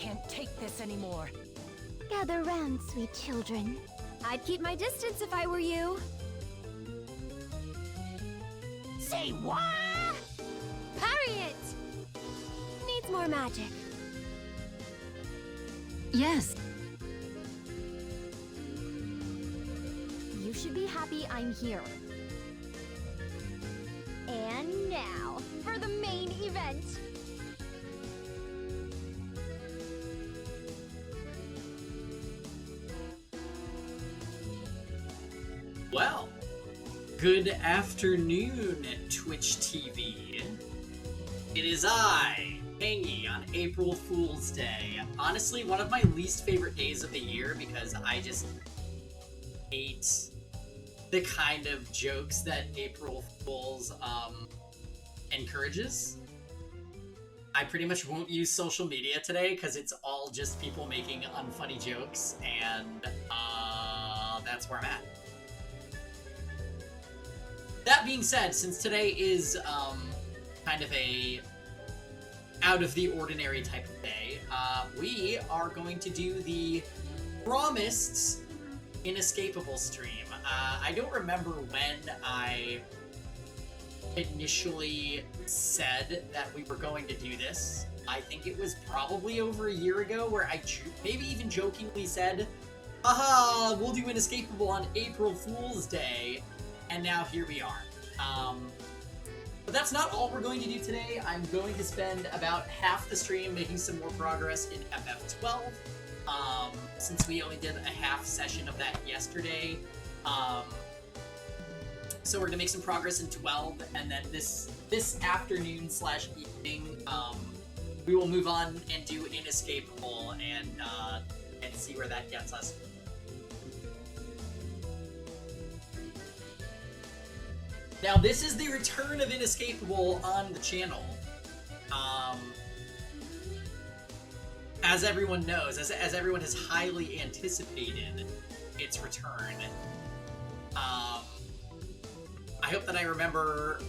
can't take this anymore. Gather round, sweet children. I'd keep my distance if I were you. Say what? Parry it! Needs more magic. Yes. You should be happy I'm here. And now, for the main event. Well, good afternoon, Twitch TV. It is I, Hangy, on April Fool's Day. Honestly, one of my least favorite days of the year because I just hate the kind of jokes that April Fool's encourages. I pretty much won't use social media today because it's all just people making unfunny jokes, and that's where I'm at. That being said, since today is kind of a out of the ordinary type of day, we are going to do the promised Inescapable stream. I don't remember when I initially said that we were going to do this. I think it was probably over a year ago where I maybe even jokingly said, haha, we'll do Inescapable on April Fool's Day. And now here we are. But that's not all we're going to do today. I'm going to spend about half the stream making some more progress in FF12. Since we only did a half session of that yesterday. So we're going to make some progress in 12, and then this afternoon / evening, we will move on and do Inescapable and see where that gets us. Now, this is the return of Inescapable on the channel. As everyone knows, as everyone has highly anticipated its return. I hope that I remember...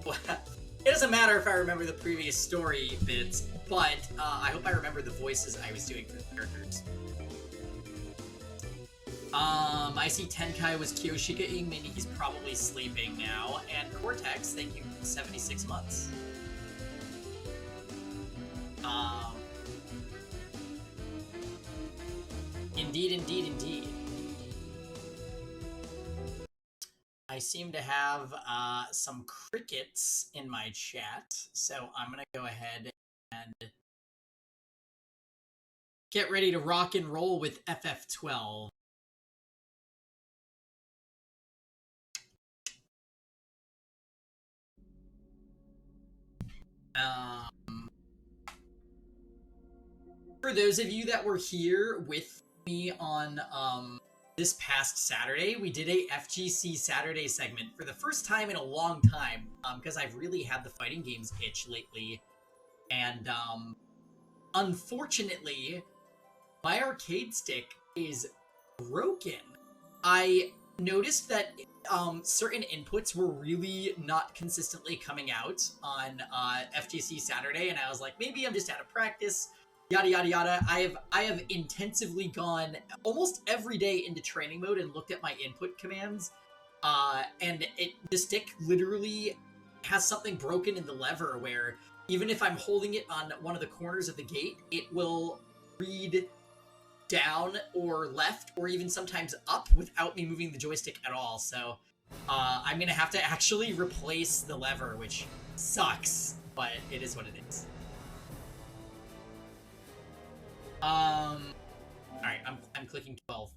It doesn't matter if I remember the previous story bits, but I hope I remember the voices I was doing for the characters. I see Tenkai was Kyoshika-ing, meaning he's probably sleeping now. And Cortex, thank you for 76 months. Indeed, indeed, indeed. I seem to have some crickets in my chat, so I'm going to go ahead and get ready to rock and roll with FF12. For those of you that were here with me on this past Saturday, we did a FGC Saturday segment for the first time in a long time, because I've really had the fighting games itch lately, and unfortunately, my arcade stick is broken. I noticed that certain inputs were really not consistently coming out on FGC Saturday, and I was like, maybe I'm just out of practice. Yada yada yada. I have intensively gone almost every day into training mode and looked at my input commands, and the stick literally has something broken in the lever where even if I'm holding it on one of the corners of the gate, it will read down or left or even sometimes up without me moving the joystick at all. So I'm gonna have to actually replace the lever, which sucks, but it is what it is. Alright, I'm clicking 12.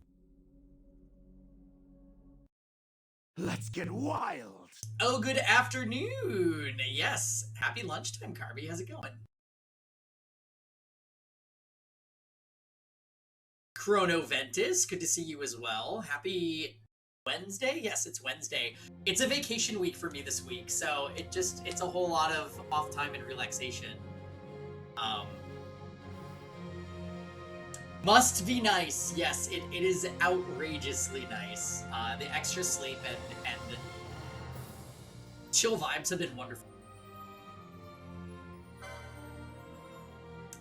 Let's get wild! Oh, good afternoon! Yes, happy lunchtime, Carby. How's it going? Chrono Ventus, good to see you as well. Happy Wednesday? Yes, it's Wednesday. It's a vacation week for me this week, so it's a whole lot of off time and relaxation. Must be nice. Yes, it is outrageously nice. The extra sleep and chill vibes have been wonderful.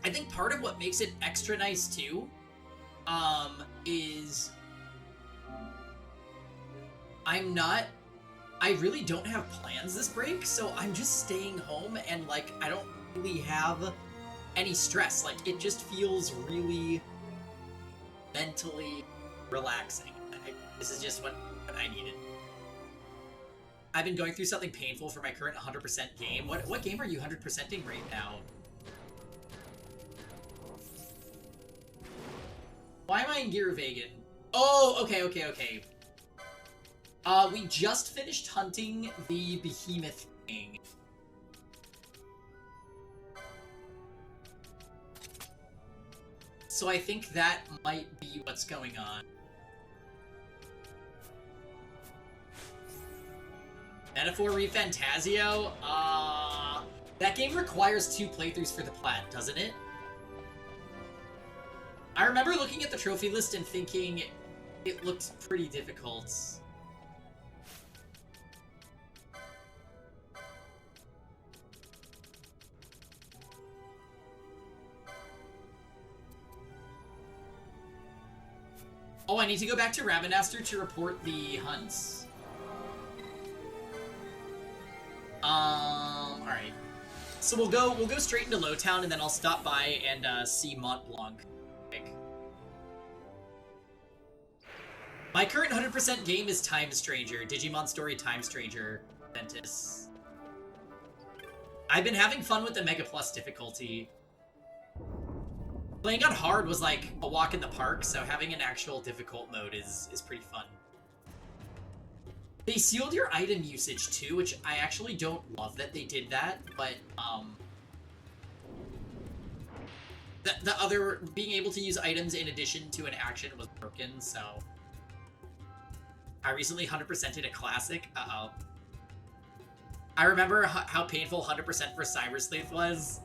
I think part of what makes it extra nice too, is I really don't have plans this break, so I'm just staying home and like I don't really have any stress. Like it just feels really mentally relaxing. This is just what I needed. I've been going through something painful for my current 100% game. What game are you 100%ing right now? Why am I in Gear Vegan? Oh, okay. We just finished hunting the Behemoth King. So I think that might be what's going on. Metaphor ReFantasio? That game requires 2 playthroughs for the plat, doesn't it? I remember looking at the trophy list and thinking it looked pretty difficult. Oh, I need to go back to Ravenaster to report the hunts. Alright. So we'll go straight into Lowtown, and then I'll stop by and see Mont Blanc. My current 100% game is Time Stranger, Digimon Story Time Stranger, Ventus. I've been having fun with the Mega Plus difficulty. Playing on hard was like a walk in the park, so having an actual difficult mode is pretty fun. They sealed your item usage too, which I actually don't love that they did that, but the other being able to use items in addition to an action was broken, so I recently 100%ed a classic. Uh-oh. I remember how painful 100% for Cyber Sleuth was.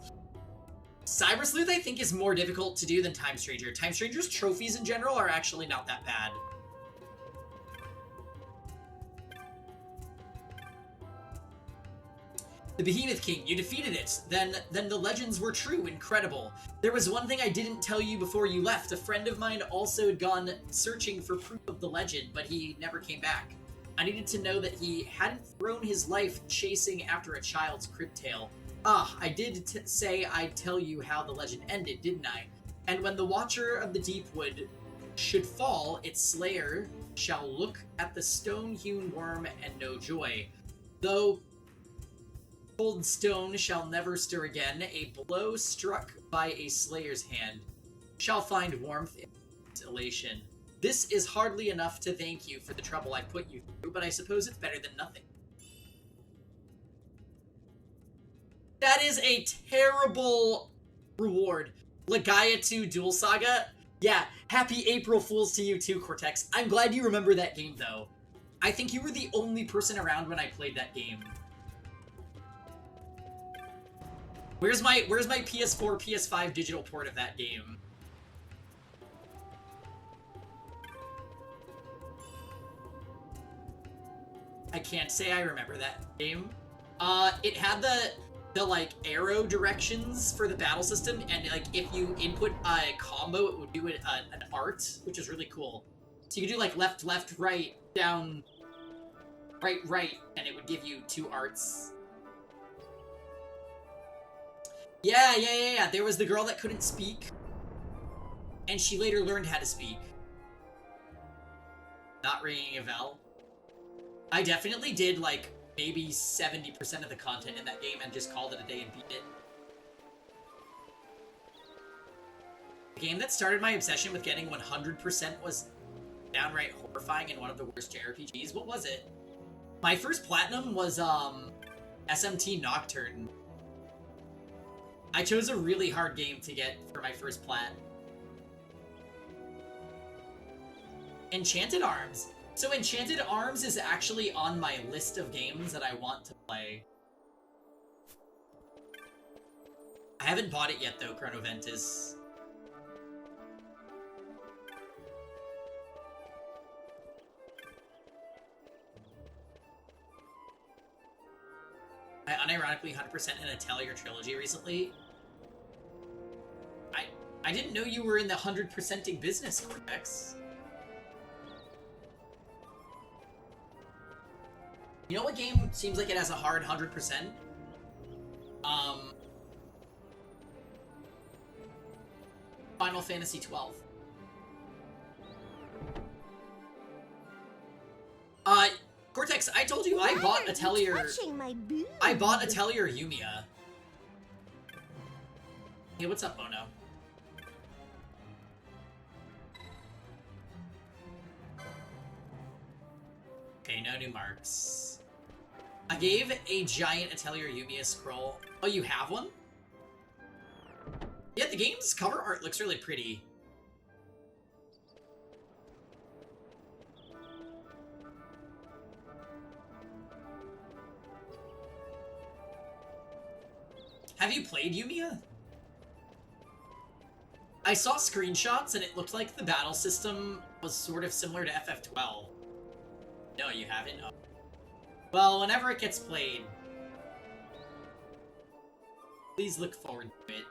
Cyber Sleuth, I think, is more difficult to do than Time Stranger. Time Stranger's trophies in general are actually not that bad. The Behemoth King, you defeated it. Then the legends were true. Incredible. There was one thing I didn't tell you before you left. A friend of mine also had gone searching for proof of the legend, but he never came back. I needed to know that he hadn't thrown his life chasing after a child's crib tale. Ah, I did say I'd tell you how the legend ended, didn't I? And when the Watcher of the Deepwood should fall, its slayer shall look at the stone-hewn worm and know joy. Though cold stone shall never stir again, a blow struck by a slayer's hand shall find warmth in elation. This is hardly enough to thank you for the trouble I put you through, but I suppose it's better than nothing. That is a terrible reward. Legaia 2 Duel Saga? Yeah, happy April Fools to you too, Cortex. I'm glad you remember that game, though. I think you were the only person around when I played that game. Where's my PS4, PS5 digital port of that game? I can't say I remember that game. It had the like arrow directions for the battle system, and like if you input a combo, it would do an art, which is really cool. So you could do like left, left, right, down, right, right, and it would give you 2 arts. Yeah. There was the girl that couldn't speak, and she later learned how to speak. Not ringing a bell. I definitely did like maybe 70% of the content in that game and just called it a day and beat it. The game that started my obsession with getting 100% was downright horrifying and one of the worst JRPGs. What was it? My first platinum was SMT Nocturne. I chose a really hard game to get for my first plat. Enchanted Arms. So Enchanted Arms is actually on my list of games that I want to play. I haven't bought it yet though, Chronoventus. I unironically 100% an Atelier trilogy recently. I didn't know you were in the 100%ing business, Cortex. You know what game seems like it has a hard 100%? Final Fantasy XII. Cortex, I told you I bought Atelier. I bought Atelier Yumiya. Hey, what's up, Bono? Okay, no new marks. I gave a giant Atelier Yumiya scroll. Oh, you have one? Yeah, the game's cover art looks really pretty. Have you played Yumiya? I saw screenshots and it looked like the battle system was sort of similar to FF12. No, you haven't? Oh. Well, whenever it gets played, please look forward to it.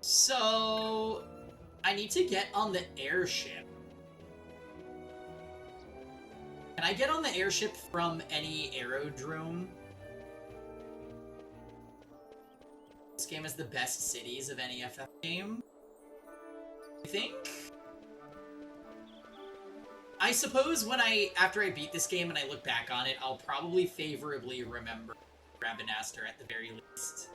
So, I need to get on the airship. Can I get on the airship from any aerodrome? This game has the best cities of any FF game, I think? I suppose when after I beat this game and I look back on it, I'll probably favorably remember Rabinaster at the very least.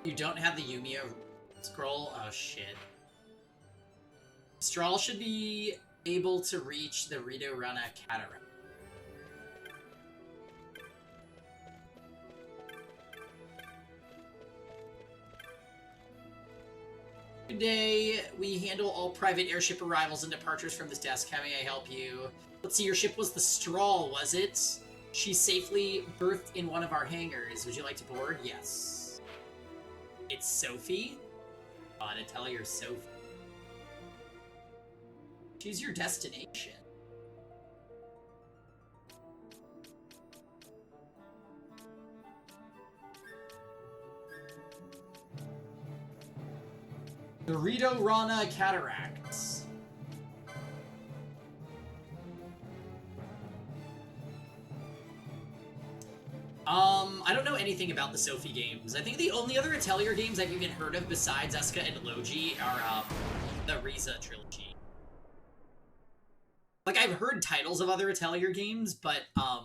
You don't have the Yumiya scroll? Oh, shit. Strahl should be able to reach the Rito Rana Cataract. Good day. We handle all private airship arrivals and departures from this desk. How may I help you? Let's see, your ship was the Strahl, was it? She's safely berthed in one of our hangars. Would you like to board? Yes. It's Sophie? To tell her Sophie. Choose your destination. The Rito Rana Cataracts. I don't know anything about the Sophie games. I think the only other Atelier games I've even heard of besides Eska and Logi are, the Riza trilogy. Like, I've heard titles of other Atelier games, but, I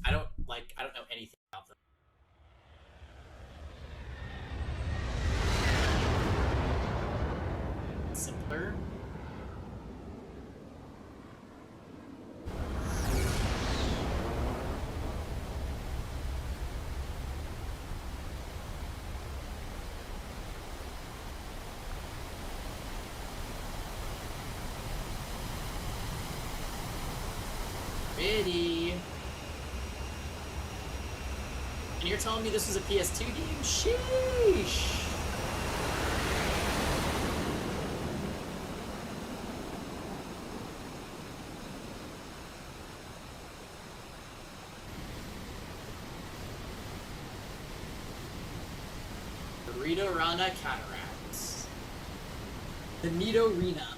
don't know anything about them. Simpler. Ready. And you're telling me this was a PS2 game? Sheesh! The Rito Rana Cataracts. The Nito Rena.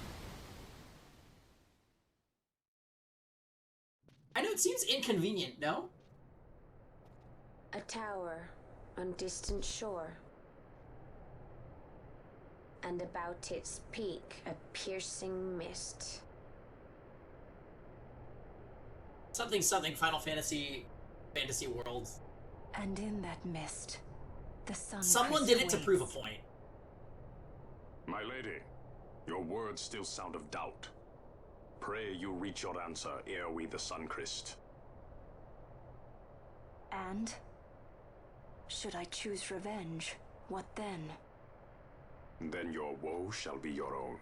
I know it seems inconvenient, no? A tower on distant shore. And about its peak, a piercing mist. Something Final Fantasy World. And in that mist, the sun. Someone did it to prove a point. My lady, your words still sound of doubt. Pray you reach your answer ere we the Suncrest. And Should I choose revenge, what then? Then your woe shall be your own.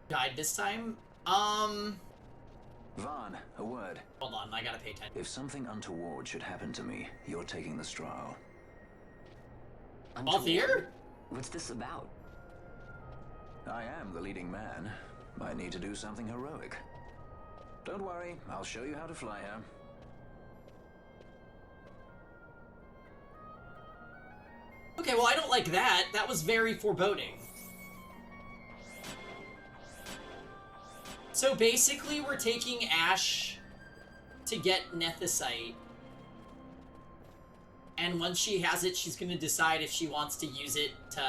Died this time? Vaughn, a word. Hold on, I gotta pay attention. If something untoward should happen to me, you're taking the straw. Balthier? What's this about? I am the leading man. Might need to do something heroic. Don't worry, I'll show you how to fly her. Okay, well, I don't like that. That was very foreboding. So basically, we're taking Ash to get Nethicite. And once she has it, she's going to decide if she wants to use it to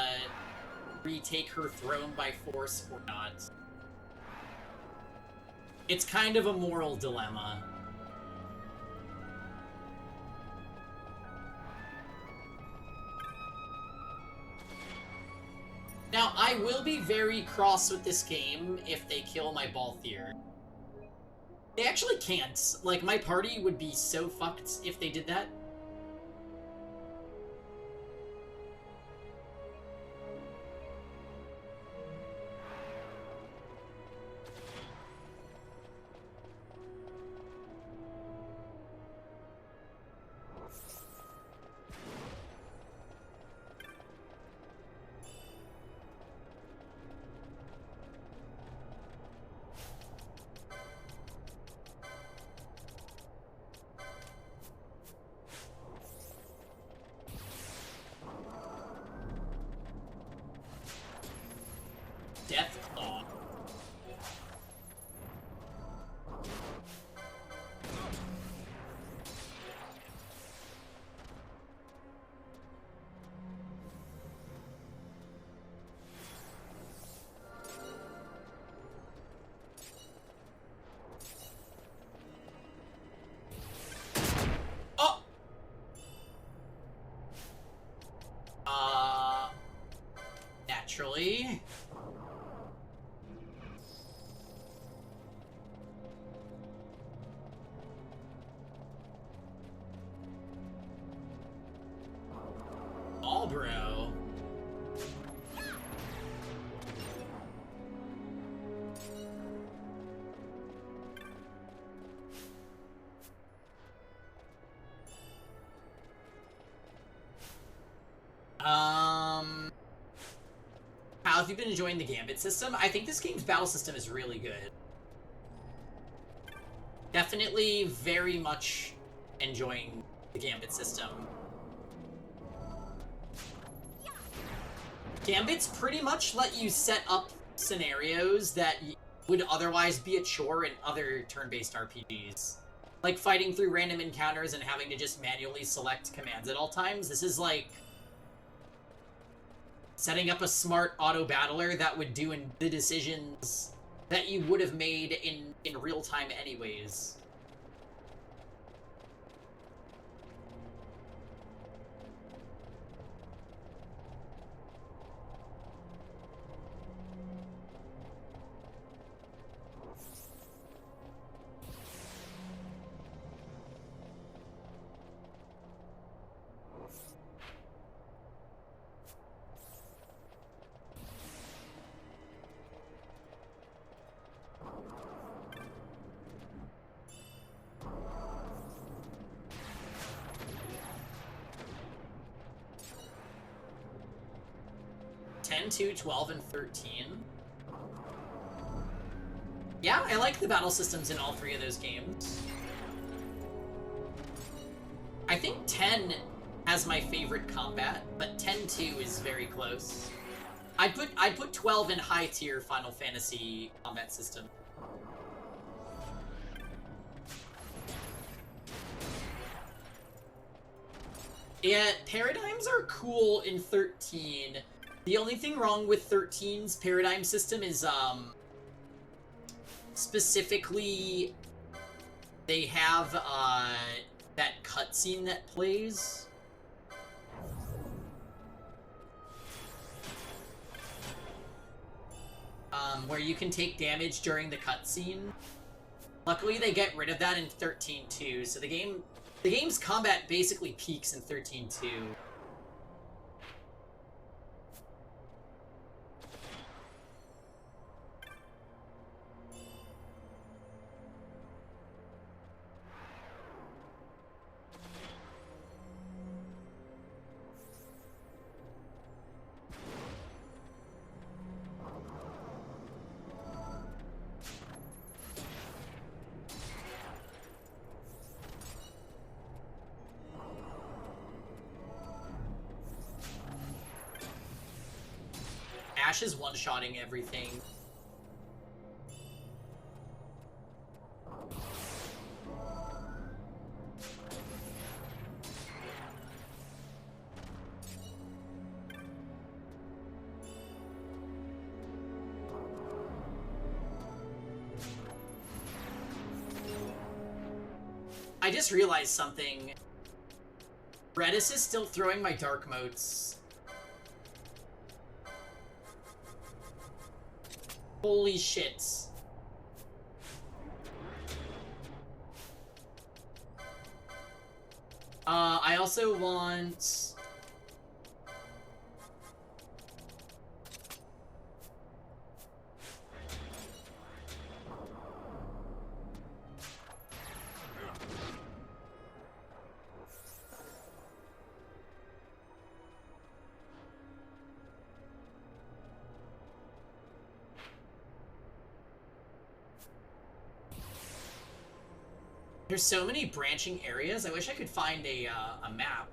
retake her throne by force or not. It's kind of a moral dilemma. Now, I will be very cross with this game if they kill my Balthier. They actually can't. Like, my party would be so fucked if they did that. Deathclaw. Oh! Naturally. All bro. How have you been enjoying the Gambit system? I think this game's battle system is really good. Definitely very much enjoying the Gambit system. Gambits pretty much let you set up scenarios that would otherwise be a chore in other turn-based RPGs. Like fighting through random encounters and having to just manually select commands at all times. This is like setting up a smart auto-battler that would do the decisions that you would have made in real time anyways. Ten, 2, 12, and 13. Yeah, I like the battle systems in all three of those games. I think 10 has my favorite combat, but 10-2 is very close. I'd put 12 in high tier Final Fantasy combat system. Yeah, paradigms are cool in 13. The only thing wrong with 13's paradigm system is, specifically, they have, that cutscene that plays. Where you can take damage during the cutscene. Luckily, they get rid of that in 13 too, so the game The game's combat basically peaks in 13.2. Ash is one-shotting everything. I just realized something. Redis is still throwing my dark motes. Holy shit. I also want... There's so many branching areas. I wish I could find a map.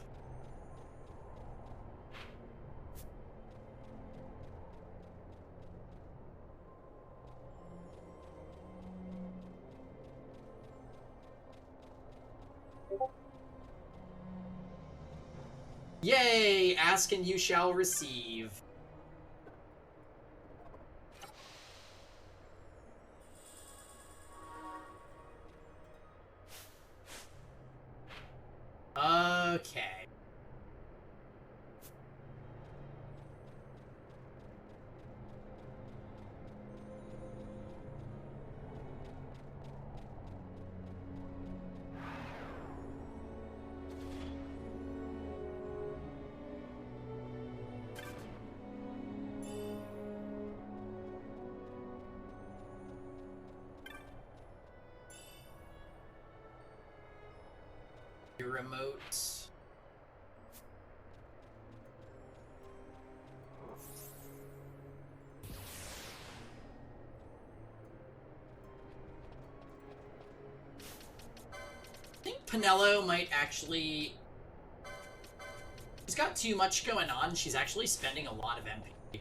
Yay! Ask and you shall receive. Okay. Your remote. I think Pinello might actually... She's got too much going on. She's actually spending a lot of MP.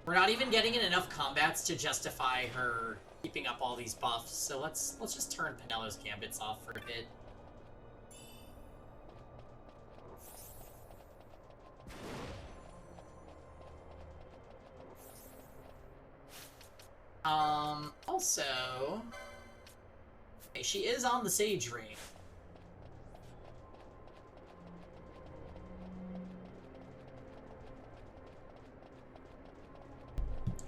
We're not even getting in enough combats to justify her keeping up all these buffs, so let's just turn Pinello's gambits off for a bit. Also... Okay, she is on the Sage Ring.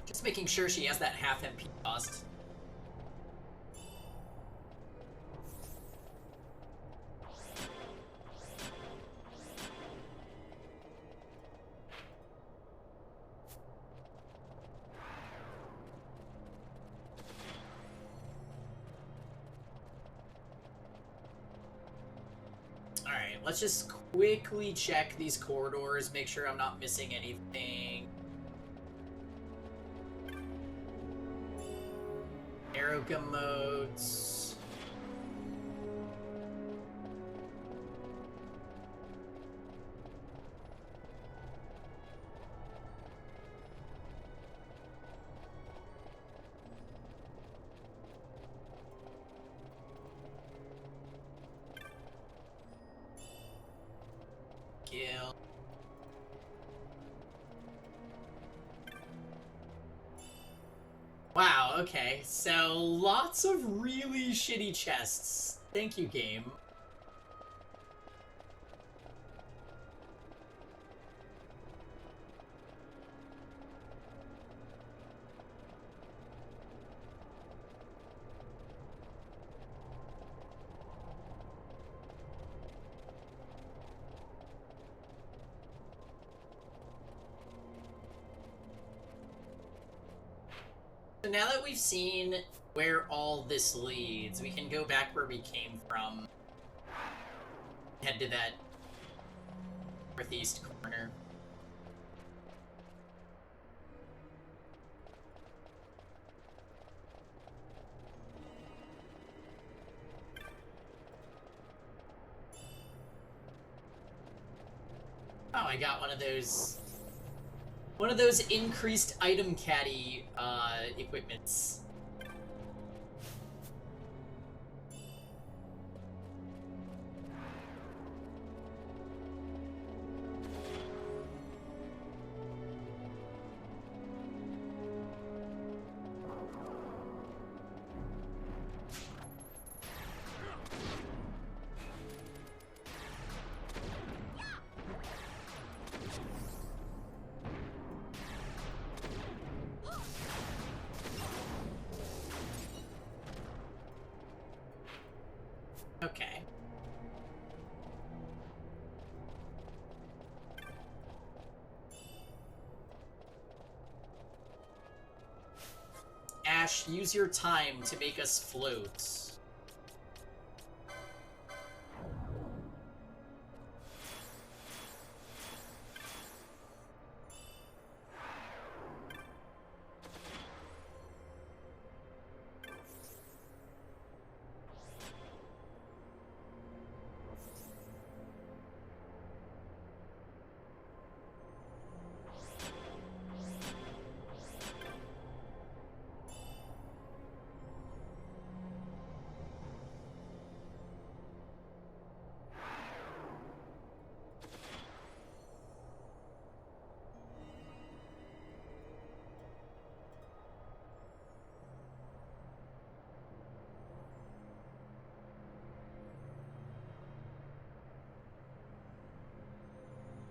Just making sure she has that half MP cost. Alright, let's just quickly check these corridors, make sure I'm not missing anything. Aeroga modes. Gil. Wow, okay. So, lots of really shitty chests. Thank you, game. So now that we've seen where all this leads, we can go back where we came from. Head to that northeast corner. Oh, I got one of those increased item caddy equipments. Okay. Ash, use your time to make us float.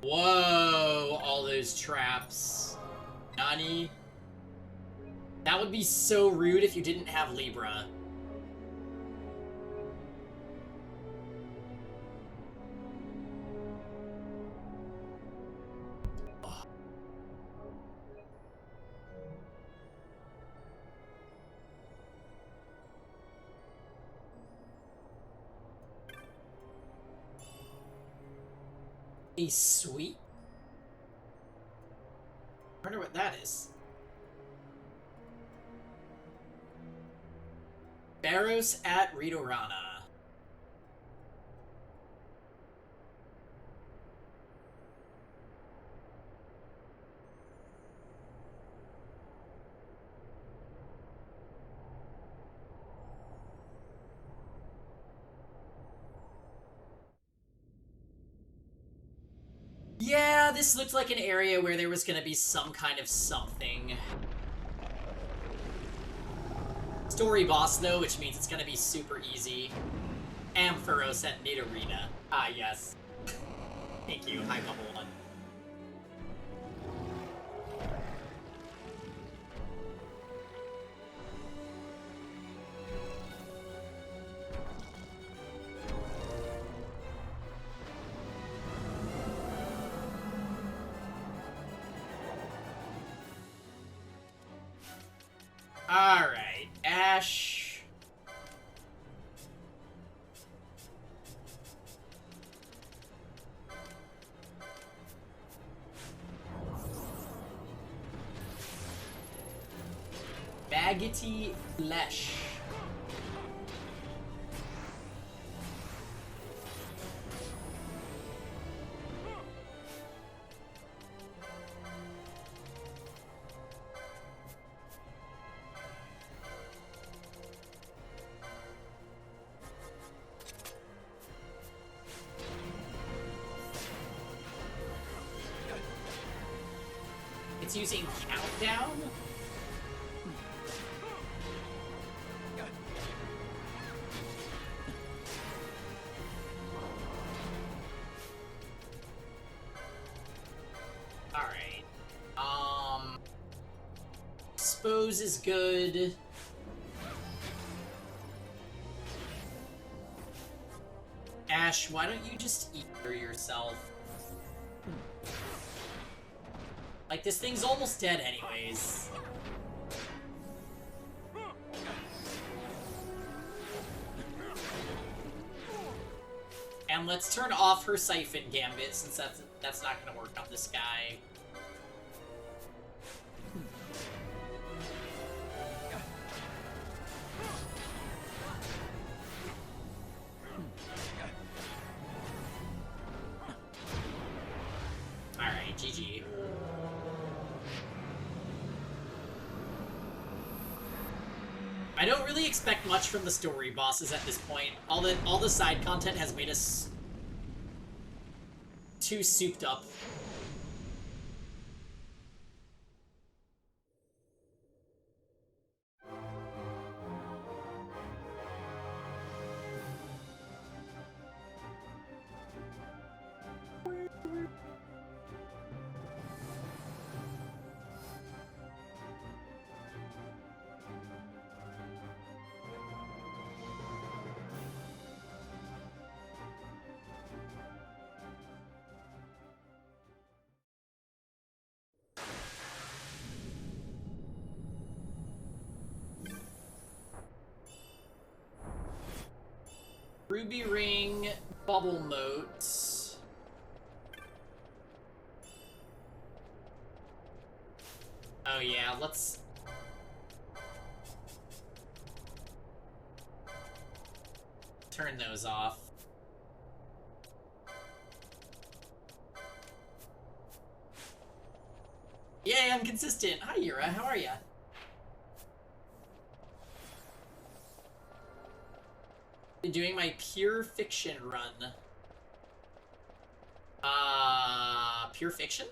Whoa, all those traps. Nani? That would be so rude if you didn't have Libra. A sweet? I wonder what that is. Barros at Ridorana. Yeah, this looked like an area where there was gonna be some kind of something. Story boss, though, which means it's gonna be super easy. Ampharos at Nidorina. Ah, yes. Thank you, high level 1. Alright, Ash. Baggety flesh. It's using countdown? Alright. Expose is good. Ash, why don't you just eat for yourself? Like, this thing's almost dead anyways. And let's turn off her Siphon Gambit, since that's not gonna work on this guy. Alright, GG. I don't really expect much from the story bosses at this point. All the side content has made us too souped up. Ruby Ring, Bubble Moat. Oh yeah, let's... turn those off. Yay, I'm consistent! Hi Yura, how are ya? Doing my pure fiction run. Pure fiction?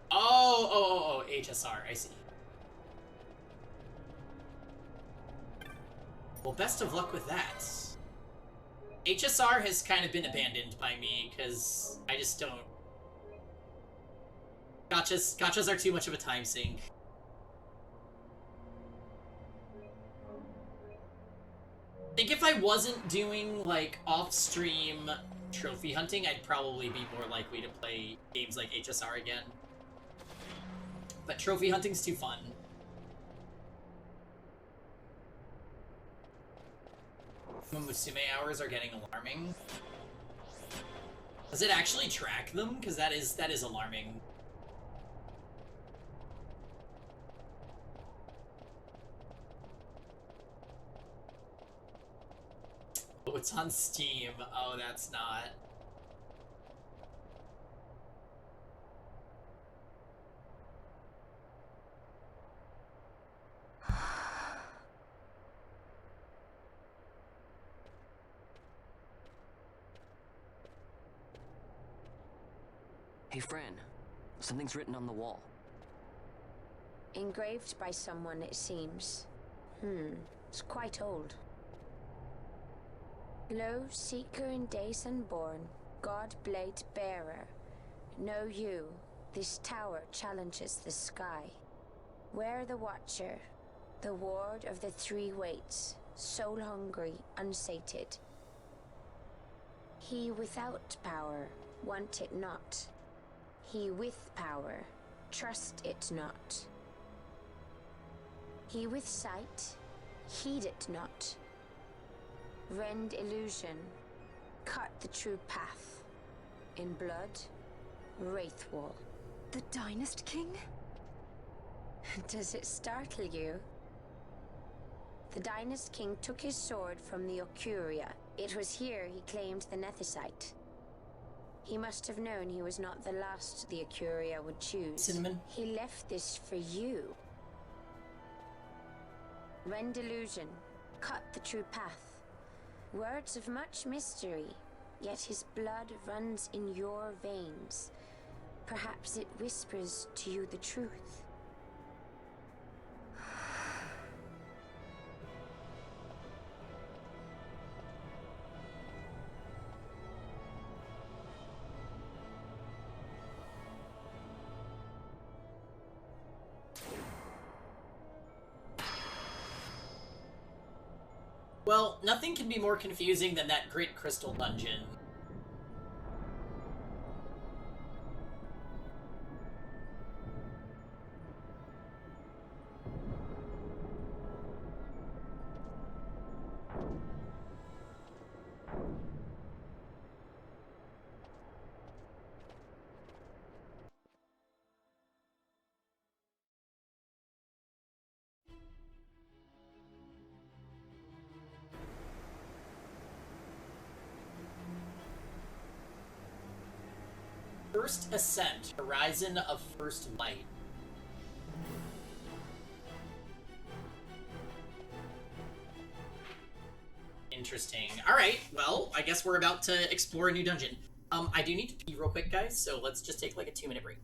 Oh, HSR, I see. Well, best of luck with that. HSR has kind of been abandoned by me, because I just don't... Gotchas are too much of a time sink. I think if I wasn't doing, like, off-stream trophy hunting, I'd probably be more likely to play games like HSR again. But trophy hunting's too fun. Musume hours are getting alarming. Does it actually track them? Because that is alarming. Oh, it's on Steam. Oh, that's not. Hey, Fran. Something's written on the wall. Engraved by someone, it seems. It's quite old. Lo, seeker in days unborn, God blade bearer. Know you, this tower challenges the sky. Where the watcher, the ward of the three waits, soul hungry, unsated. He without power, want it not. He with power, trust it not. He with sight, heed it not. Rend illusion, cut the true path. In blood, Wraithwall. The Dynast King? Does it startle you? The Dynast King took his sword from the Ocuria. It was here he claimed the Nethicite. He must have known he was not the last the Ocuria would choose. Cinnamon. He left this for you. Rend illusion, cut the true path. Words of much mystery, yet his blood runs in your veins. Perhaps it whispers to you the truth. Well, nothing can be more confusing than that Great Crystal Dungeon. First Ascent, Horizon of First Light. Interesting. Alright, well, I guess we're about to explore a new dungeon. I do need to pee real quick, guys, so let's just take like a 2-minute break.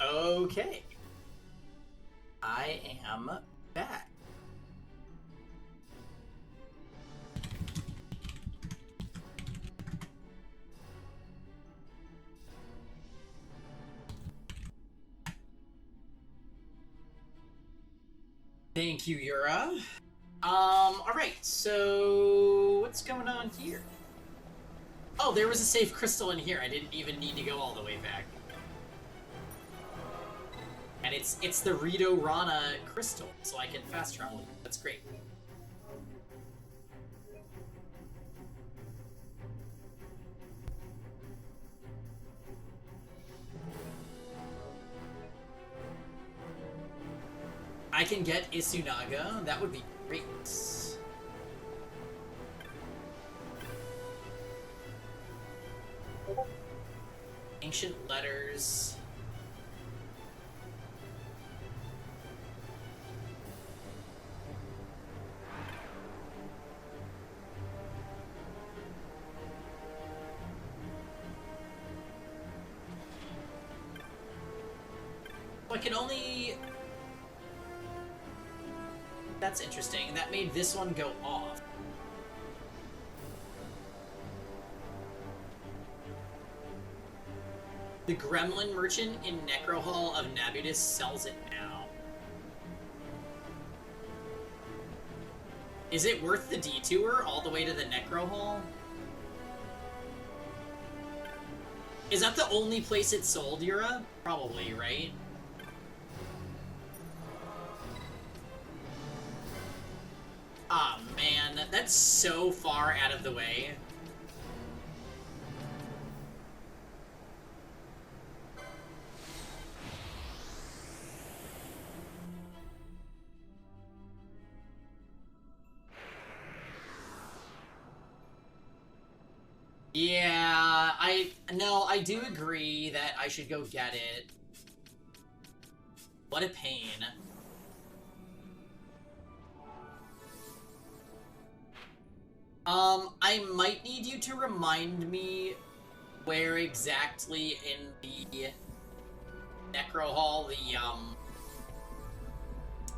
Okay. I am back. Thank you, Yura. Alright, so what's going on here? Oh, there was a safe crystal in here. I didn't even need to go all the way back. And it's the Rito Rana crystal, so I can fast travel. That's great. I can get Isunaga. That would be great. Ancient letters. I can only... That's interesting. That made this one go off. The Gremlin Merchant in Necro Hall of Nabutus sells it now. Is it worth the detour all the way to the Necro Hall? Is that the only place it's sold, Yura? Probably, right? Ah, man, that's so far out of the way. Yeah, I do agree that I should go get it. What a pain. I might need you to remind me where exactly in the Necro Hall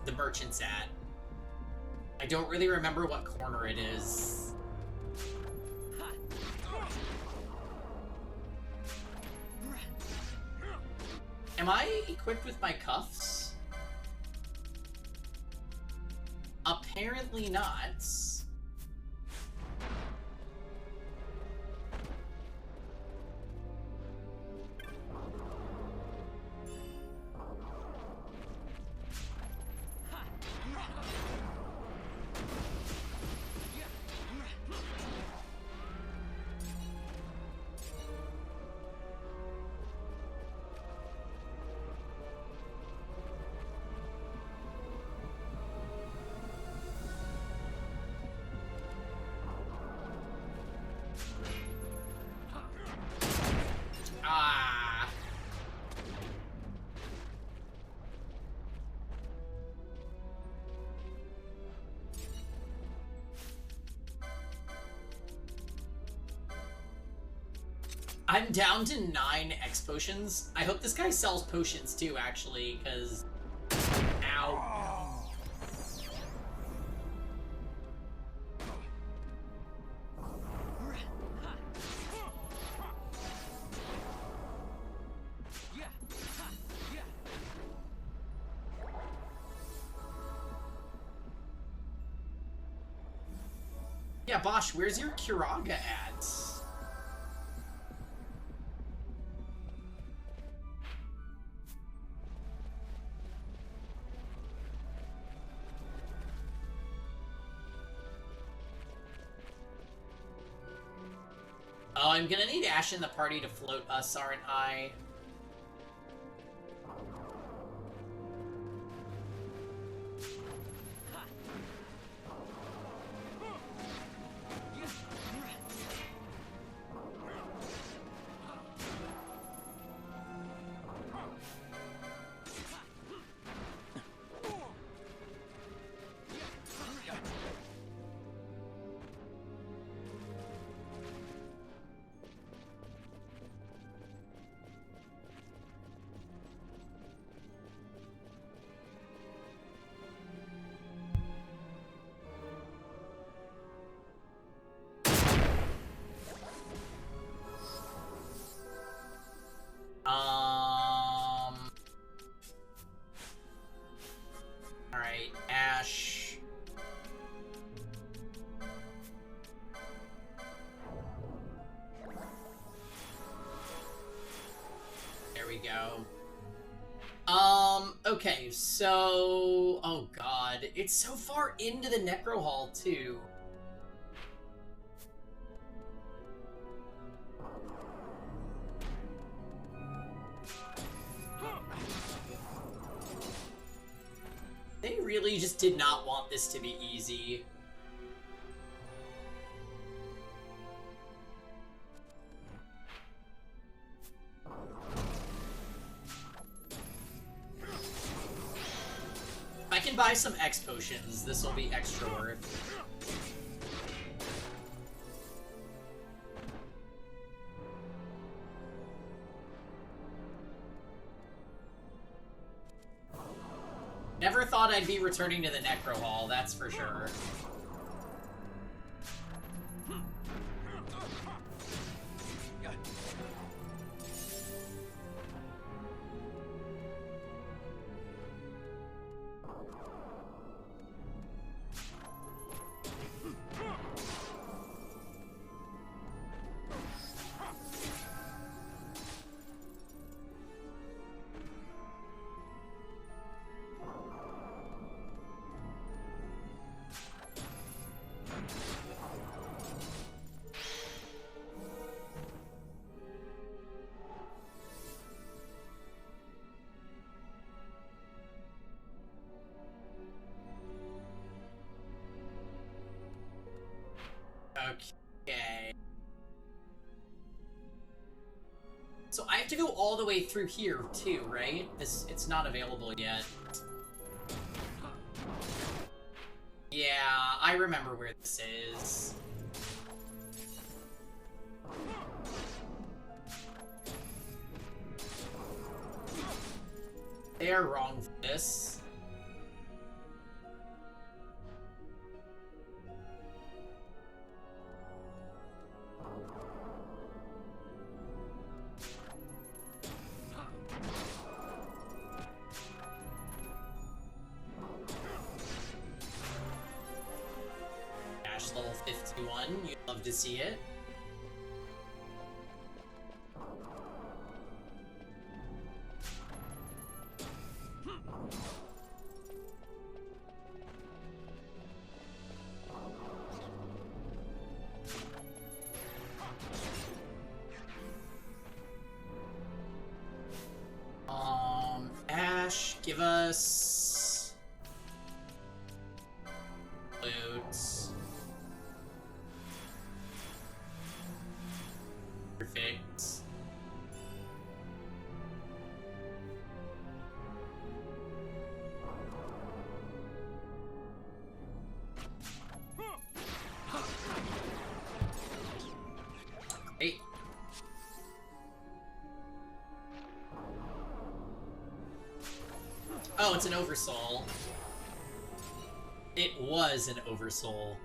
the merchant's at. I don't really remember what corner it is. Am I equipped with my cuffs? Apparently not. Ah. I'm down to 9 X potions. I hope this guy sells potions too, actually, because... Ow. Yeah, Bosch, where's your Kiraga at? Oh, I'm gonna need Ash in the party to float us, aren't I? Alright, Ash. There we go. Okay, so... Oh god, it's so far into the Necro Hall, too. They really just did not want this to be easy. If I can buy some X potions, this will be extra worth. Never thought I'd be returning to the Necro Hall, that's for sure. Okay. So I have to go all the way through here, too, right? It's not available yet. Yeah, I remember where this is. They are wrong for this. Dash level 51, you'd love to see it. Ash, give us loot. Perfect. Great. Oh, it's an oversoul. It was an oversoul.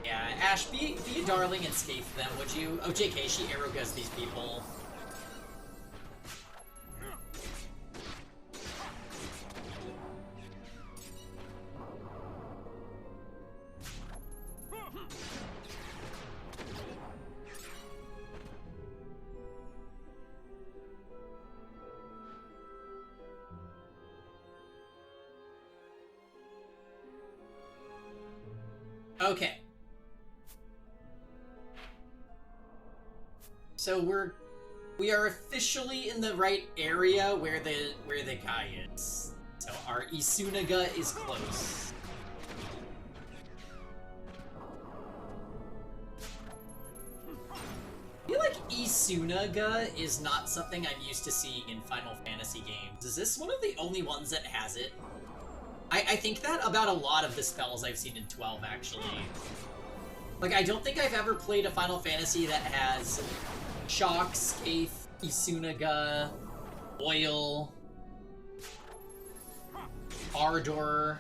Yeah, Ash, be a darling and scathe them, would you? Oh, JK, she arrow-guns these people. Okay. So we are officially in the right area where the guy is. So our Isunaga is close. I feel like Isunaga is not something I'm used to seeing in Final Fantasy games. Is this one of the only ones that has it? I think that about a lot of the spells I've seen in 12, actually. Like, I don't think I've ever played a Final Fantasy that has Shock, Scathe, Isunaga, Oil, Ardor.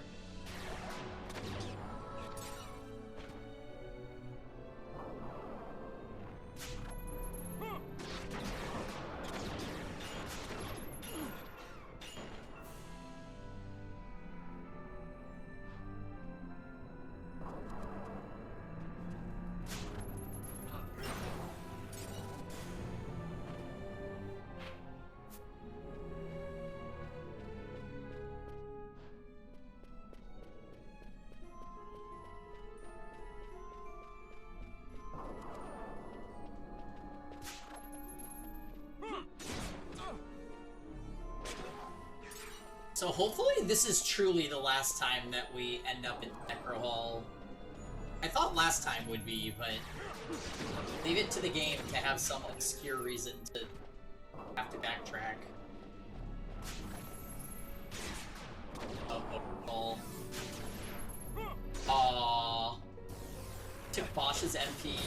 So hopefully this is truly the last time that we end up in Necro Hall. I thought last time would be, but leave it to the game to have some obscure reason to have to backtrack. Oh. Aww. Took Bosch's MP.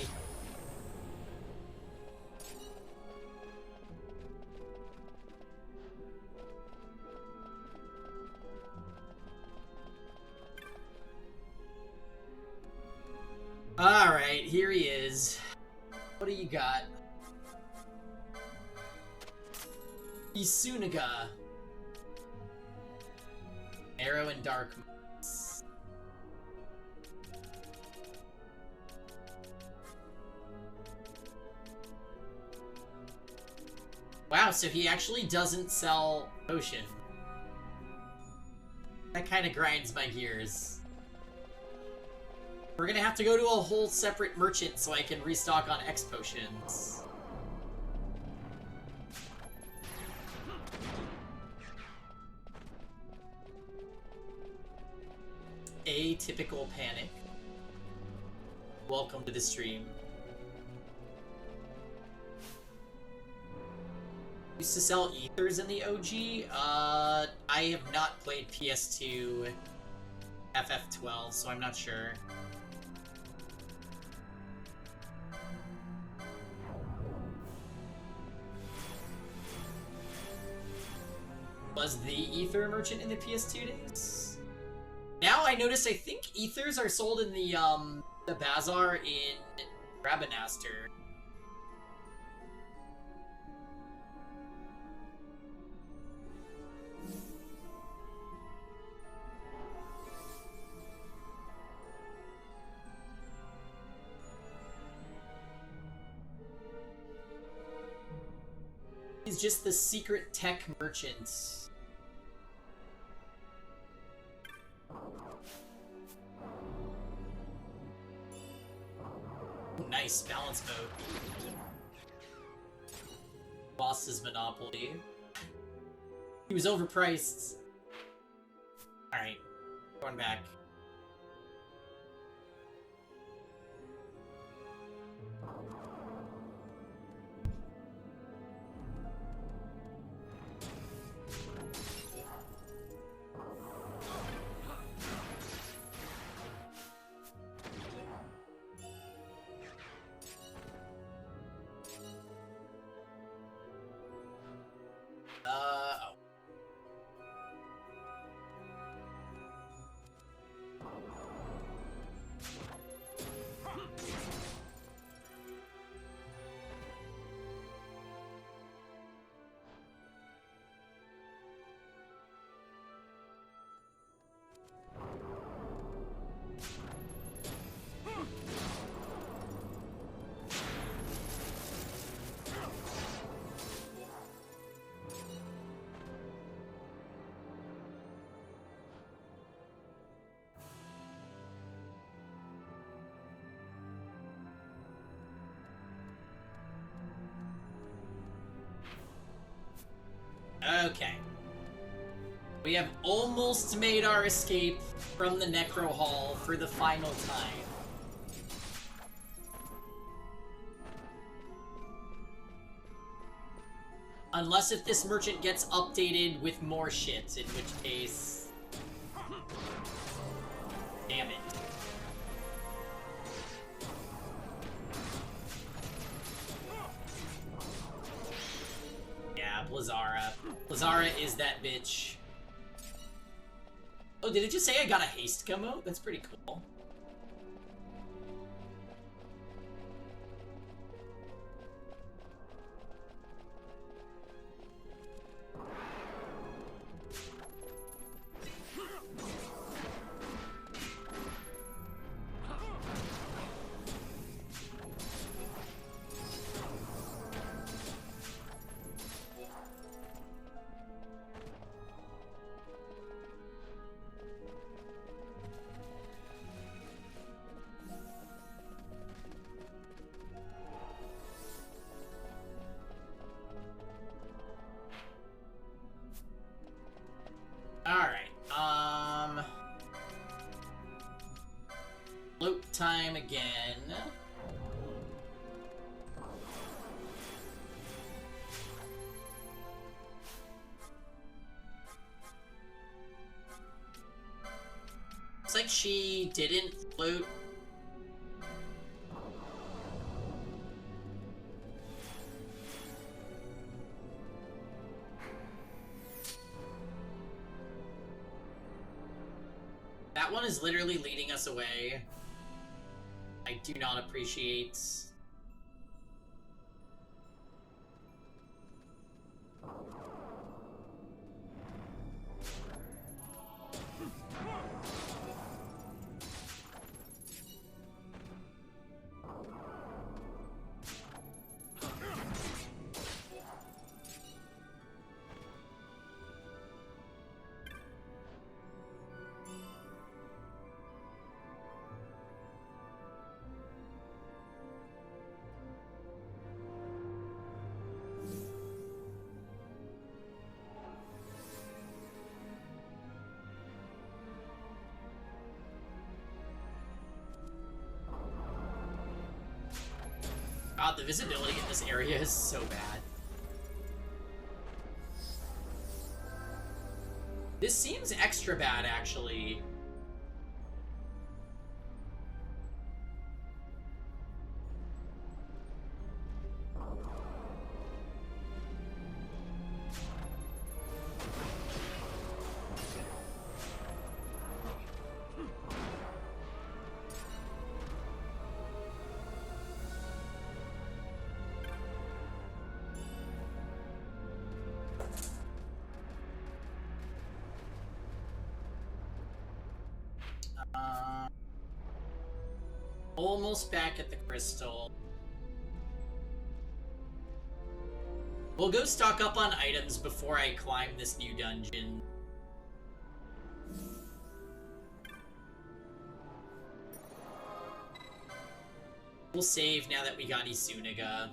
Alright, here he is. What do you got? Isunaga. Arrow and Dark. Wow, so he actually doesn't sell potion. That kind of grinds my gears. We're gonna have to go to a whole separate merchant so I can restock on X potions. Atypical panic. Welcome to the stream. used to sell ethers in the OG. I have not played PS2 FF12, so I'm not sure. Was the ether merchant in the PS2 days? Now I noticed I think ethers are sold in the bazaar in Rabanaster. He's just the secret tech merchant. Nice balance mode. Boss's Monopoly. He was overpriced. Alright, going back. Okay. We have almost made our escape from the Necro Hall for the final time. Unless if this merchant gets updated with more shit, in which case... Damn it. Yeah, Blizzara. Blizzara is that bitch. Oh, did it just say I got a haste emote? That's pretty cool. Float time again. Looks like she didn't float. That one is literally leading us away. I do not appreciate. God, the visibility in this area is so bad. This seems extra bad, actually. Almost back at the crystal. We'll go stock up on items before I climb this new dungeon. We'll save now that we got Isunaga.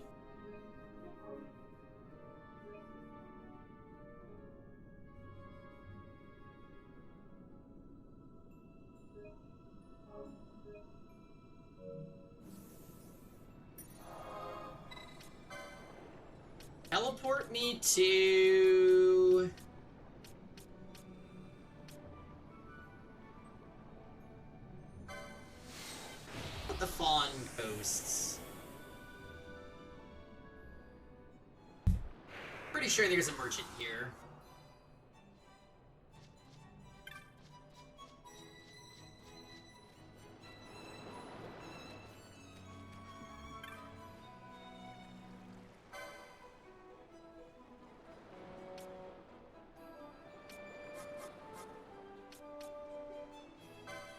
Teleport me to... the Fawn Coasts. Pretty sure there's a merchant here.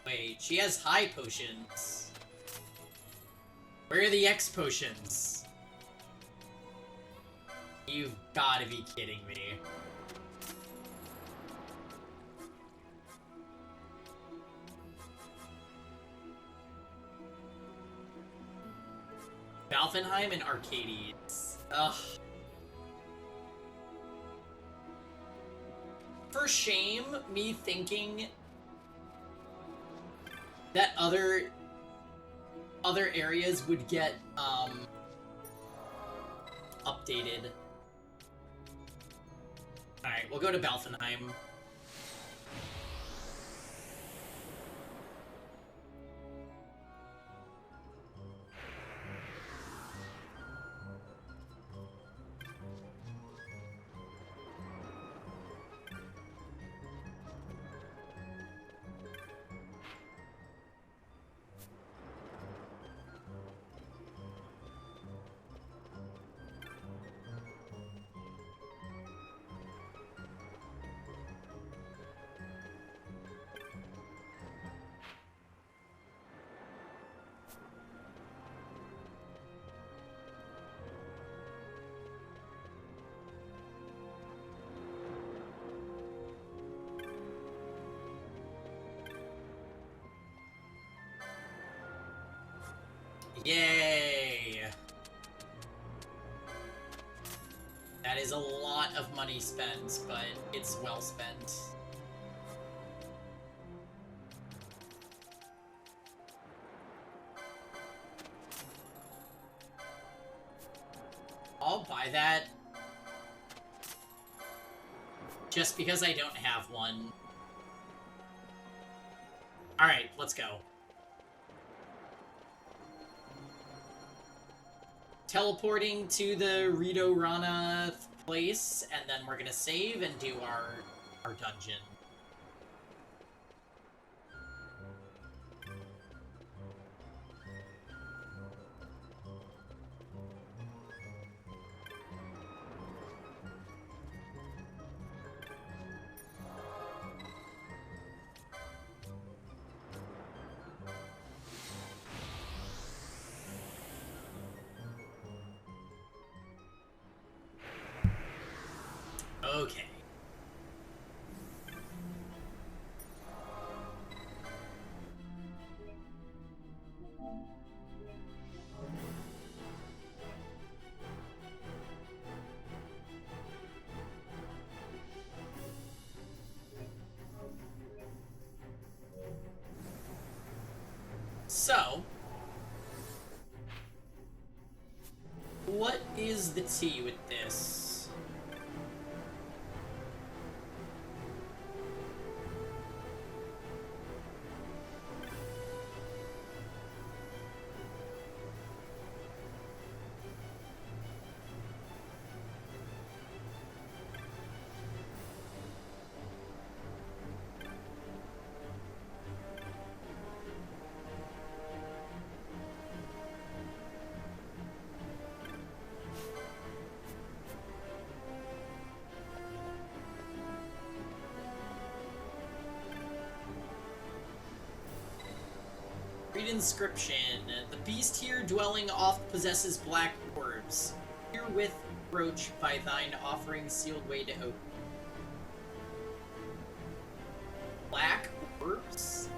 Wait, she has high potions. Where are the X potions? You've gotta be kidding me. Valfenheim and Arcades. Ugh. For shame, me thinking that other areas would get updated. Alright, we'll go to Valfenheim. Yay! That is a lot of money spent, but it's well spent. I'll buy that. Just because I don't have one. Alright, let's go. Teleporting to the Rito Rana place, and then we're gonna save and do our dungeon. Okay. So, what is the tea with this? inscription. The beast here dwelling oft possesses black orbs. Herewith approach by thine offering sealed way to open. Black orbs?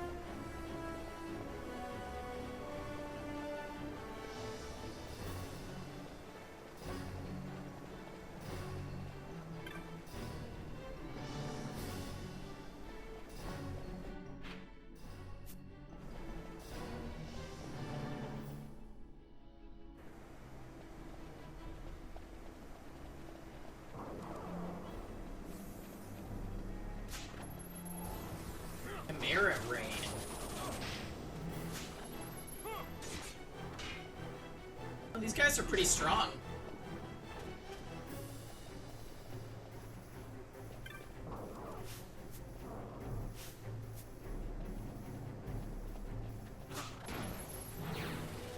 Chimera Rain. Oh, these guys are pretty strong.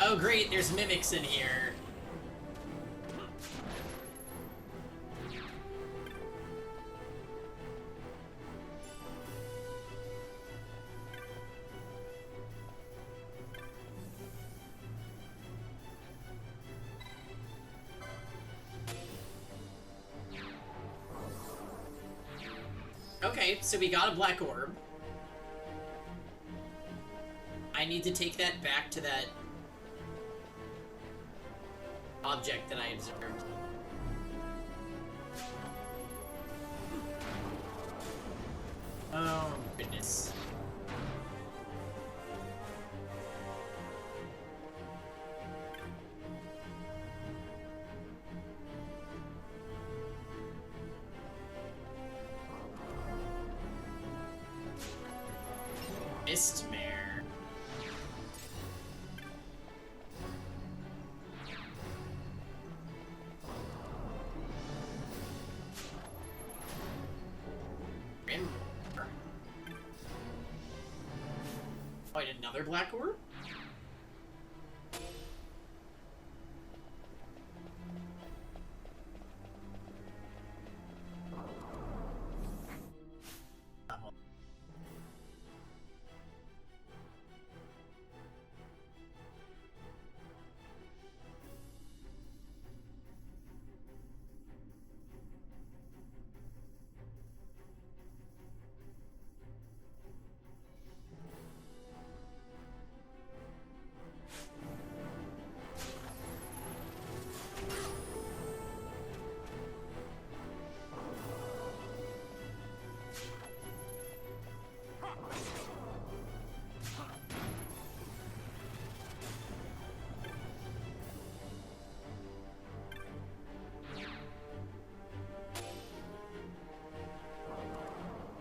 Oh great, there's mimics in here. Okay, so we got a black orb. I need to take that back to that object that I observed. Oh, goodness. Mistmare. Rimbar. Wait, another black orb?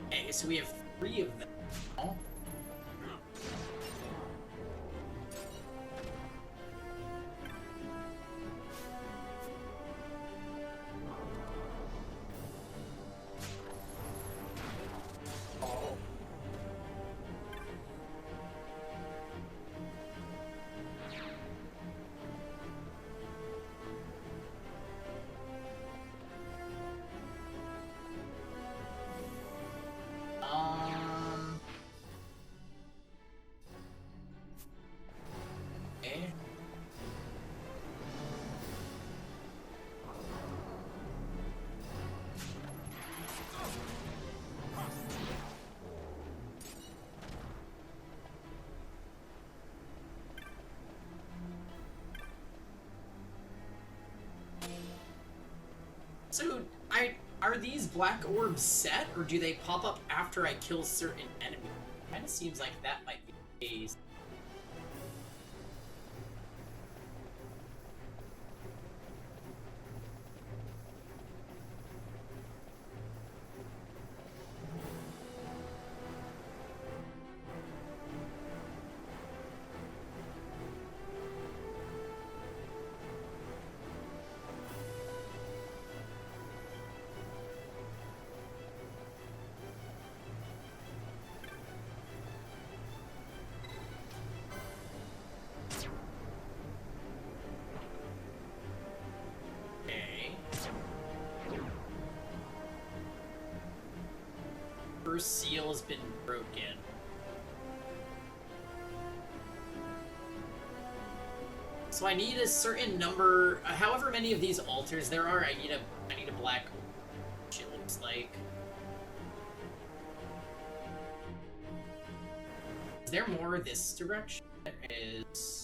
Okay, so we have 3 of them. Oh. Oh. Okay. So, are these black orbs set, or do they pop up after I kill certain enemies? Kinda seems like that might be the case. First seal has been broken. So I need a certain number, however many of these altars there are, I need a black orb, it looks like. Is there more this direction? There is.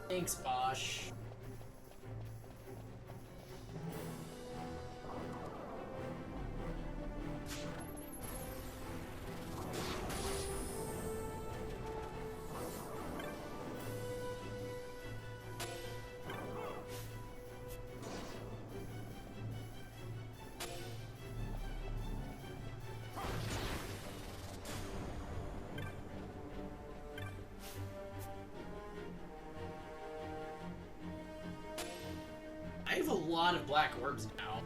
Thanks, Bosch. I have a lot of black orbs now.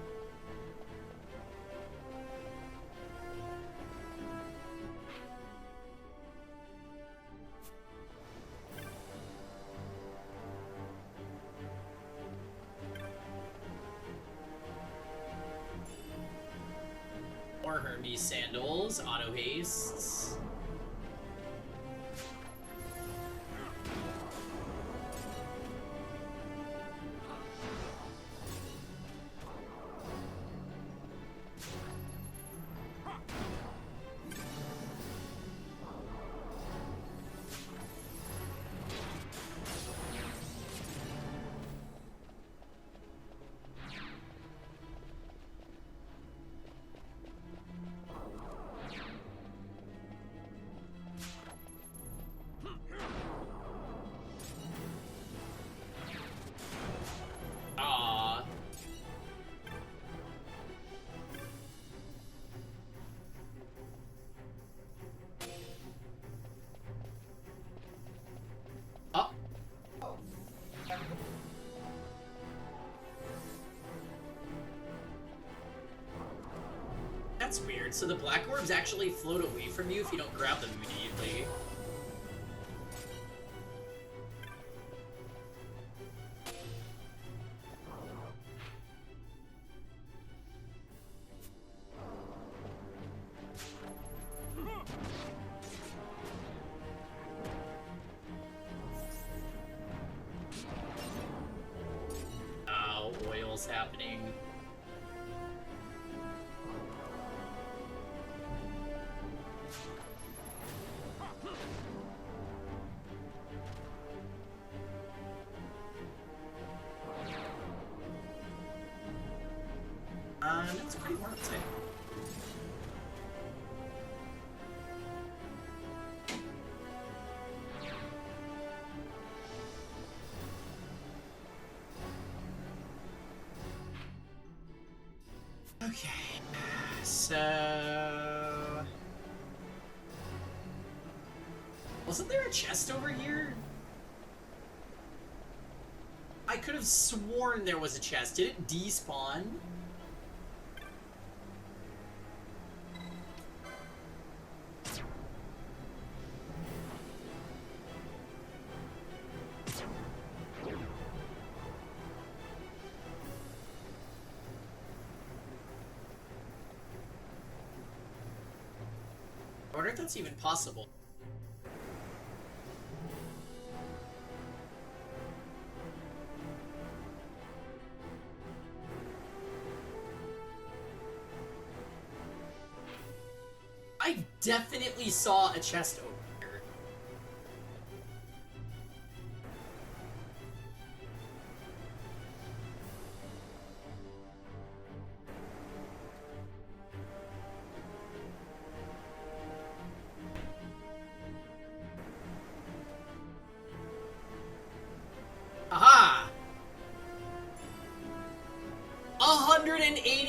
More Hermes sandals, auto hastes. That's weird. So the black orbs actually float away from you if you don't grab them immediately. Oh, oil's happening. That's pretty worth it. Okay, so... Wasn't there a chest over here? I could have sworn there was a chest. Did it despawn? I wonder if that's even possible. I definitely saw a chest over here.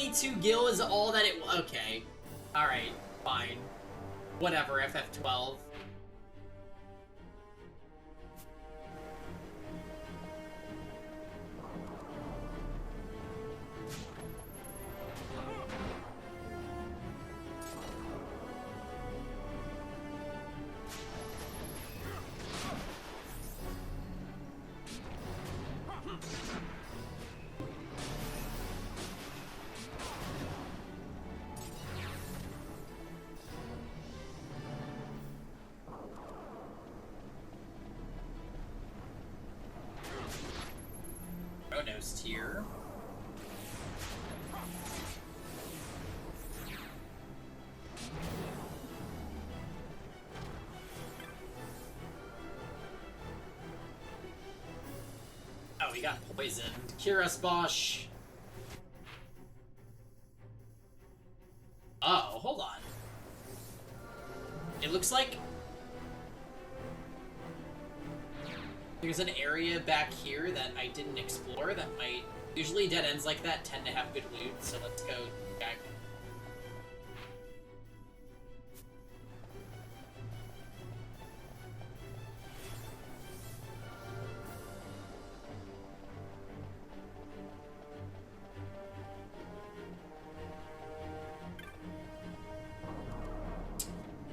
22 gil is all that it... Okay. Alright, fine. Whatever, FF12. Chronos tier. Oh, we got poisoned. Kiras Bosch. Oh, hold on. It looks like there's an area back here that I didn't explore that might... Usually dead ends like that tend to have good loot, so let's go back.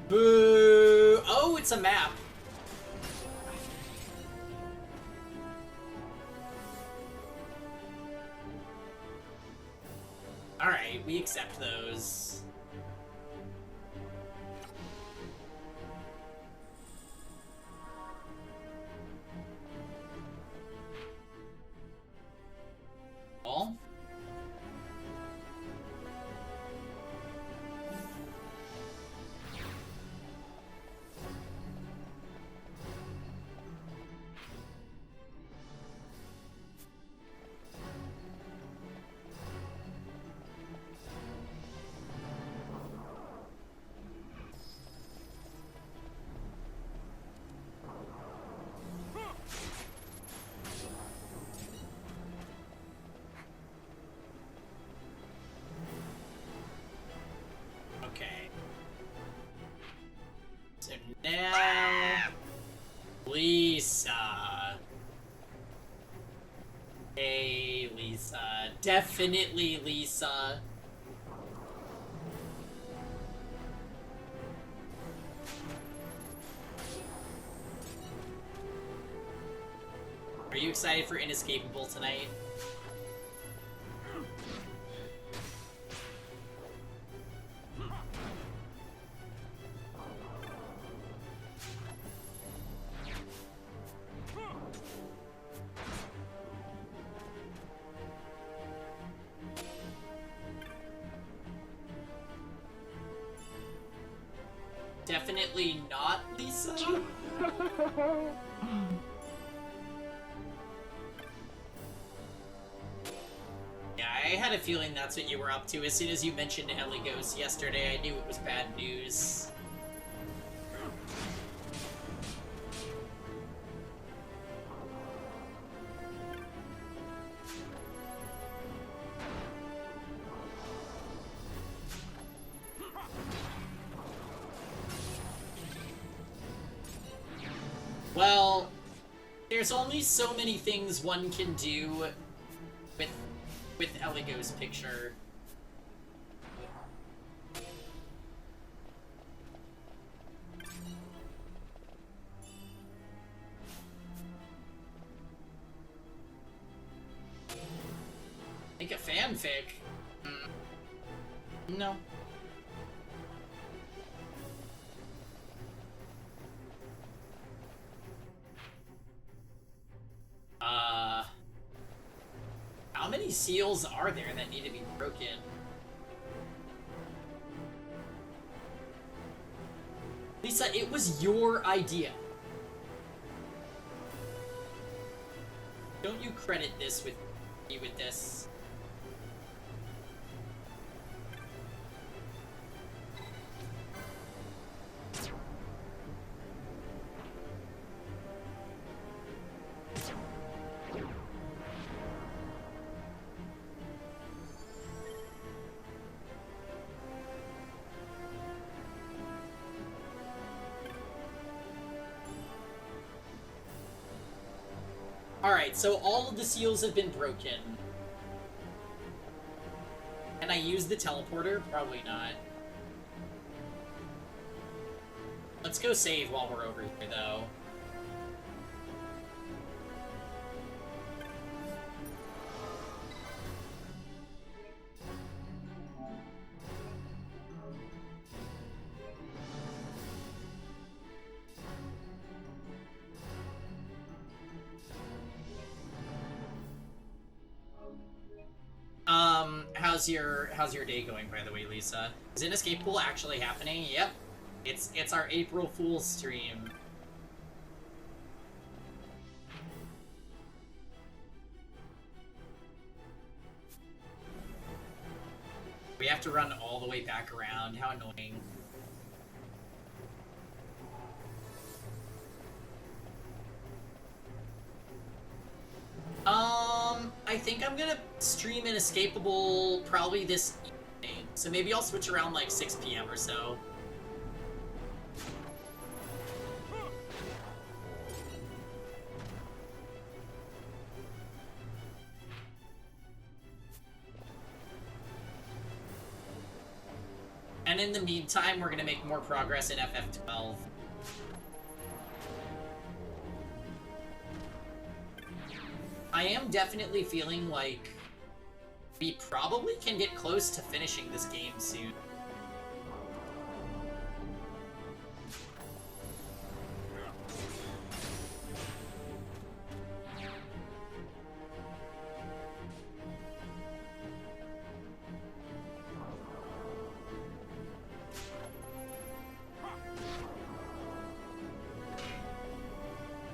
Boo! Oh, it's a map. Alright, we accept those. All? Okay. So now... Lisa. Hey, Lisa. Definitely Lisa. Are you excited for Inescapable tonight? Definitely not Lisa? Yeah, I had a feeling that's what you were up to. As soon as you mentioned Eligos yesterday, I knew it was bad news. Well, there's only so many things one can do with Eligos' picture. Make a fanfic? No. How many seals are there that need to be broken? Lisa, it was your idea. Don't you credit this with me with this? Alright, so all of the seals have been broken. Can I use the teleporter? Probably not. Let's go save while we're over here, though. How's your day going, by the way, Lisa? Is Inescapable actually happening? Yep. It's our April Fool's stream. We have to run all the way back around. How annoying. I think I'm gonna stream Inescapable probably this evening. So maybe I'll switch around like 6 p.m. or so. And in the meantime, we're gonna make more progress in FF12. I am definitely feeling like we probably can get close to finishing this game soon.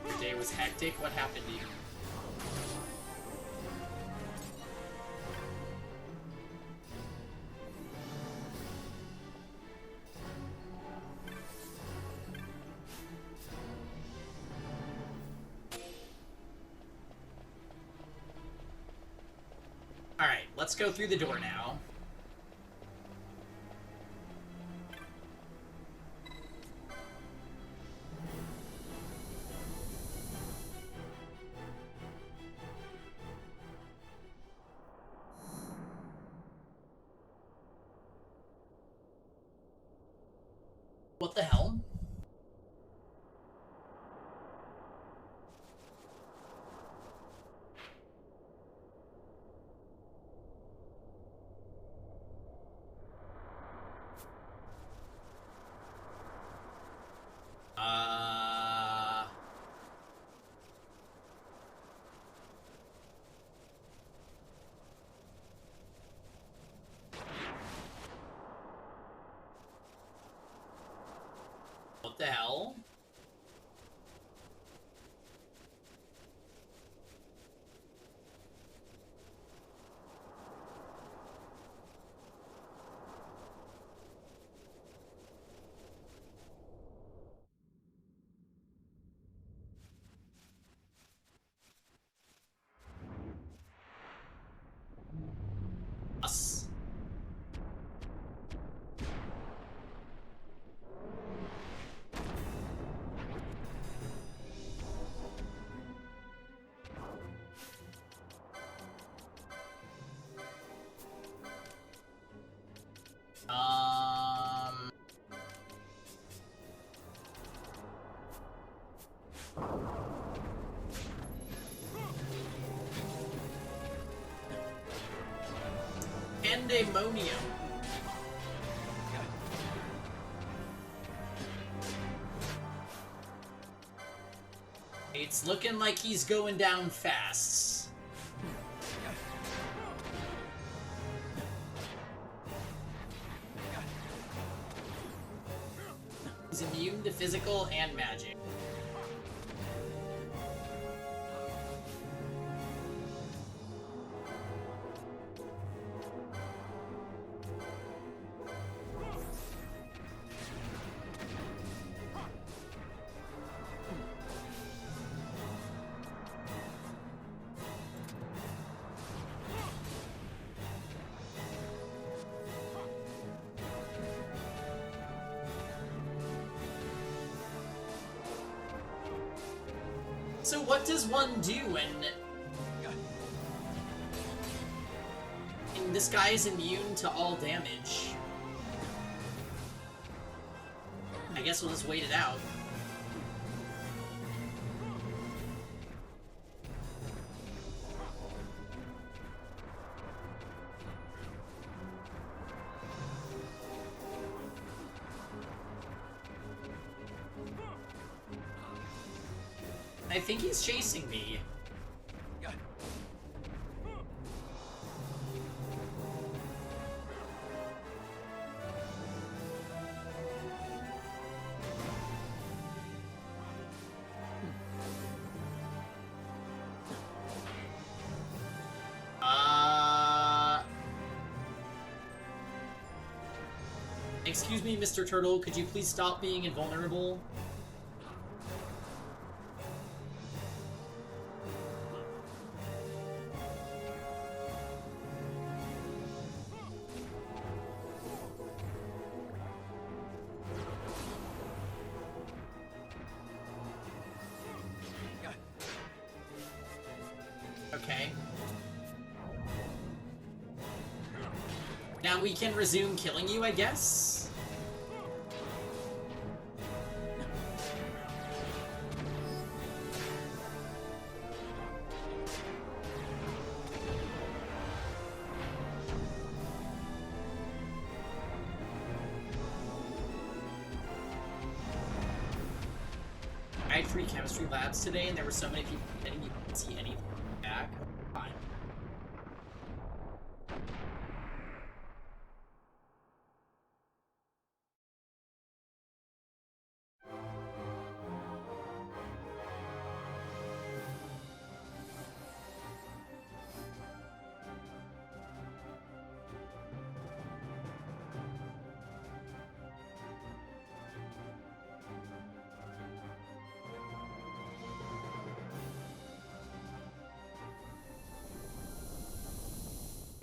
Your day was hectic? What happened to you? Alright, let's go through the door now. What the hell? What the hell? Us. Pandemonium. It's looking like he's going down fast. He's immune to physical and magic. So what does one do when this guy is immune to all damage? I guess we'll just wait it out. I think he's chasing me. Excuse me, Mr. Turtle, could you please stop being invulnerable? Okay. Now we can resume killing you, I guess? I had free chemistry labs today, and there were so many people getting you couldn't see anything back. Fine.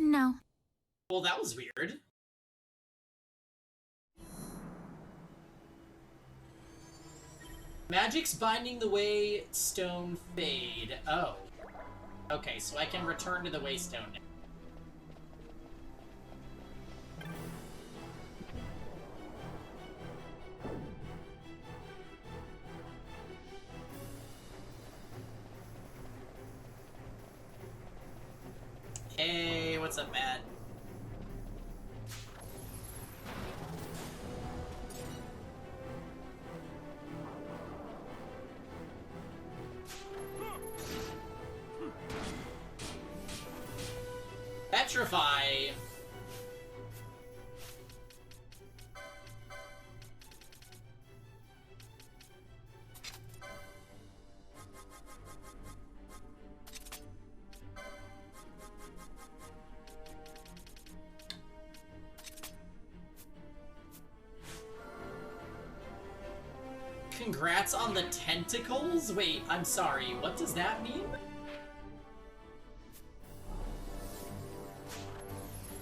No. Well, that was weird. Magic's binding the Waystone fade. Oh. Okay, so I can return to the Waystone now. Hey, what's up, Matt? Petrify! Congrats on the tentacles? Wait, I'm sorry, what does that mean?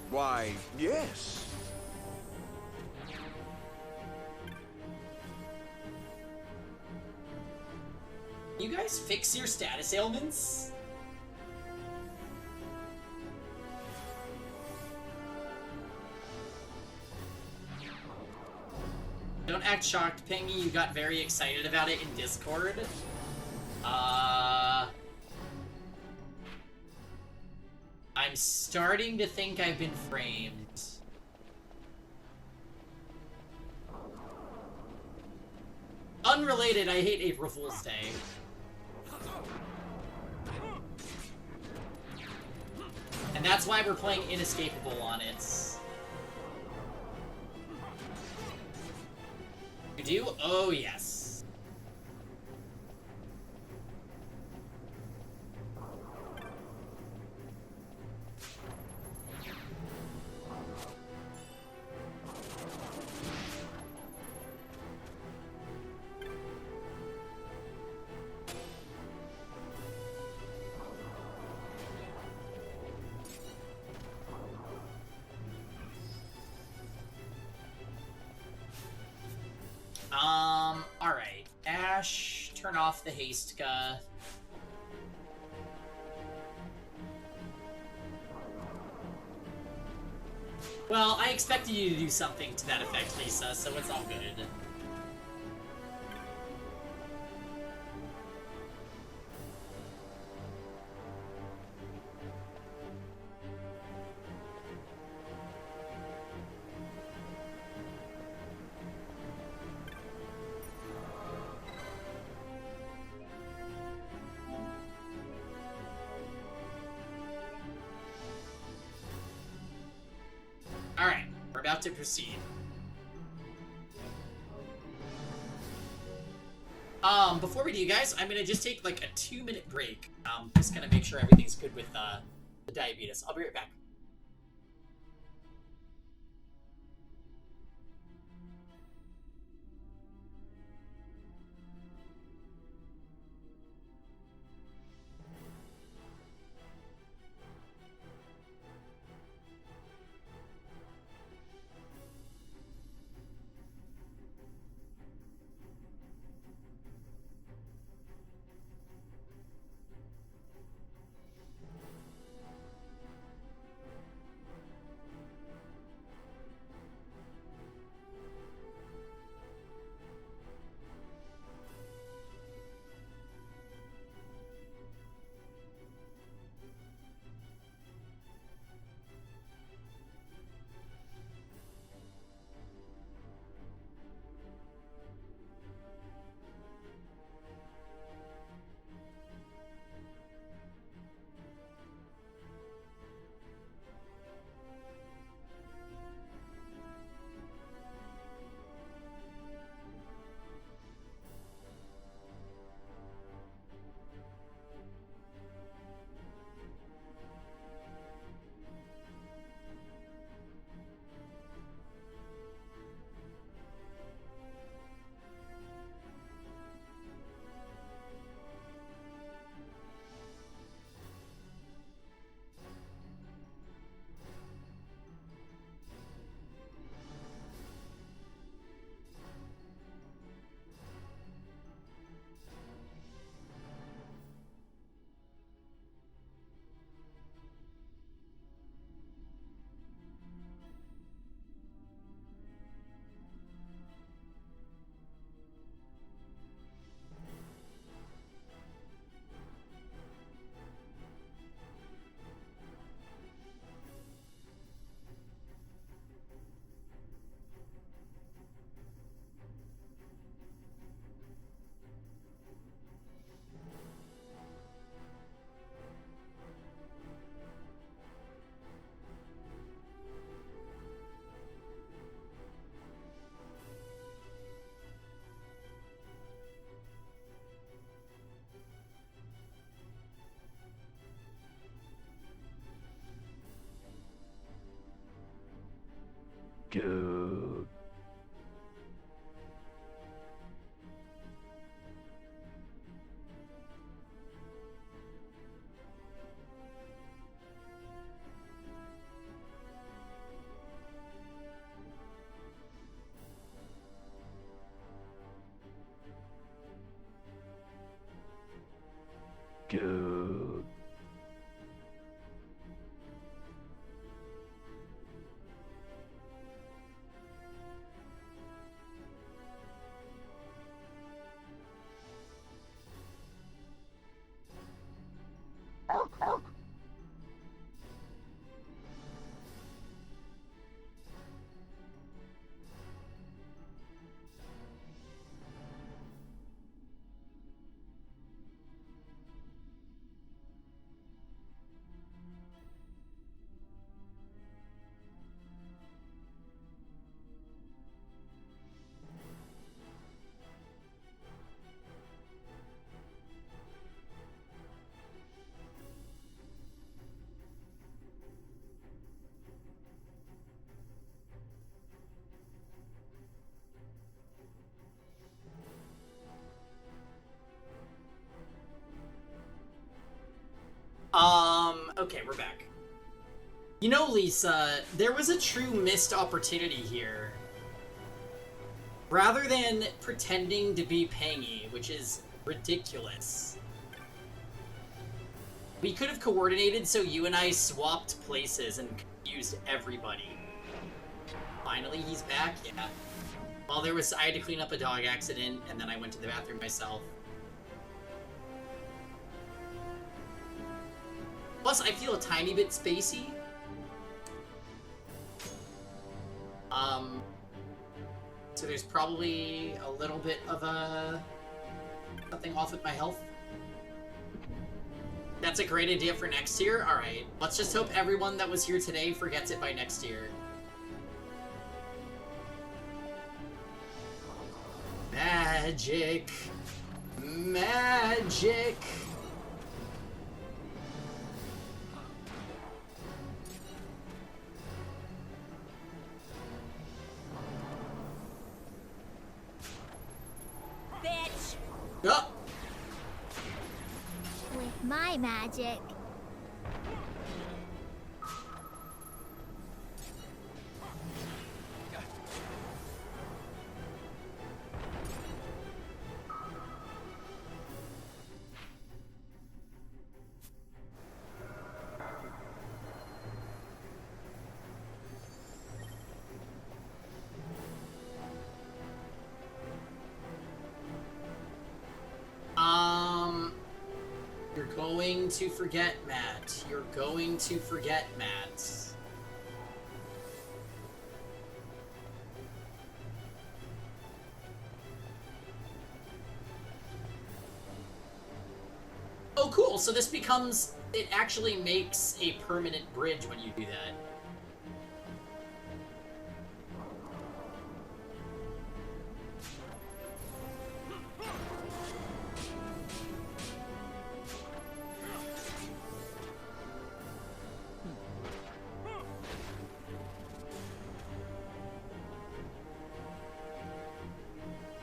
Why, yes. You guys fix your status ailments? Don't act shocked, Pingy. You got very excited about it in Discord. I'm starting to think I've been framed. Unrelated, I hate April Fool's Day. And that's why we're playing Inescapable on it. You do? Oh, yes. Alright. Ash turn off the haste, Well, I expected you to do something to that effect, Lisa, so it's all good. Alright, we're about to proceed. Before we do, guys, I'm gonna just take like a 2-minute break. Just gonna make sure everything's good with the diabetes. I'll be right back. Dude. Dude. Okay, we're back. You know, Lisa, there was a true missed opportunity here. Rather than pretending to be Pangy, which is Ridiculous. We could have coordinated so you and I swapped places and confused everybody. Finally, he's back? Yeah. Well, I had to clean up a dog accident, and then I went to the bathroom myself. Plus, I feel a tiny bit spacey. So there's probably a little bit of something off with my health. That's a great idea for next year? Alright. Let's just hope everyone that was here today forgets it by next year. Magic. Magic. Bitch! Oh! With my magic. You're going to forget Matt. You're going to forget Matt. Oh, cool. So this becomes... It actually makes a permanent bridge when you do that.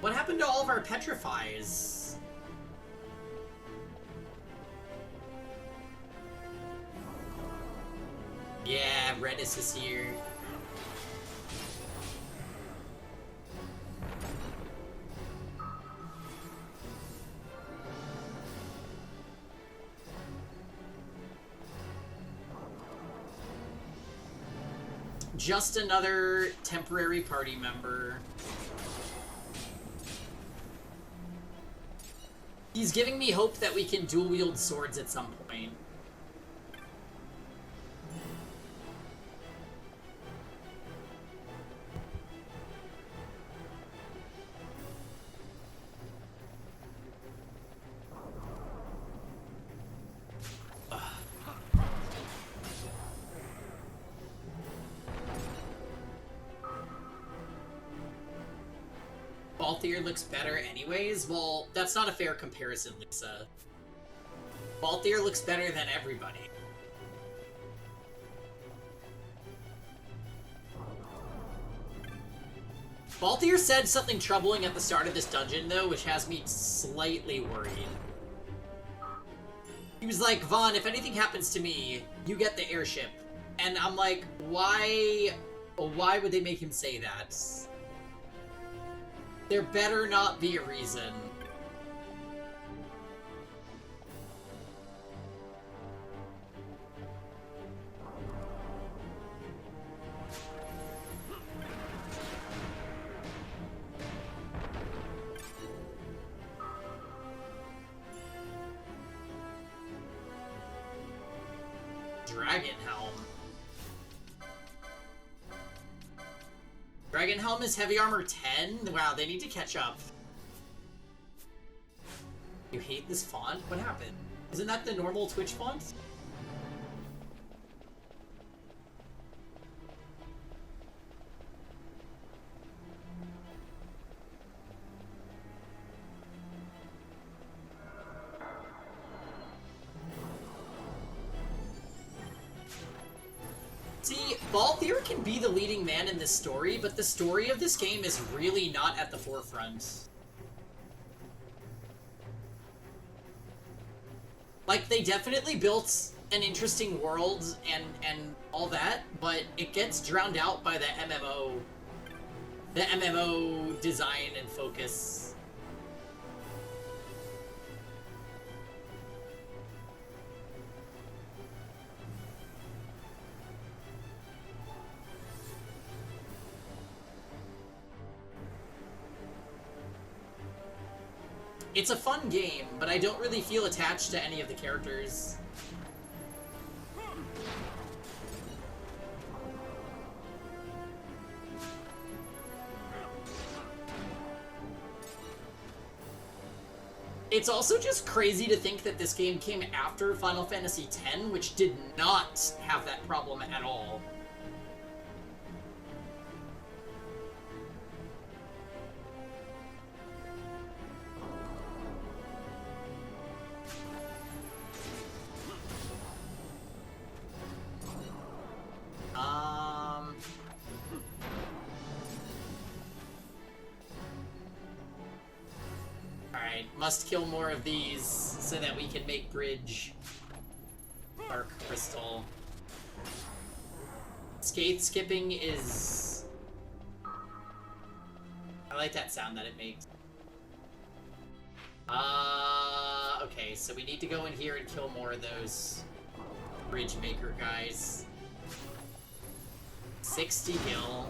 What happened to all of our petrifies? Yeah, Redis is here. Just another temporary party member. He's giving me hope that we can dual-wield swords at some point. Balthier looks better anyways? Well, that's not a fair comparison, Lisa. Balthier looks better than everybody. Balthier said something troubling at the start of this dungeon, though, which has me slightly worried. He was like, Vaughn, if anything happens to me, you get the airship. And I'm like, why would they make him say that? There better not be a reason. Dragonhelm. Dragonhelm is heavy armor 10? Wow, they need to catch up. You hate this font? What happened? Isn't that the normal Twitch font? See, Balthier can be the leading man in this story, but the story of this game is really not at the forefront. Like, they definitely built an interesting world and all that, but it gets drowned out by the MMO design and focus. It's a fun game, but I don't really feel attached to any of the characters. It's also just crazy to think that this game came after Final Fantasy X, which did not have that problem at all. Alright, must kill more of these so that we can make Bridge Dark Crystal. Skate skipping is... I like that sound that it makes. Okay, so we need to go in here and kill more of those Bridge Maker guys. 60 gil.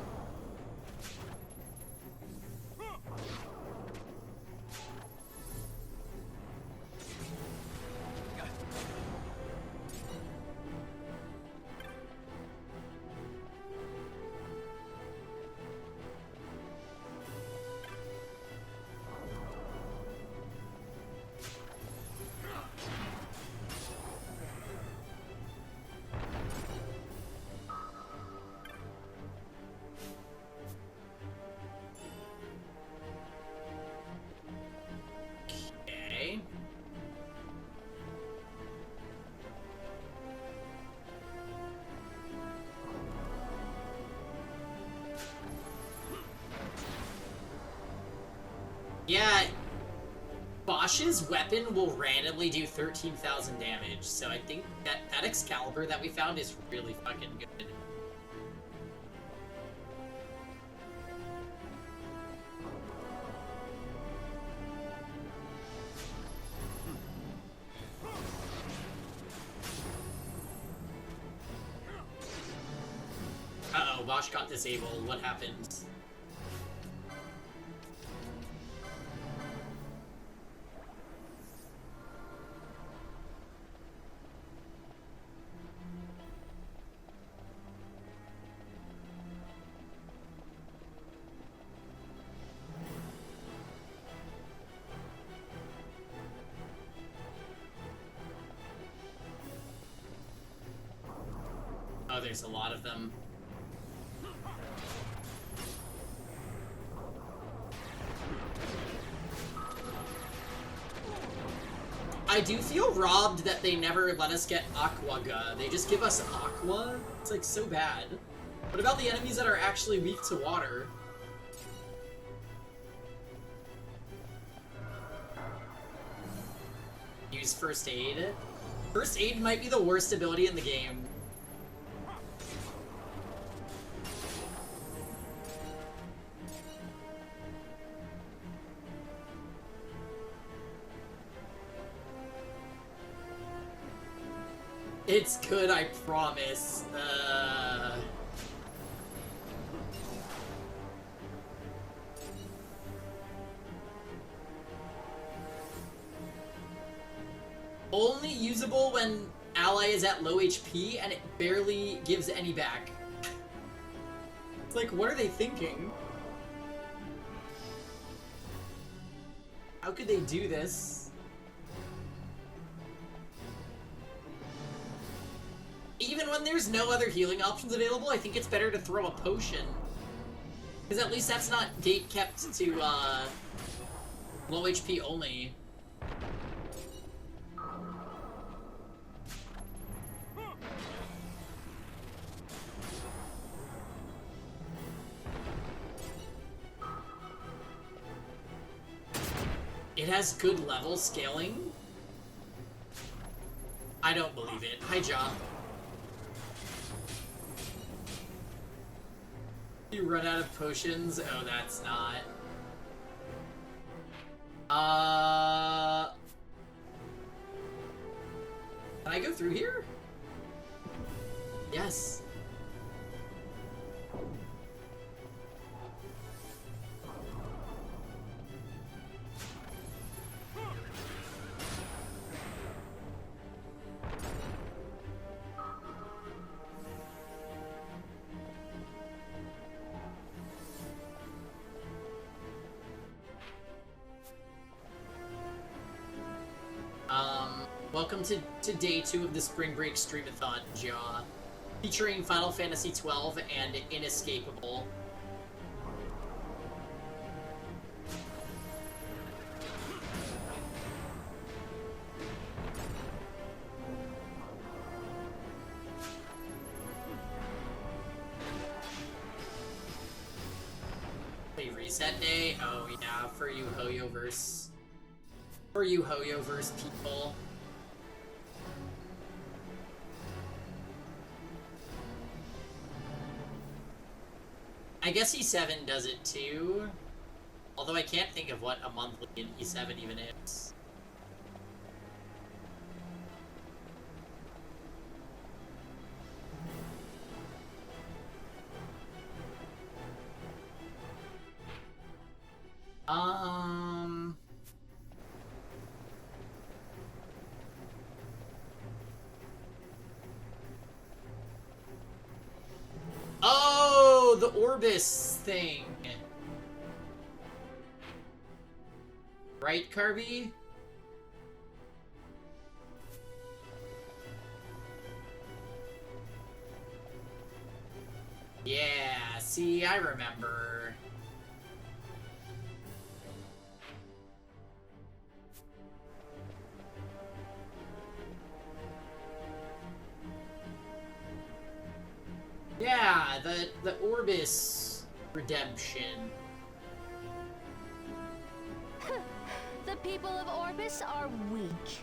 Yeah, Bosch's weapon will randomly do 13,000 damage, so I think that Excalibur that we found is really fucking good. Uh-oh, Bosch got disabled. What happened? Oh, there's a lot of them. I do feel robbed that they never let us get Aquaga. They just give us Aqua. It's like so bad. What about the enemies that are actually weak to water? Use First Aid. First Aid might be the worst ability in the game. It's good, I promise. Only usable when ally is at low HP, and it barely gives any back. It's like, what are they thinking? How could they do this? Even when there's no other healing options available, I think it's better to throw a potion. Because at least that's not gate kept to, low HP only. It has good level scaling? I don't believe it. Hi, John. You run out of potions? Oh, that's not. Can I go through here? Yes. welcome to day 2 of the Spring Break Streamathon, Jaw. Featuring Final Fantasy XII and Inescapable. Reset day? Oh yeah, for you Hoyoverse. For you Hoyoverse people. I guess E7 does it too. Although I can't think of what a monthly in E7 even is. Oh, the Orbis thing. Right, Kirby? Yeah, see, I remember. Yeah, the Orbis redemption. The people of Orbis are weak.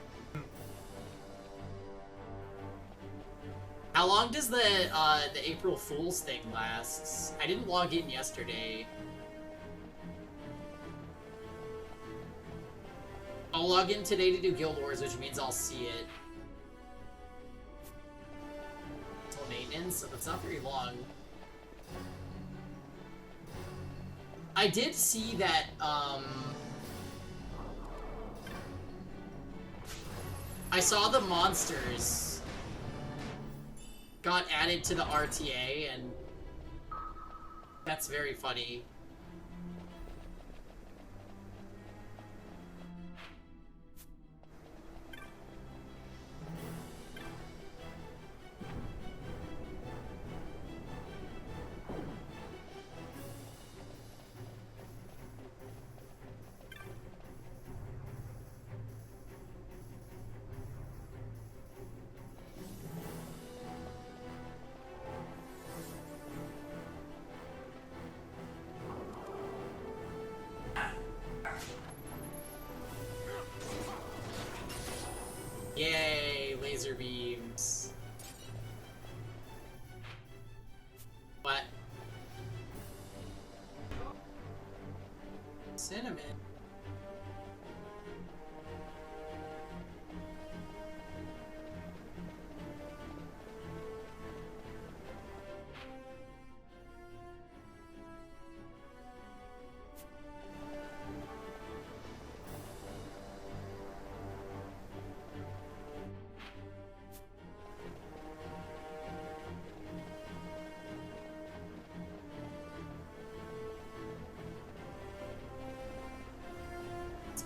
How long does the April Fool's thing last? I didn't log in yesterday. I'll log in today to do Guild Wars, which means I'll see it. Until maintenance, so it's not very long. I did see that, I saw the monsters got added to the RTA, and that's very funny. Yay, laser beams. What? Cinnamon.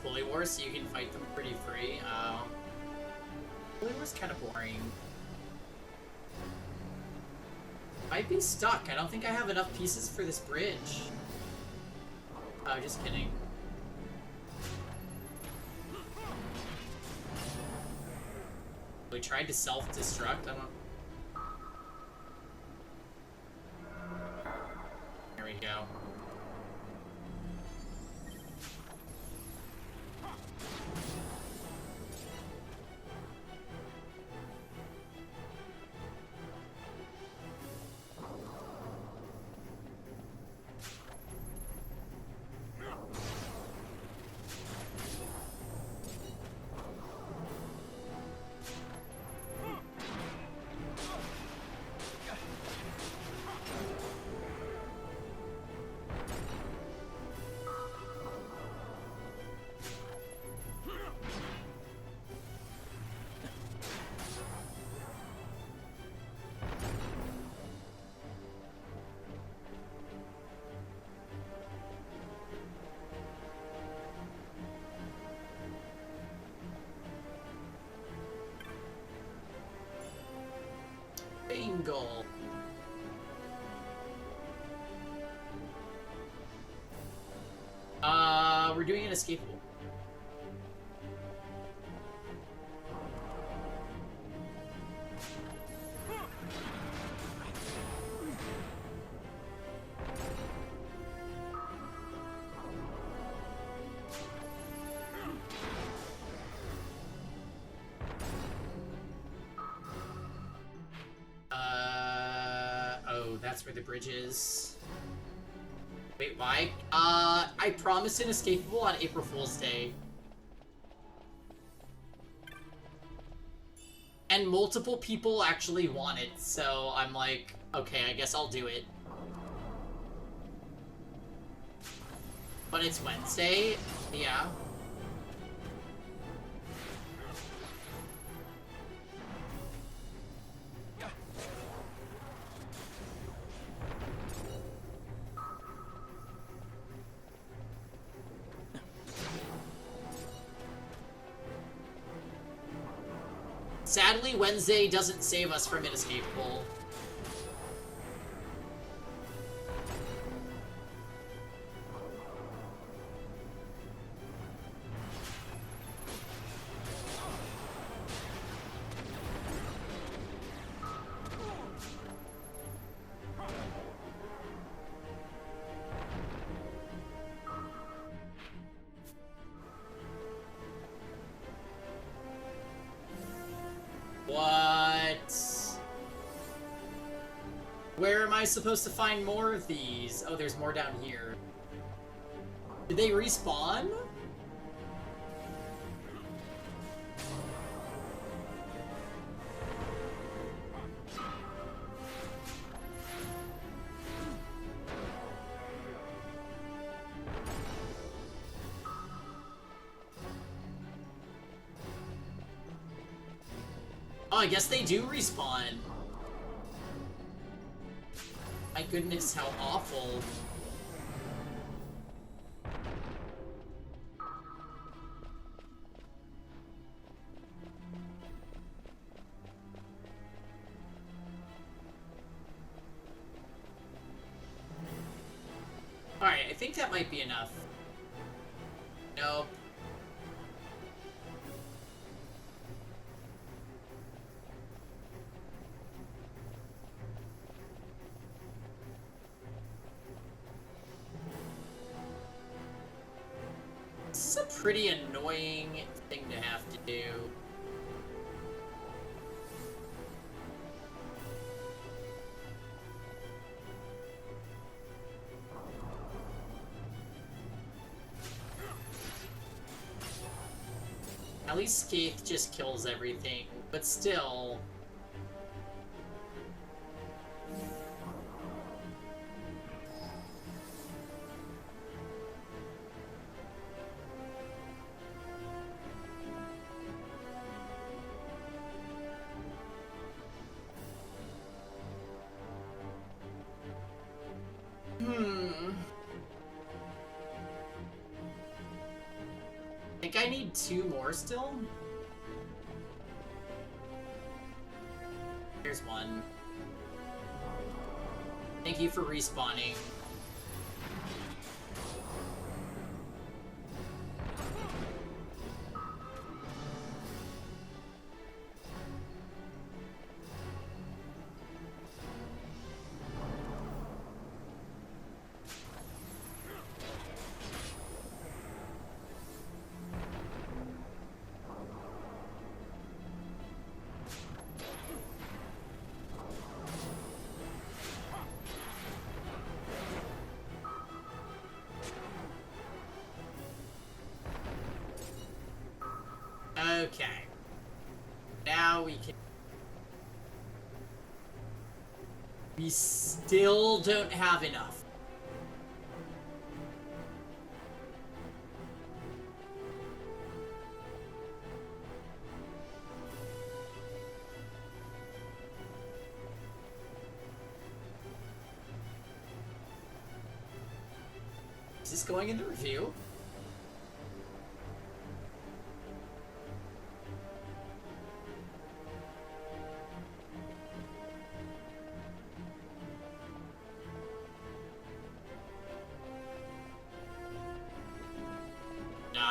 Bully Wars, so you can fight them pretty free. Bully Wars kind of boring. Might be stuck. I don't think I have enough pieces for this bridge. Oh, just kidding. We tried to self-destruct. I don't. There we go. goal. We're doing inescapable. Oh, that's where the bridge is. Wait, why? I promised inescapable on April Fool's Day. And multiple people actually want it, so I'm like, okay, I guess I'll do it. But it's Wednesday? Yeah. Sadly, Wednesday doesn't save us from inescapable. What? Where am I supposed to find more of these? Oh, there's more down here. Did they respawn? Oh, I guess they do respawn. My goodness, how awful. Alright, I think that might be enough. Nope. This is a pretty annoying thing to have to do. At least Skaith just kills everything, but still... I think I need 2 more still? Here's one. Thank you for respawning. Okay. Now we can... We still don't have enough. Is this going in the review?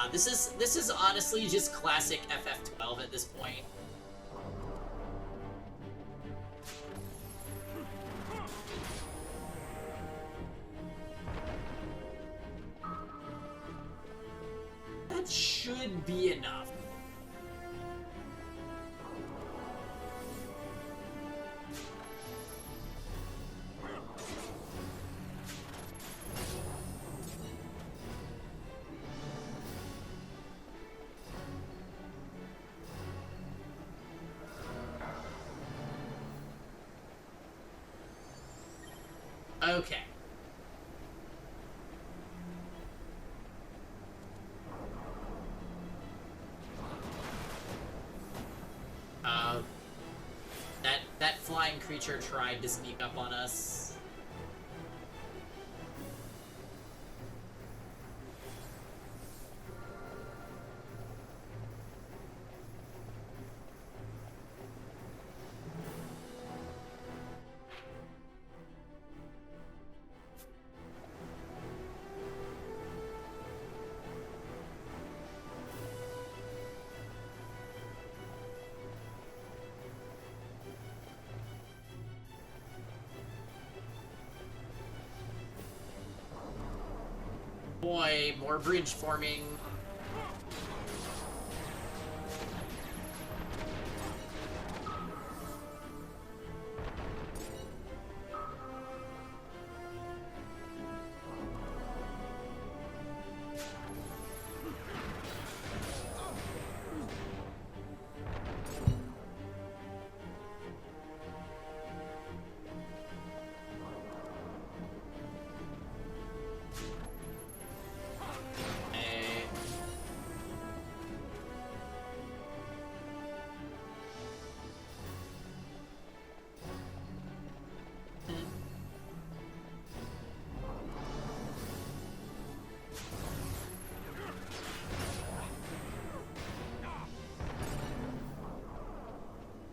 Yeah, this is honestly just classic FF12 at this point. That should be enough. Okay. That flying creature tried to sneak up on us. Boy, more bridge forming.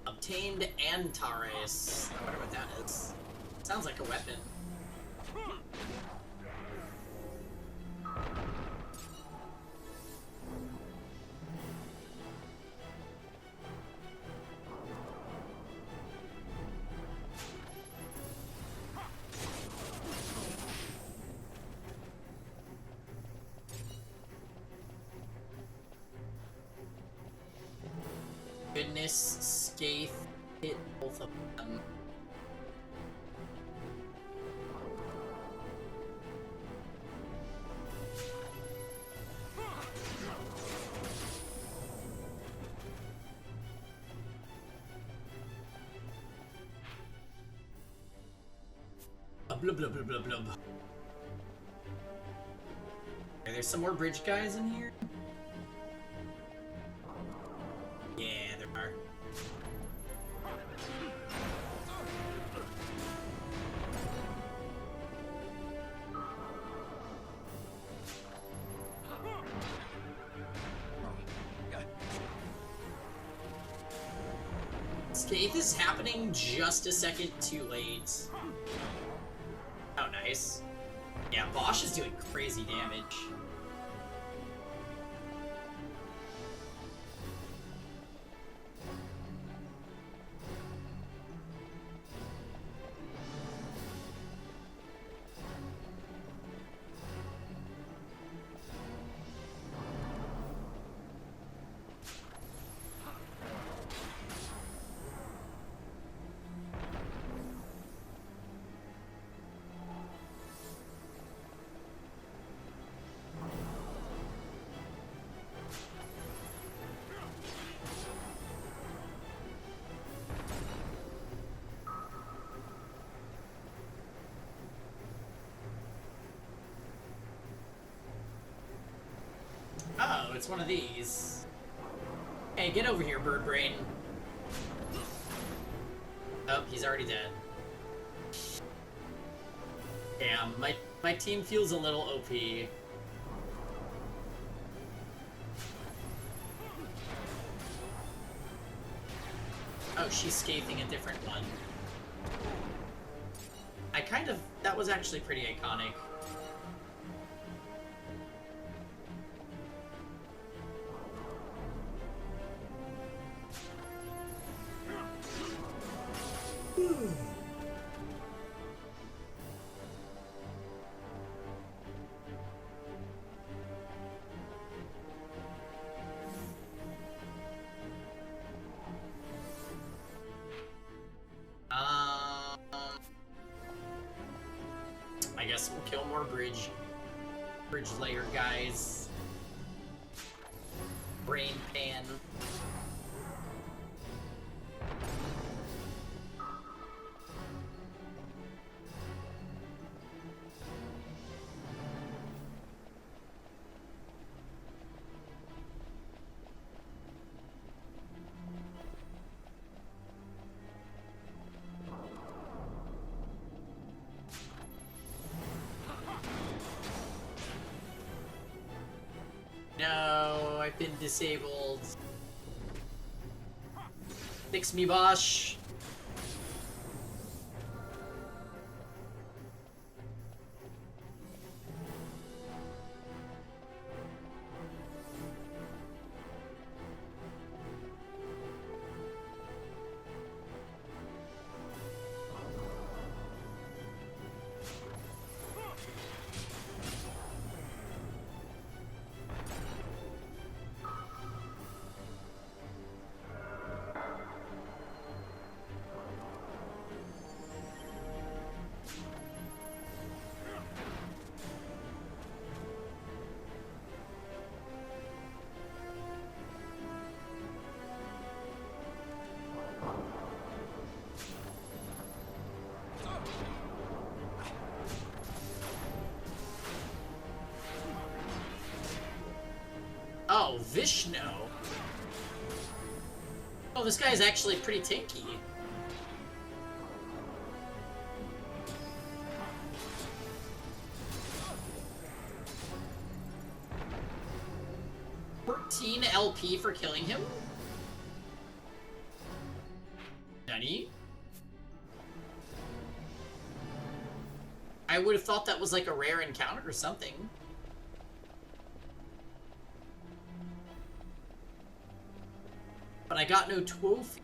Obtained Antares. I wonder what that is. Sounds like a weapon. Goodness, Scathe hit both of them. Blub blub blub blub blub. Are there some more bridge guys in here? Yeah, there are. Scathe is happening just a second too late. Oh, nice. Yeah, Bosch is doing crazy damage. Oh, it's one of these. Hey, get over here, bird brain. Oh, he's already dead. Damn, my team feels a little OP. Oh, she's scathing a different one. That was actually pretty iconic. kill more bridge layer guys. Brain pan. No, I've been disabled. Fix me, Bosch. Oh, Vishnu. Oh, this guy is actually pretty tanky. $14 LP for killing him? Nani? I would have thought that was like a rare encounter or something. But I got no trophy.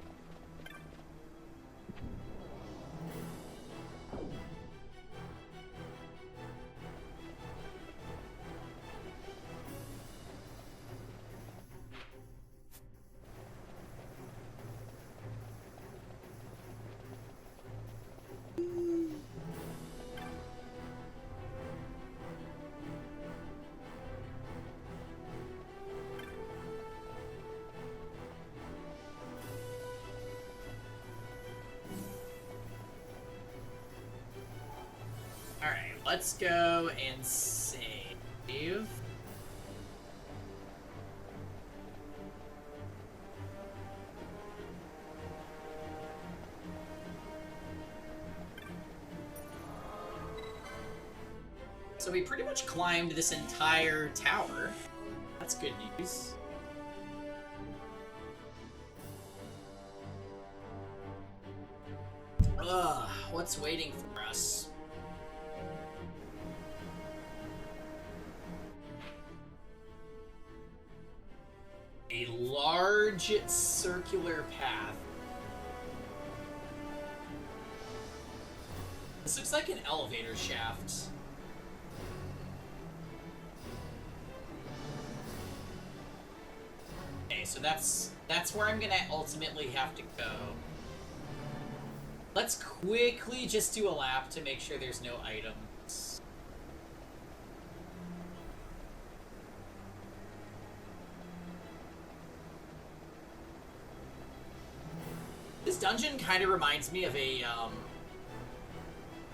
Alright, let's go and save. So we pretty much climbed this entire tower. That's good news. Ugh, what's waiting for us? A large circular path. This looks like an elevator shaft. Okay, so that's where I'm gonna ultimately have to go. Let's quickly just do a lap to make sure there's no items. This dungeon kind of reminds me of a,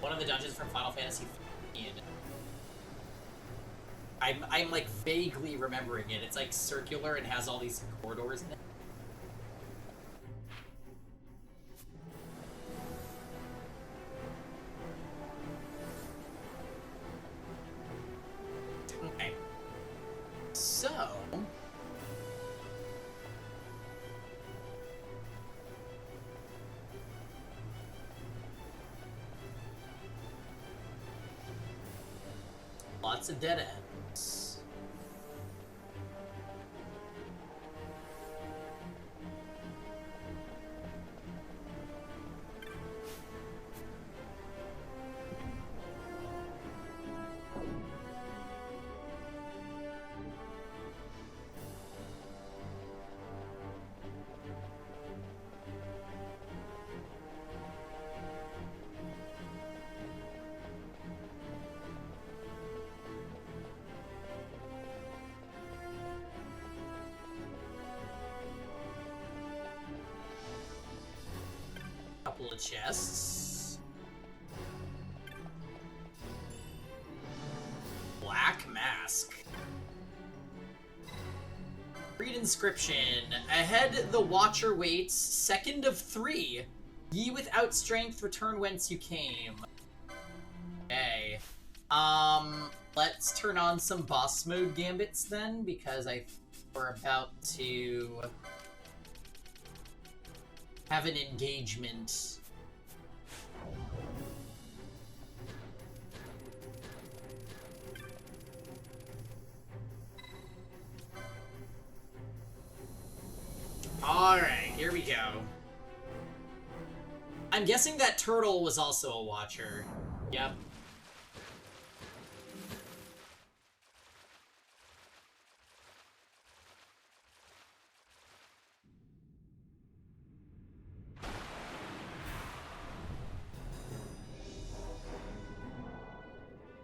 one of the dungeons from Final Fantasy XIII. I'm like vaguely remembering it. It's like circular and has all these corridors in it. Okay. So... lots of dead ends. couple of chests. Black mask. Read inscription. Ahead the watcher waits, second of 3. Ye without strength return whence you came. Okay. Let's turn on some boss mode gambits then, because we're about to have an engagement. Alright, here we go. I'm guessing that turtle was also a watcher. Yep.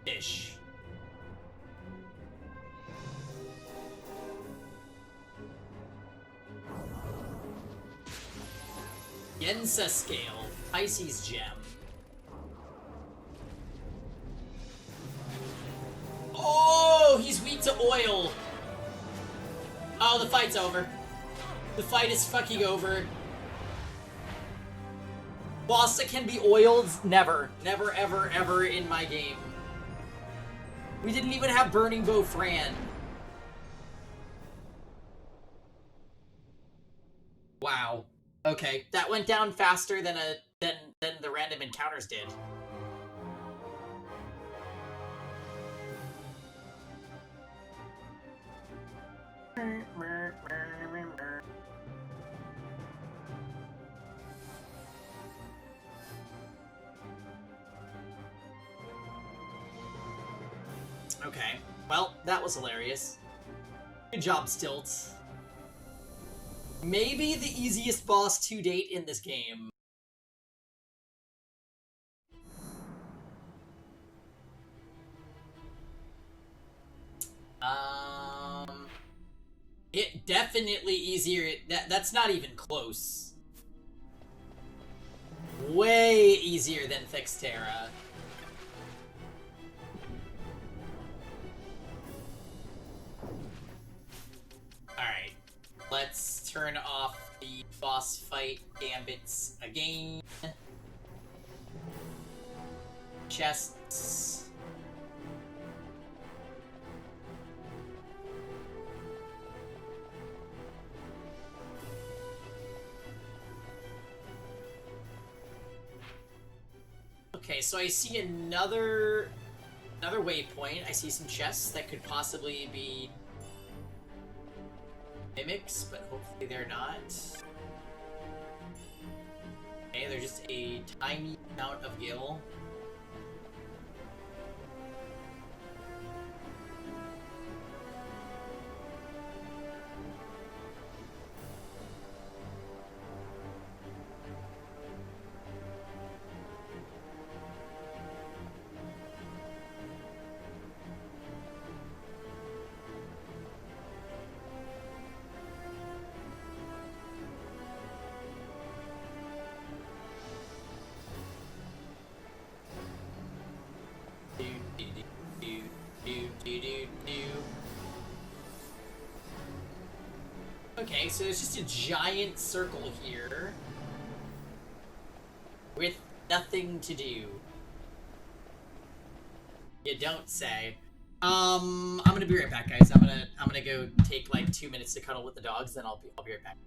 Fish. Yensa scale, Pisces gem. Oh, he's weak to oil. Oh, the fight's over. The fight is fucking over. Boss that can be oiled? Never. Never, ever, ever in my game. We didn't even have Burning Bow Fran. Wow. Okay, that went down faster than the random encounters did. Okay, well, that was hilarious. Good job, Stilts. Maybe the easiest boss to date in this game. It definitely easier. That's not even close. Way easier than Thixtera. Alright. Let's turn off the boss fight gambits again. Chests. Okay, so I see another waypoint. I see some chests that could possibly be mimics, but hopefully they're not. Okay, they're just a tiny amount of gil. Okay, so there's just a giant circle here with nothing to do. You don't say. I'm gonna be right back, guys. I'm gonna go take like 2 minutes to cuddle with the dogs, then I'll be right back.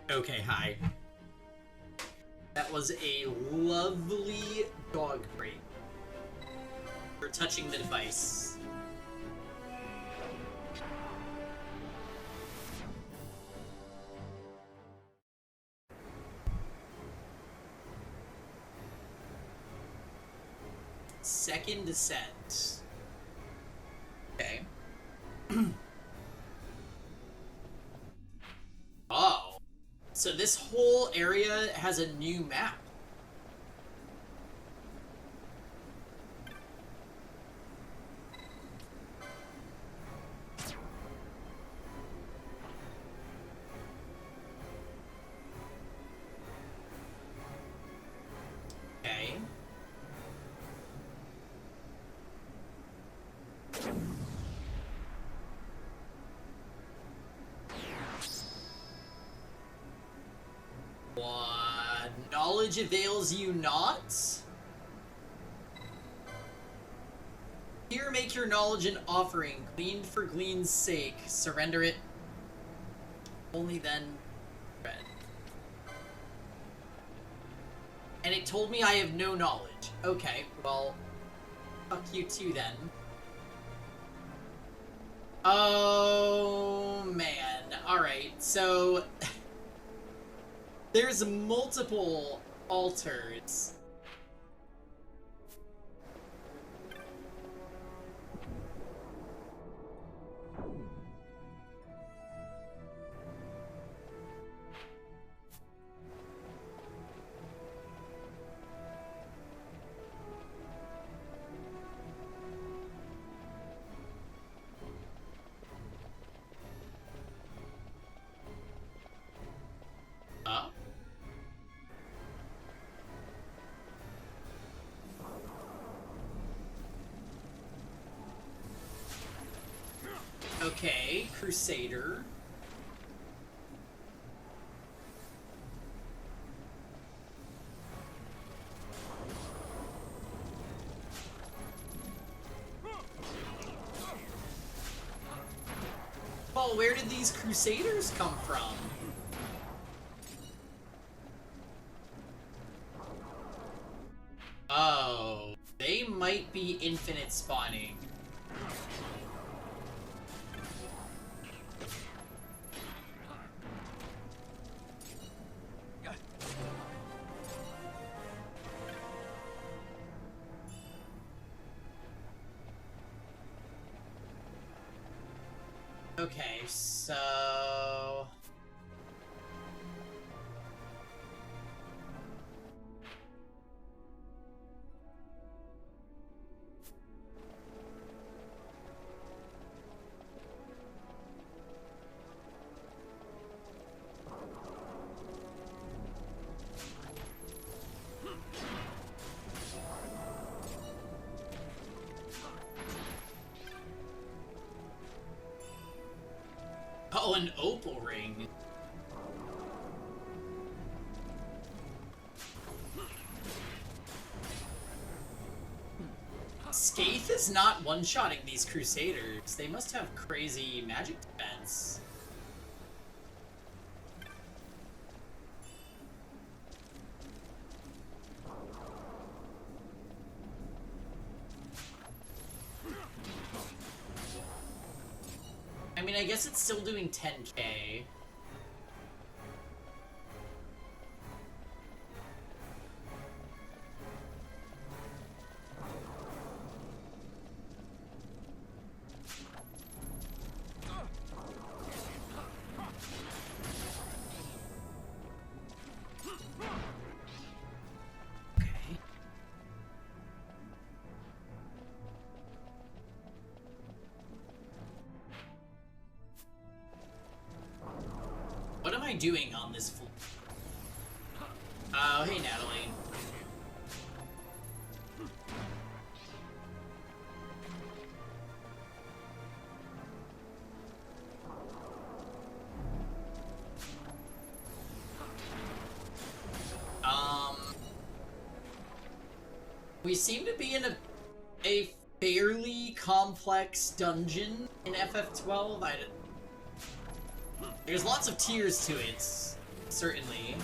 Okay, hi. That was a lovely dog break for touching the device. Second descent. Okay. Oh. So this whole area has a new map. Okay. What? Knowledge avails you not? Here make your knowledge an offering, gleaned for glean's sake. Surrender it. Only then read. And it told me I have no knowledge. Okay, well, fuck you too then. Oh, man. Alright, so... there's multiple altars. Okay, Crusader. Well, where did these Crusaders come from? Oh, they might be infinite spawning. Okay, so... Oh, an opal ring. Skaith is not one-shotting these Crusaders. They must have crazy magic defense. I mean, I guess it's still doing 10k. What am I doing on this floor? Oh, hey, Natalie. We seem to be in a fairly complex dungeon in FF12. There's lots of tiers to it, certainly.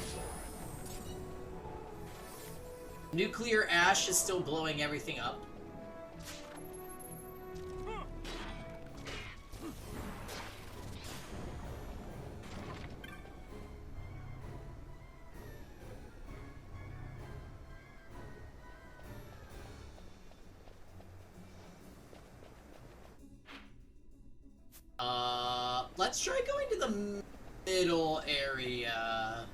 Nuclear ash is still blowing everything up. Let's try going to the middle area.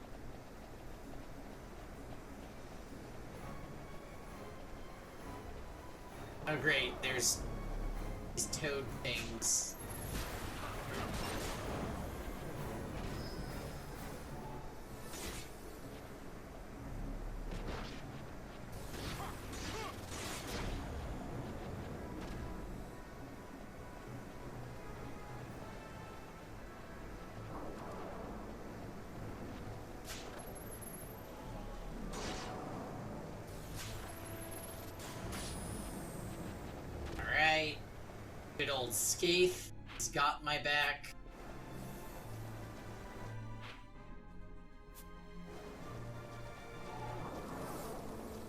Oh great, there's these toad things. Good old Skaith has got my back.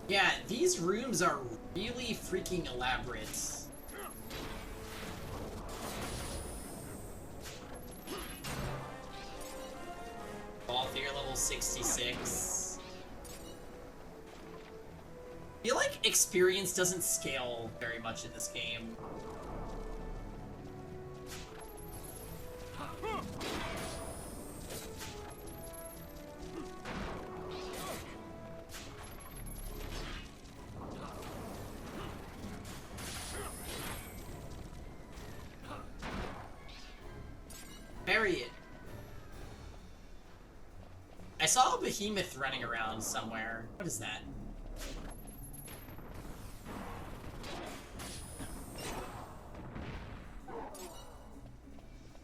Yeah, these rooms are really freaking elaborate. Ball Fear level 66. I feel like experience doesn't scale very much in this game. Bury it. I saw a behemoth running around somewhere. What is that?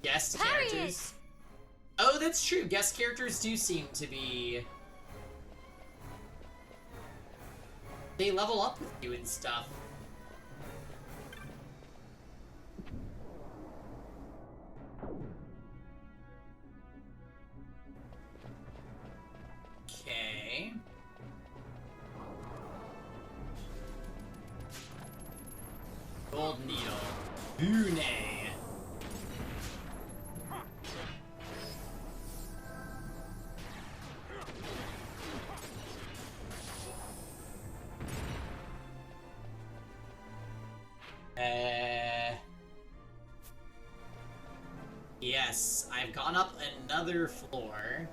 Guest characters. Oh, that's true. Guest characters do seem to be... They level up with you and stuff. Okay. Gold needle. Bune. Yes, I've gone up another floor.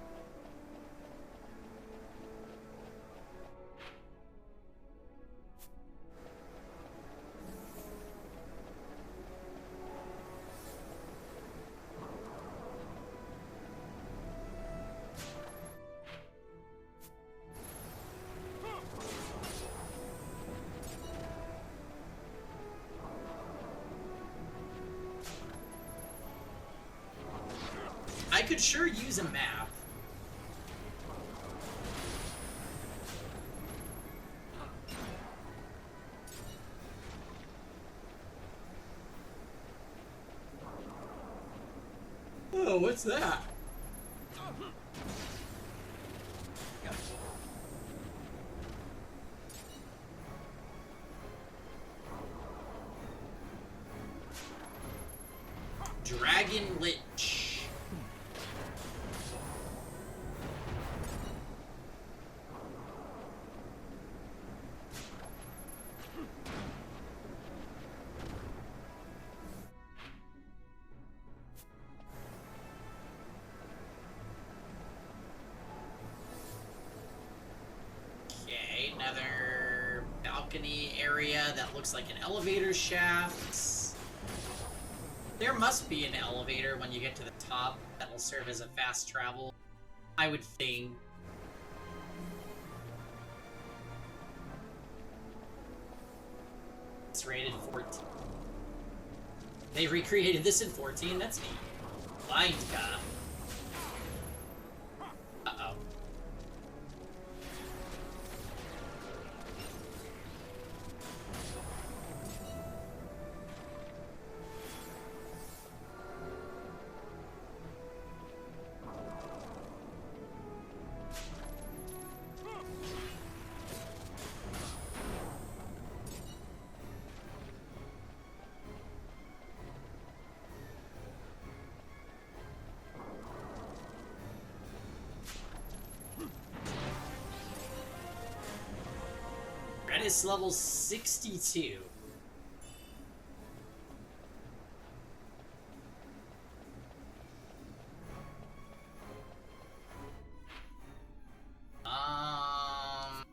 I could sure use a map. Oh, what's that? Dragon Lich. Another balcony area that looks like an elevator shaft. There must be an elevator when you get to the top that will serve as a fast travel, I would think. It's rated 14. They recreated this in 14? That's neat. Blind Ka. Uh-oh. Status level 62. Um.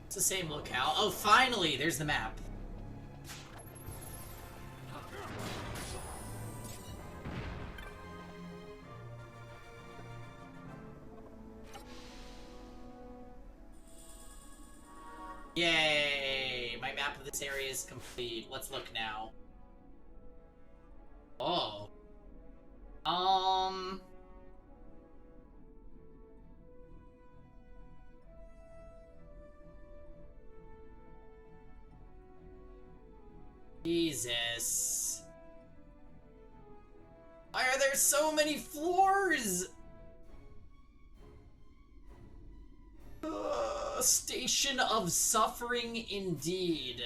It's the same locale. Oh, finally! There's the map. Yay! My map of this area is complete. Let's look now. Oh. Jesus. Why are there so many floors? Station of suffering indeed.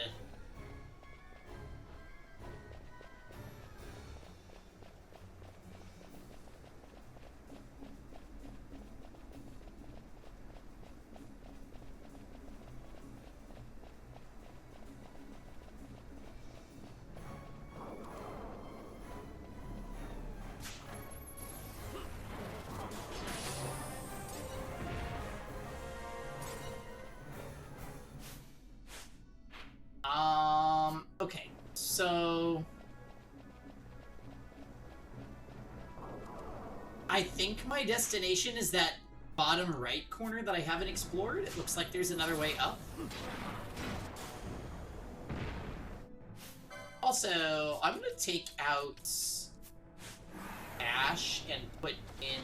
Okay, so I think my destination is that bottom right corner that I haven't explored. It looks like there's another way up. Also, I'm gonna take out Ash and put in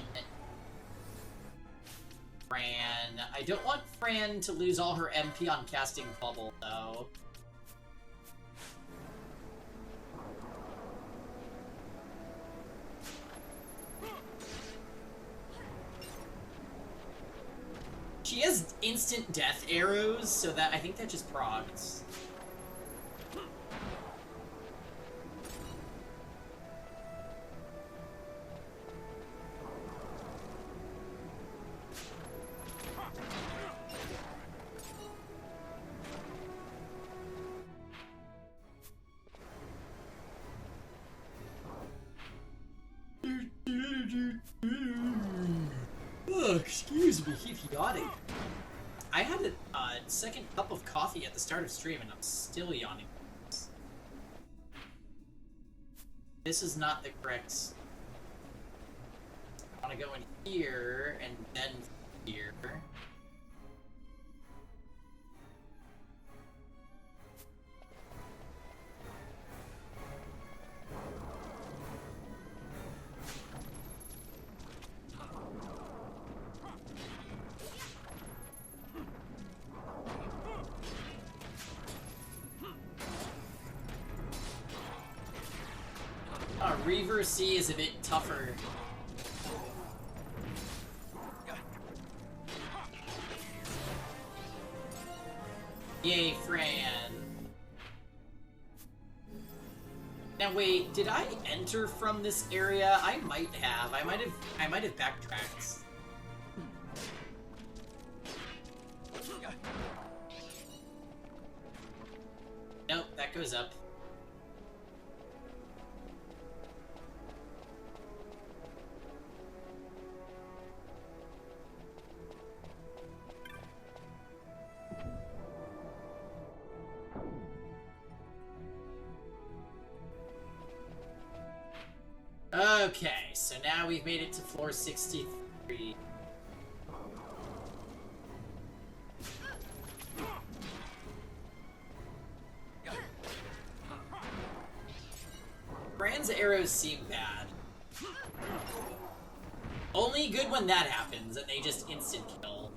Fran. I don't want Fran to lose all her MP on casting Bubble, though. She has instant death arrows, so that I think that just procs. Excuse me, keep yawning. I had a second cup of coffee at the start of stream and I'm still yawning. This is not the correct... I want to go in here and then here. Reaver C is a bit tougher. Yay, Fran. Now wait, did I enter from this area? I might have. I might have backtracked. Nope, that goes up. Okay, so now we've made it to floor 63. Fran's arrows seem bad. Only good when that happens, and they just instant kill.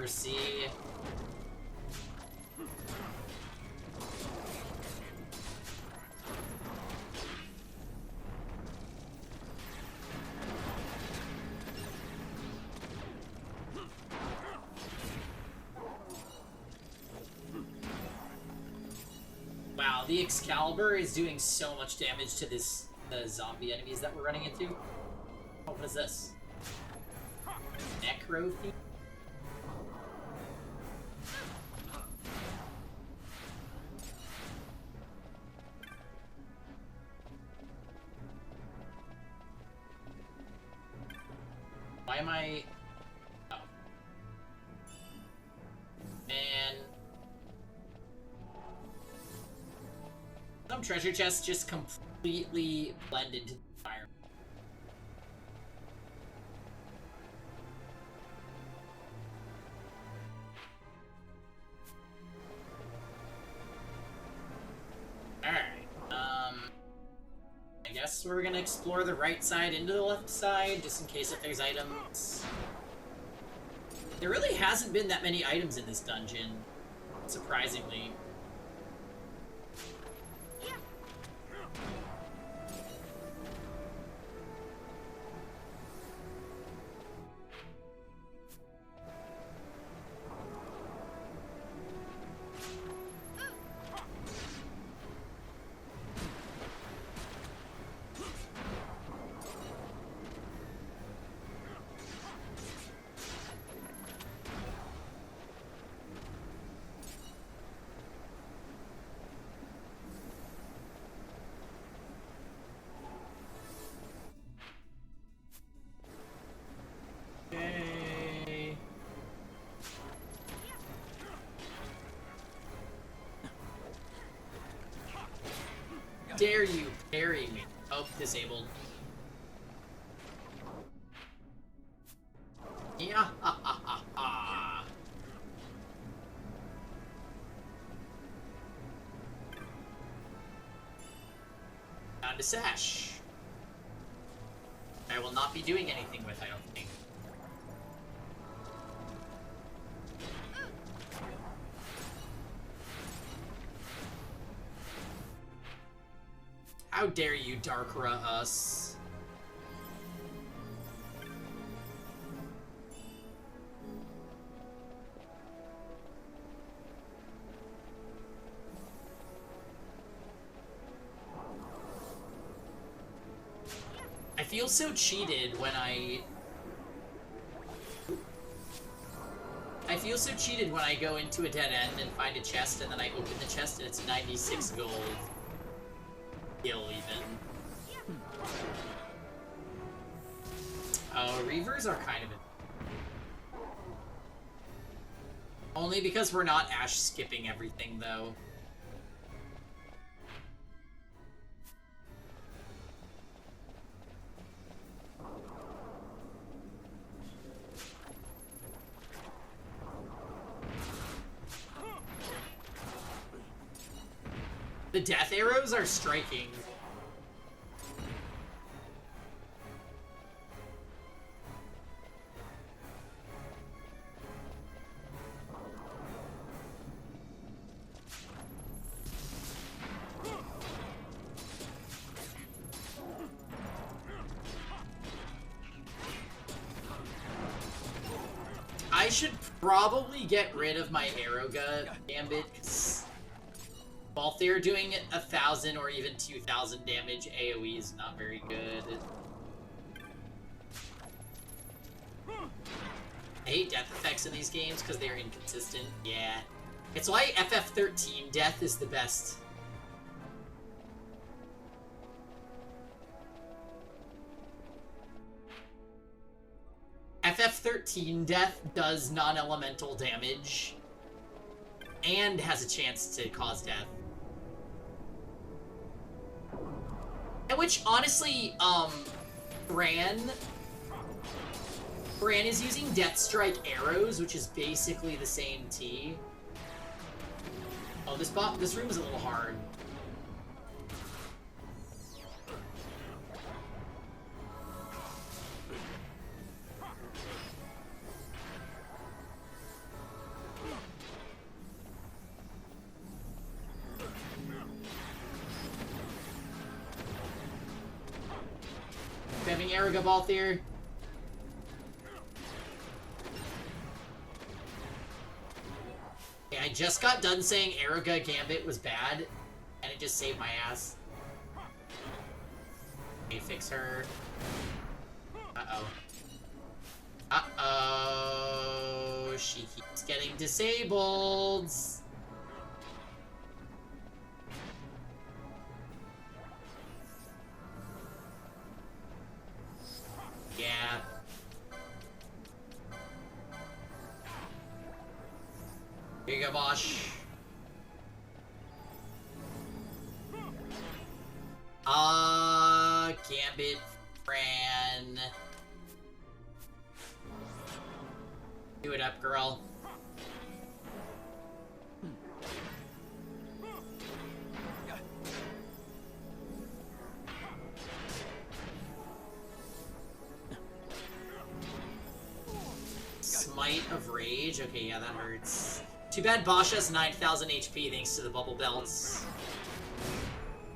mercy. Wow, the Excalibur is doing so much damage to the zombie enemies that we're running into. Oh, what is this? Necro thief? Why am I... Oh. Man. Some treasure chests just completely blend into the environment. Alright, I guess we're gonna explore the right side into the left side, just in case if there's items. There really hasn't been that many items in this dungeon, surprisingly. Dare you parry me? Oh, disabled. Yeah, ha ha ha ha. Found a sash. I will not be doing anything with, I don't think. How dare you Darkra us? I feel so cheated when I feel so cheated when I go into a dead end and find a chest and then I open the chest and it's 96 gold. Kill even. Oh, Reavers are kind of only because we're not Ash skipping everything though. The death arrows are striking. I should probably get rid of my arrow gun gambit, because while they're doing 1,000 or even 2,000 damage, AoE is not very good. I hate death effects in these games because they're inconsistent. Yeah. It's why FF13 death is the best. FF13 death does non-elemental damage and has a chance to cause death. And which, honestly, Bran is using Death Strike arrows, which is basically the same T. Oh, this room is a little hard. spamming Eriga Ball here. Okay, I just got done saying Eriga Gambit was bad, and it just saved my ass. Okay, fix her. Uh-oh. Uh-oh. She keeps getting disabled. Yeah. Here you go, Bosch. Gambit, Fran. Do it up, girl. Smite of Rage? Okay, yeah, that hurts. Too bad Bosch has 9,000 HP thanks to the bubble belts.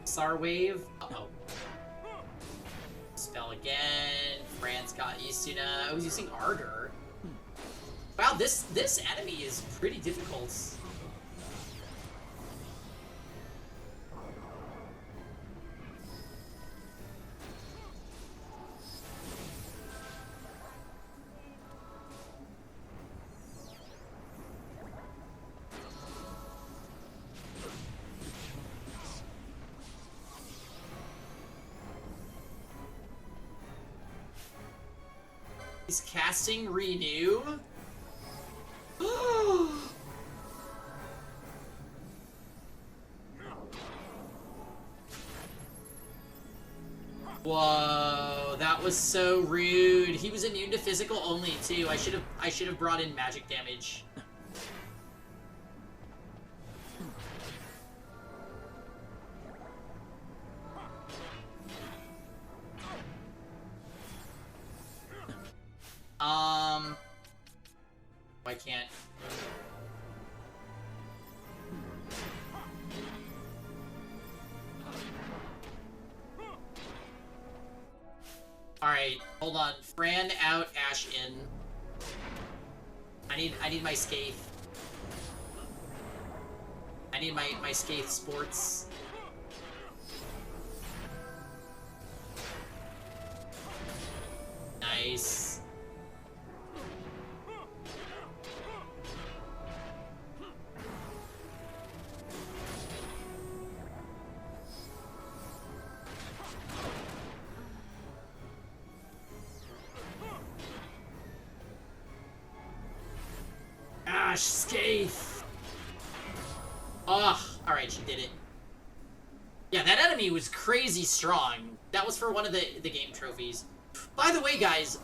Sar Wave? Uh-oh. Spell again. Fran's got Isuna. I was using Ardor. Wow, this enemy is pretty difficult. He's casting Renew. Whoa, that was so rude. He was immune to physical only too. I should have brought in magic damage. I can't. Alright, hold on. Fran out, Ash in. I need my Scathe. I need my Scathe Sports. Nice. Scathe! Ugh, alright, she did it. Yeah, that enemy was crazy strong. That was for one of the game trophies. By the way, guys,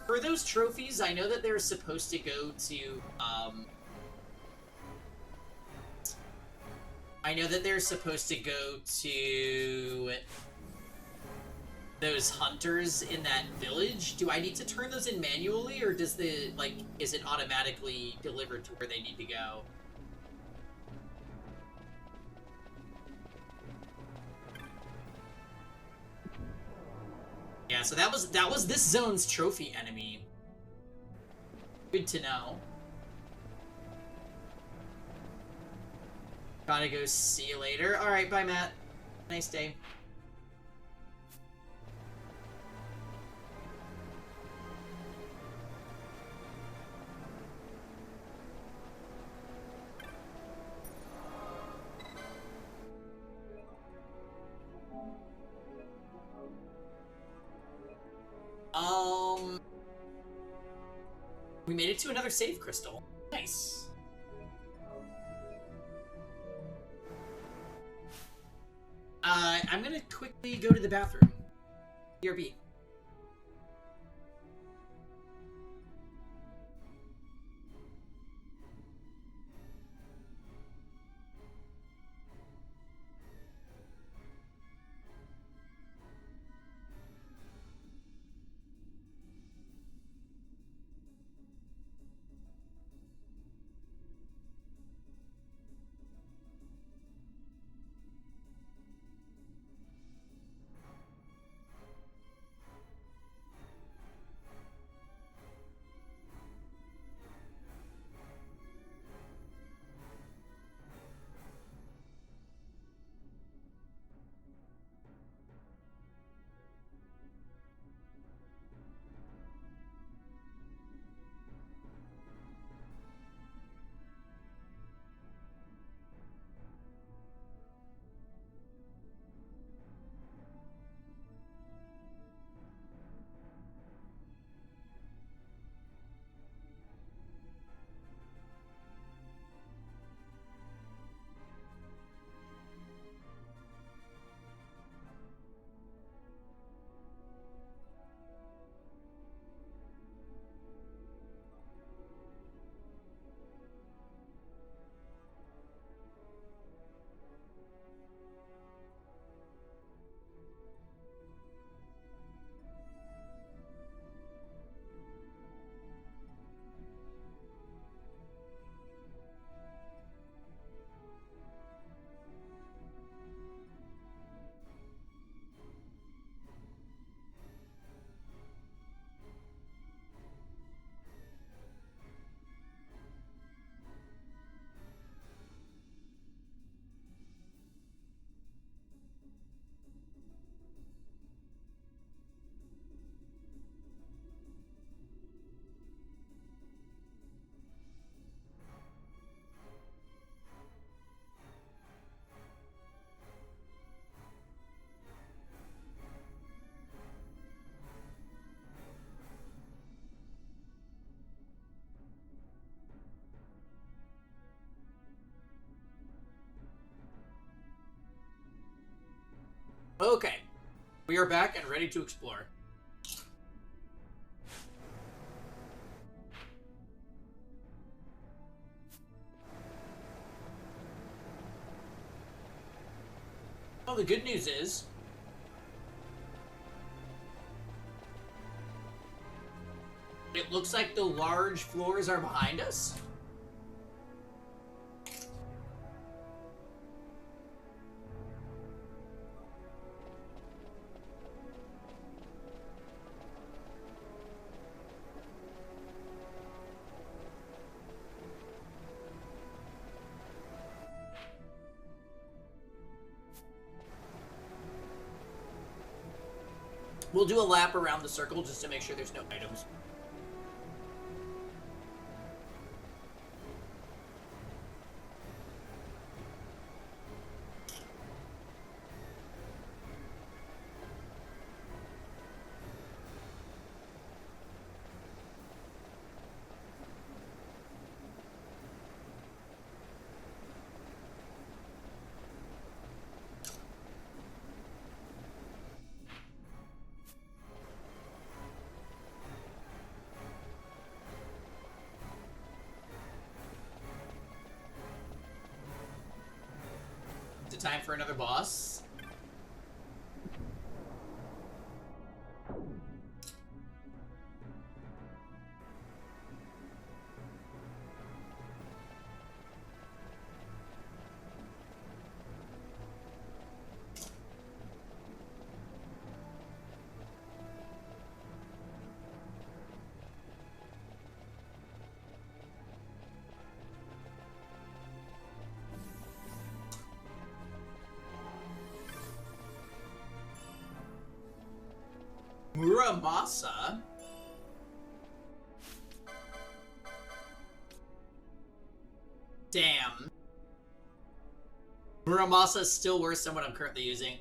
for those trophies, I know that they're supposed to go to, I know that they're supposed to go to those hunters in that village. Do I need to turn those in manually, or does the, like, is it automatically delivered to where they need to go? Yeah, so that was this zone's trophy enemy. Good to know. Gotta go, see you later. Alright, bye, Matt. Nice day. We made it to another save crystal. Nice. I'm gonna quickly go to the bathroom. BRB. Okay. We are back and ready to explore. Well, the good news is it looks like the large floors are behind us. We'll do a lap around the circle just to make sure there's no items. Is it time for another boss? Muramasa? Damn. Muramasa is still worse than what I'm currently using.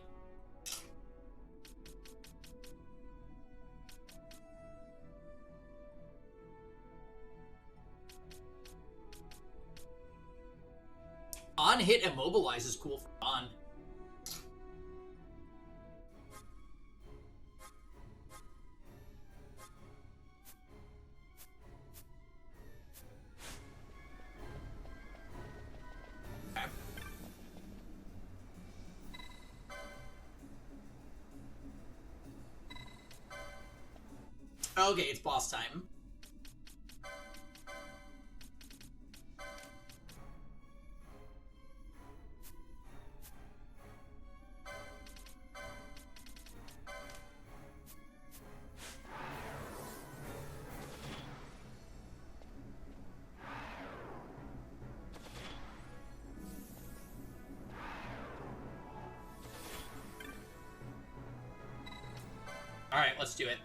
On hit immobilize is cool for on. Okay, it's boss time. All right, let's do it.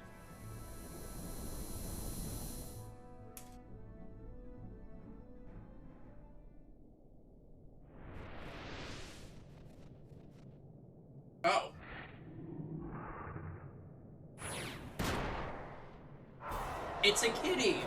Oh. It's a kitty.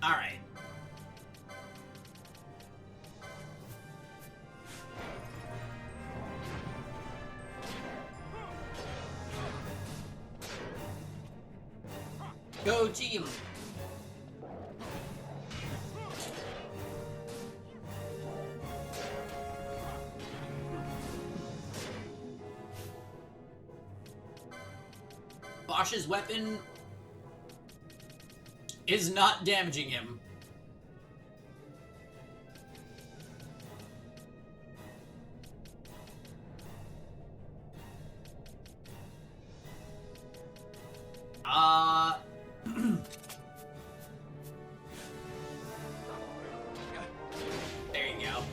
All right. Go team. Bosch's weapon is not damaging him. There you go.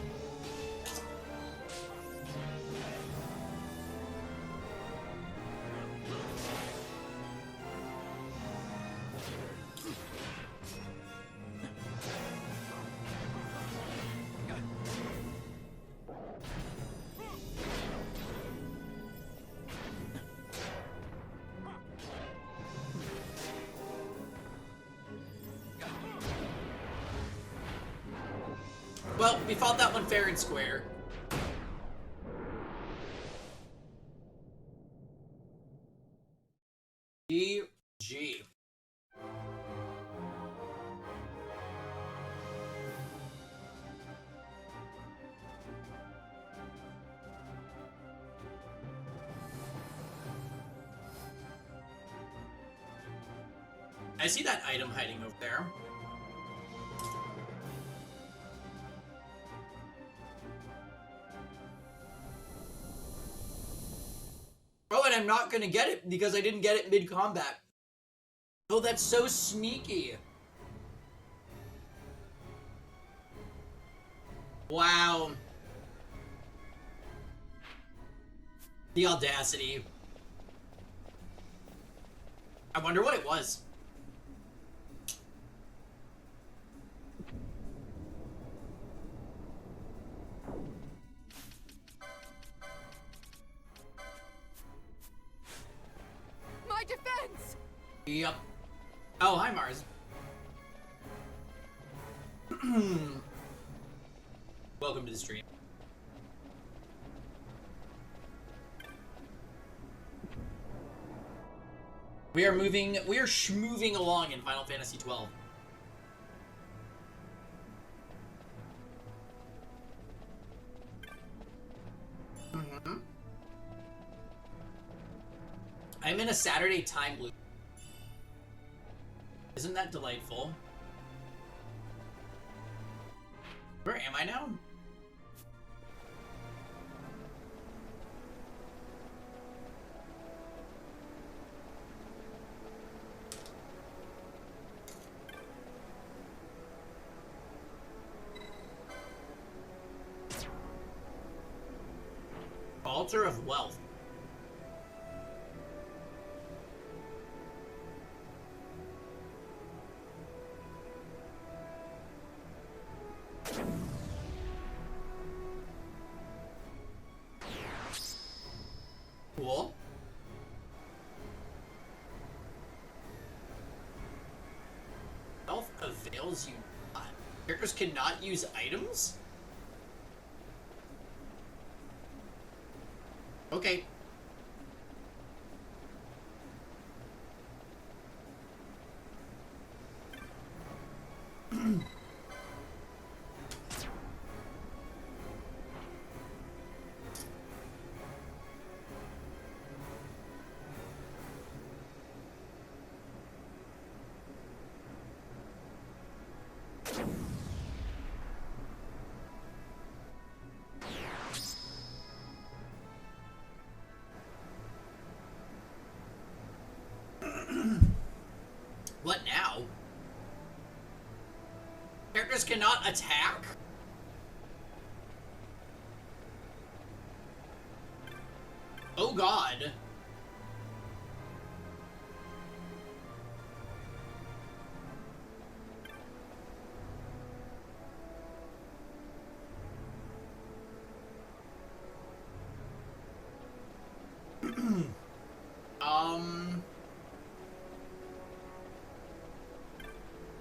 Well, we fought that one fair and square. GG. I see that item hiding over there. Oh, and I'm not gonna get it because I didn't get it mid-combat. Oh, that's so sneaky. Wow. The audacity. I wonder what it was. My defense! Yep. Oh, hi, Mars. Welcome to the stream. We are schmoving along in Final Fantasy XII. I'm in a Saturday time loop. Isn't that delightful? Where am I now? Altar of Wealth. Cool. Wealth avails you not. Characters cannot use items? Okay. What now? Characters cannot attack? Oh god.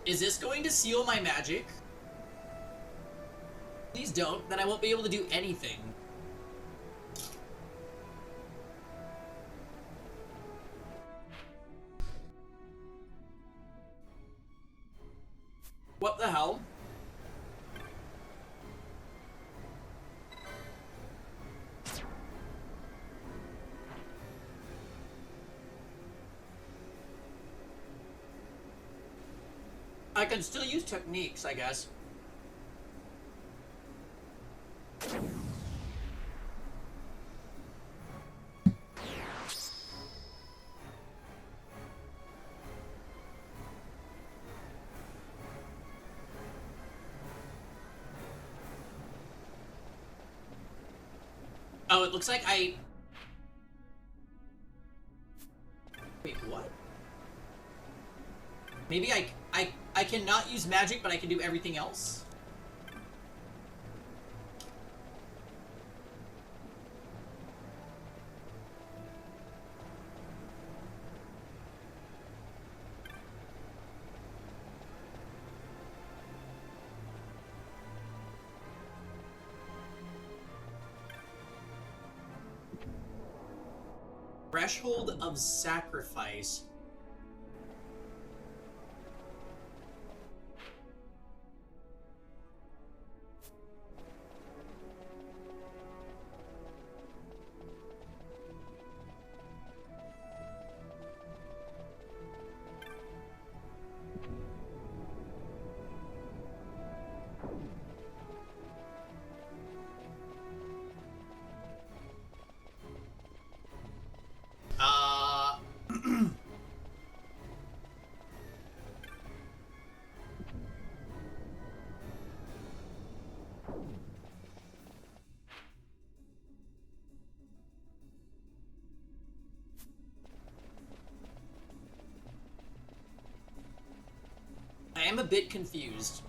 Is this going to seal my magic? Please don't, then I won't be able to do anything. What the hell? I can still use techniques, I guess. Oh, it looks like I... Wait, what? Maybe I cannot use magic, but I can do everything else? Threshold of Sacrifice. I am a bit confused.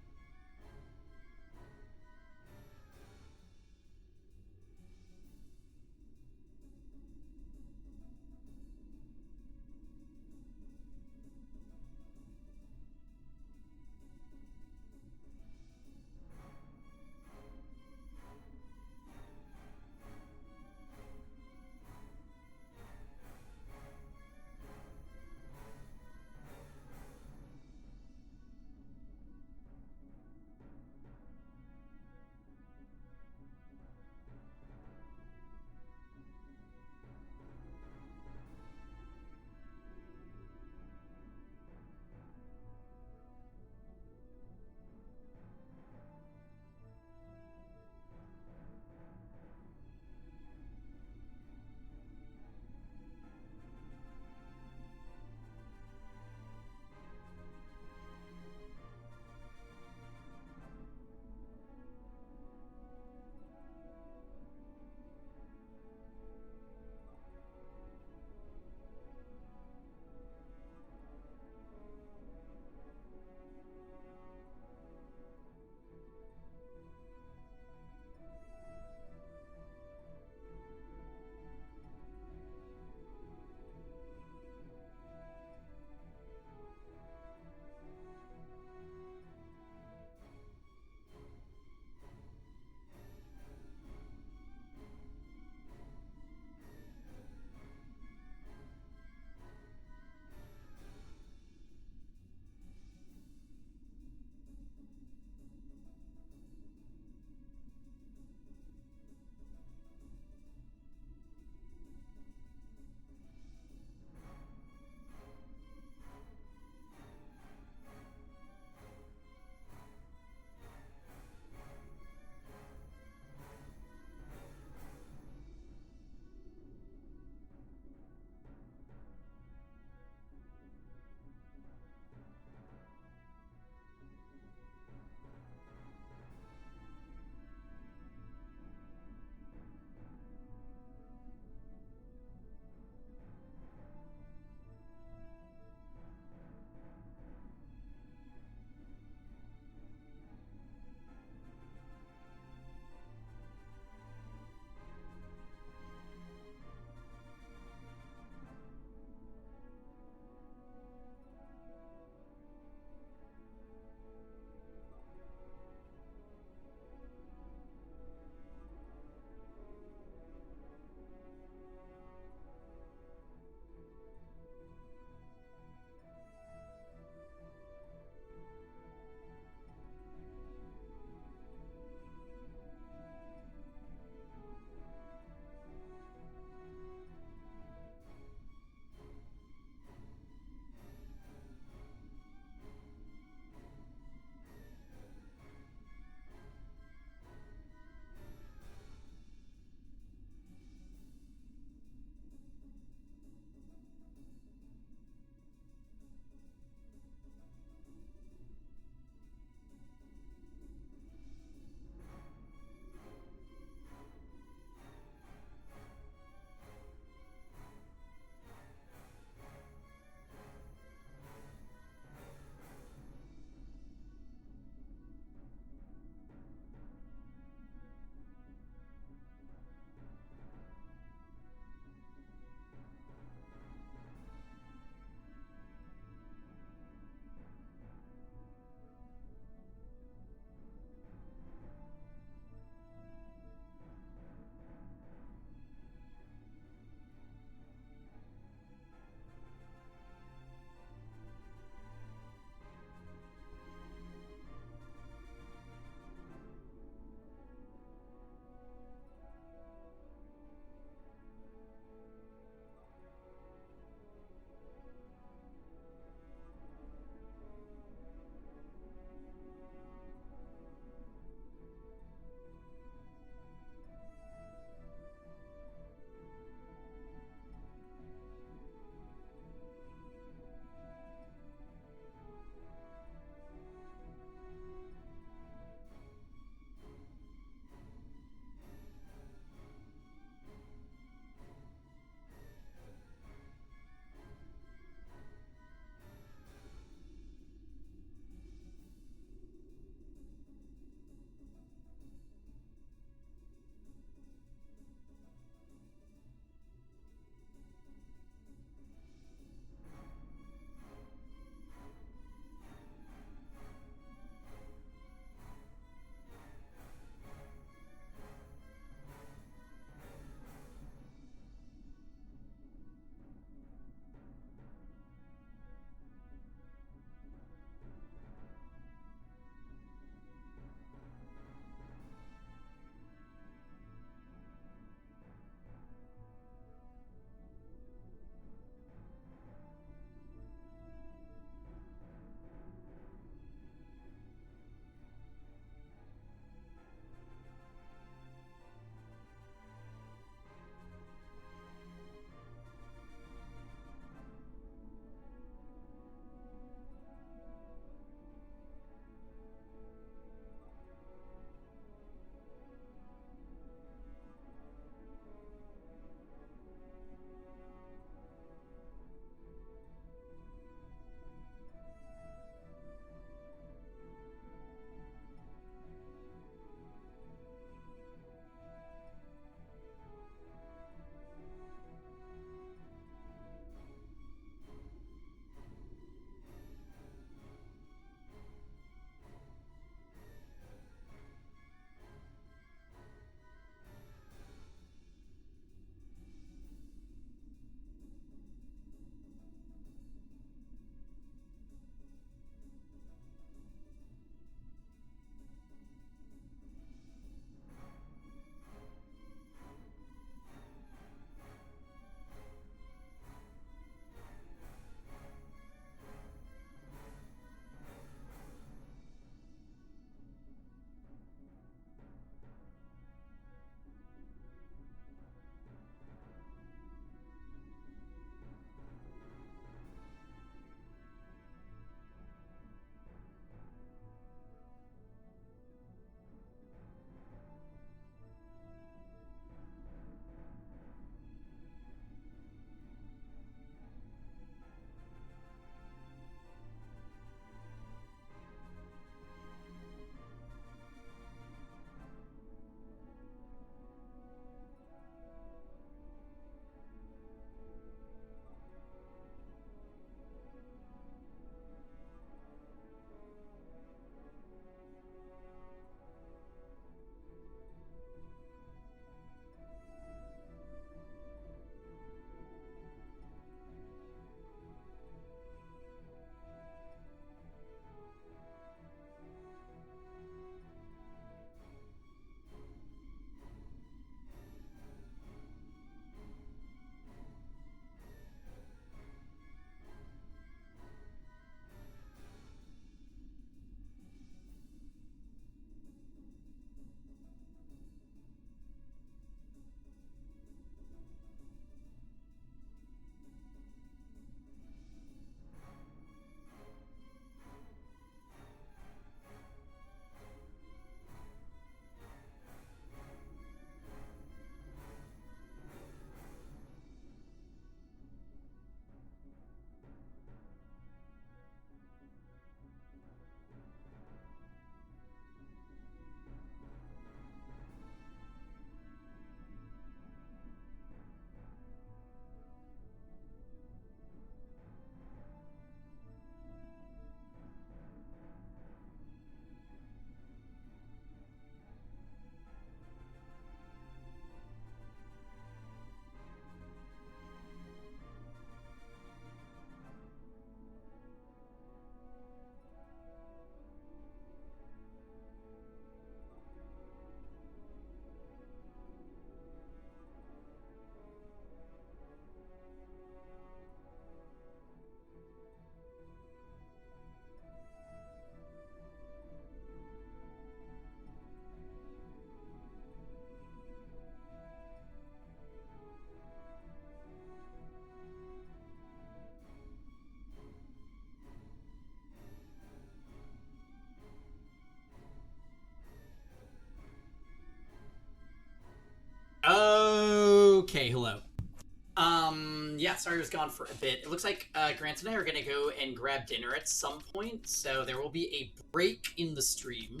sorry I was gone for a bit. It looks like Grant and I are going to go and grab dinner at some point, so there will be a break in the stream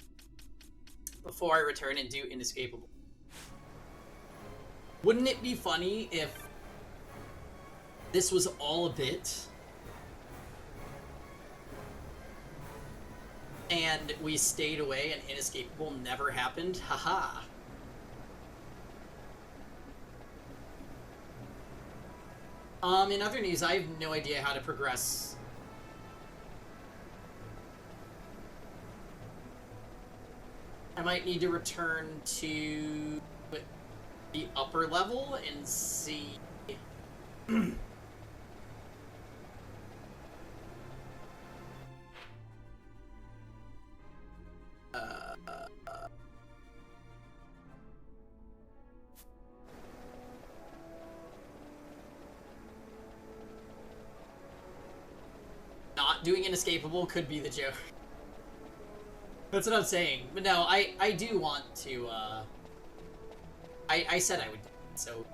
before I return and do Inescapable. Wouldn't it be funny if this was all a bit and we stayed away and Inescapable never happened? Haha. In other news, I have no idea how to progress. I might need to return to the upper level and see. Not doing Inescapable could be the joke. That's what I'm saying. But no, I do want to, I said I would, so...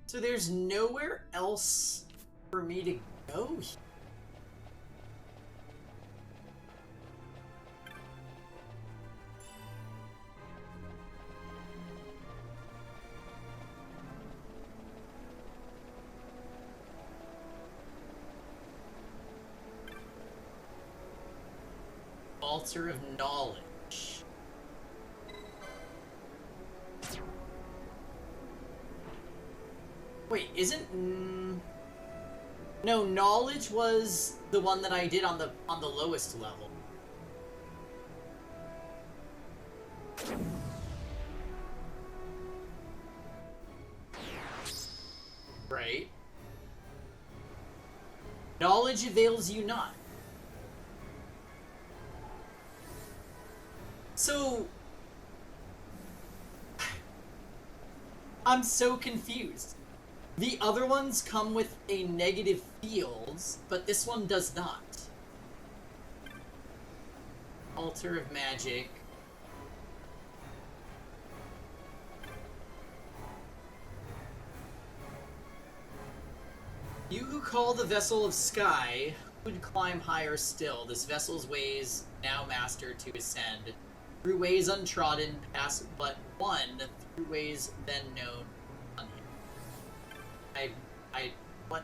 So there's nowhere else for me to go here. Altar of Knowledge. Wait, isn't... No, Knowledge was the one that I did on the lowest level. Right. Knowledge avails you not. So... I'm so confused. The other ones come with a negative fields, but this one does not. Altar of Magic. You who call the vessel of sky would climb higher still. This vessel's ways now master to ascend. Through ways untrodden, pass but one, through ways then known. What?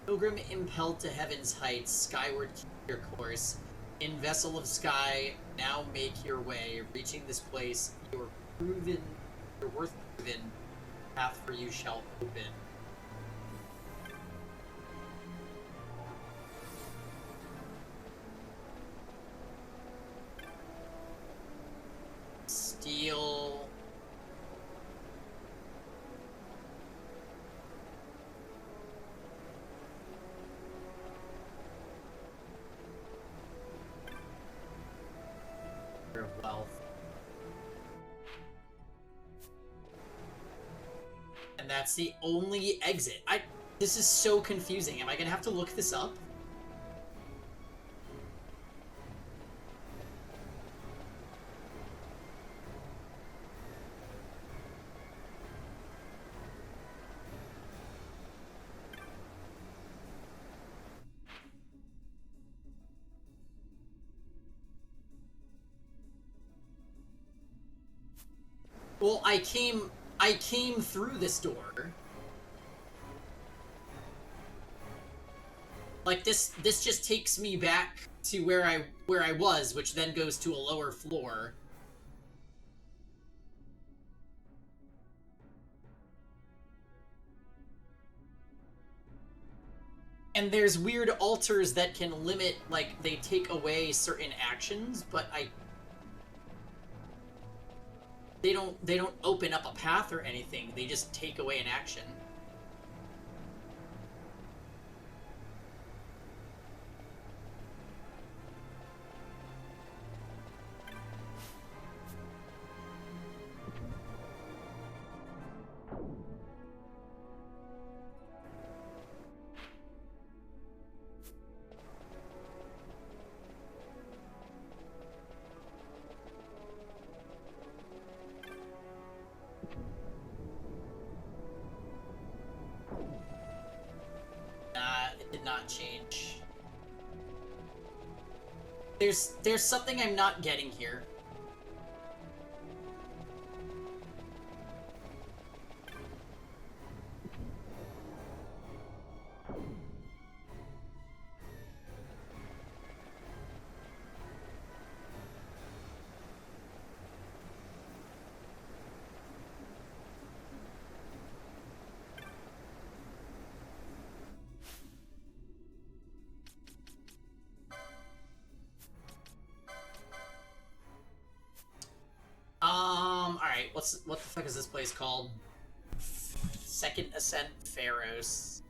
Pilgrim impelled to heaven's heights, skyward keep your course. In vessel of sky, now make your way. Reaching this place, your worth proven, path for you shall open. Steel... of wealth. And that's the only exit. This is so confusing. Am I gonna have to look this up? Well, I came through this door. Like this just takes me back to where I was, which then goes to a lower floor. And there's weird altars that can limit, like, they take away certain actions, but they don't open up a path or anything. They just take away an action. It did not change. There's something I'm not getting here. Alright, what the fuck is this place called? Second Ascent Pharaohs.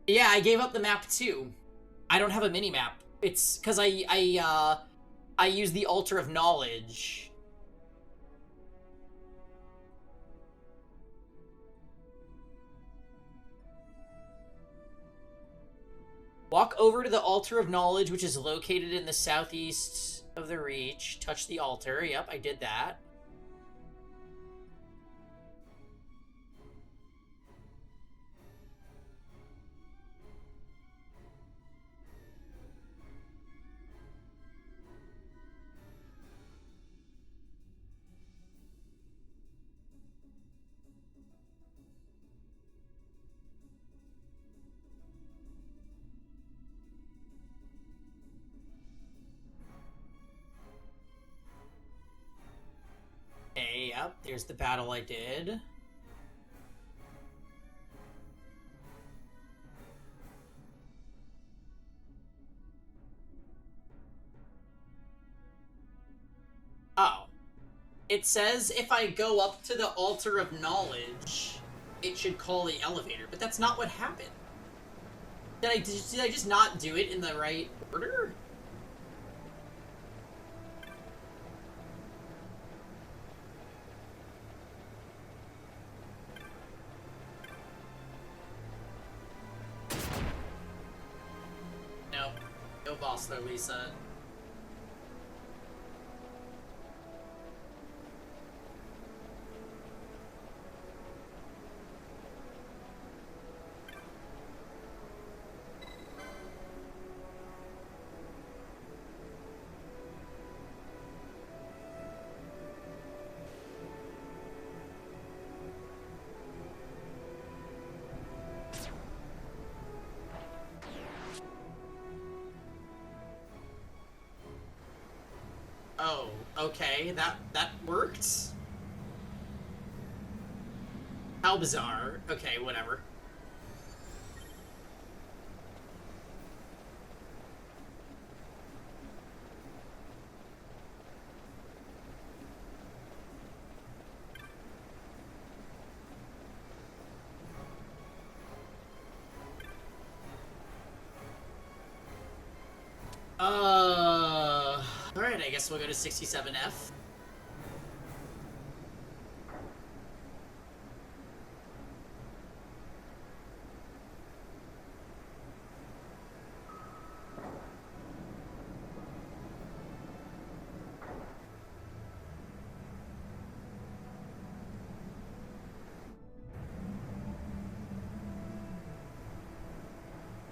Yeah, I gave up the map too. I don't have a mini-map. It's because I use the Altar of Knowledge. Walk over to the Altar of Knowledge, which is located in the southeast of the Reach. Touch the altar. Yep, I did that. Okay, yep, there's the battle I did. Oh. It says if I go up to the Altar of Knowledge, it should call the elevator, but that's not what happened. Did I just not do it in the right order? No. No boss though, Lisa. Oh, okay, that worked? How bizarre. Okay, whatever. Alright, I guess we'll go to 67F.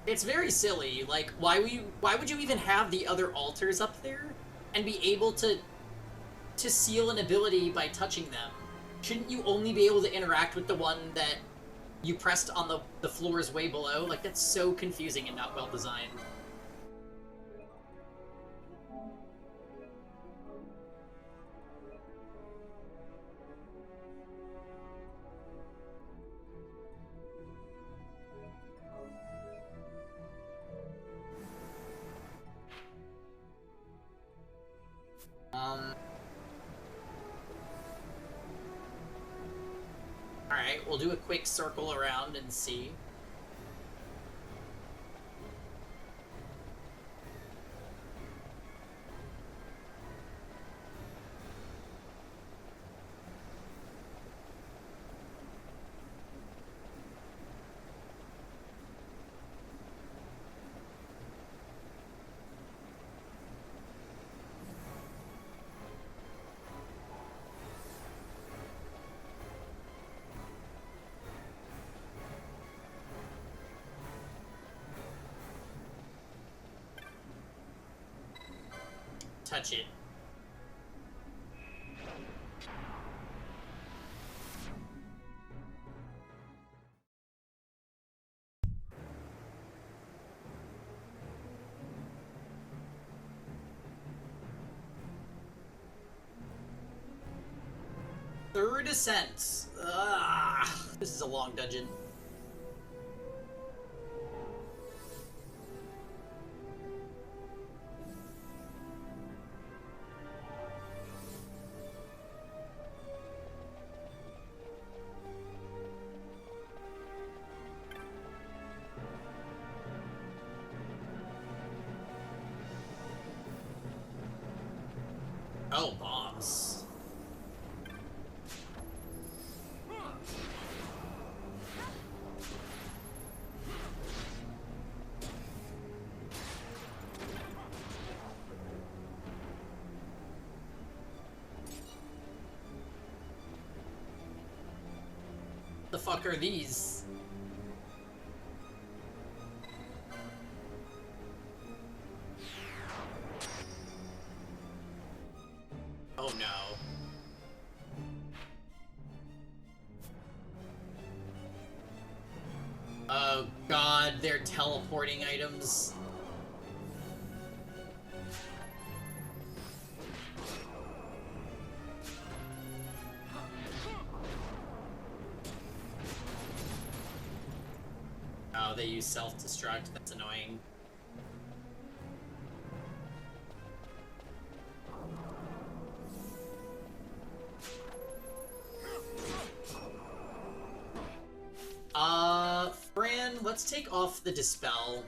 It's very silly. Like, why would you even have the other altars up there and be able to seal an ability by touching them? Shouldn't you only be able to interact with the one that you pressed on the floors way below? Like, that's so confusing and not well designed. Alright, we'll do a quick circle around and see. Touch it. Third ascent. Ugh, this is a long dungeon. Oh, bombs. The fuck are these? Oh no. Oh god, they're teleporting items. Oh, they use self-destruct. That's annoying. Fran, let's take off the dispel.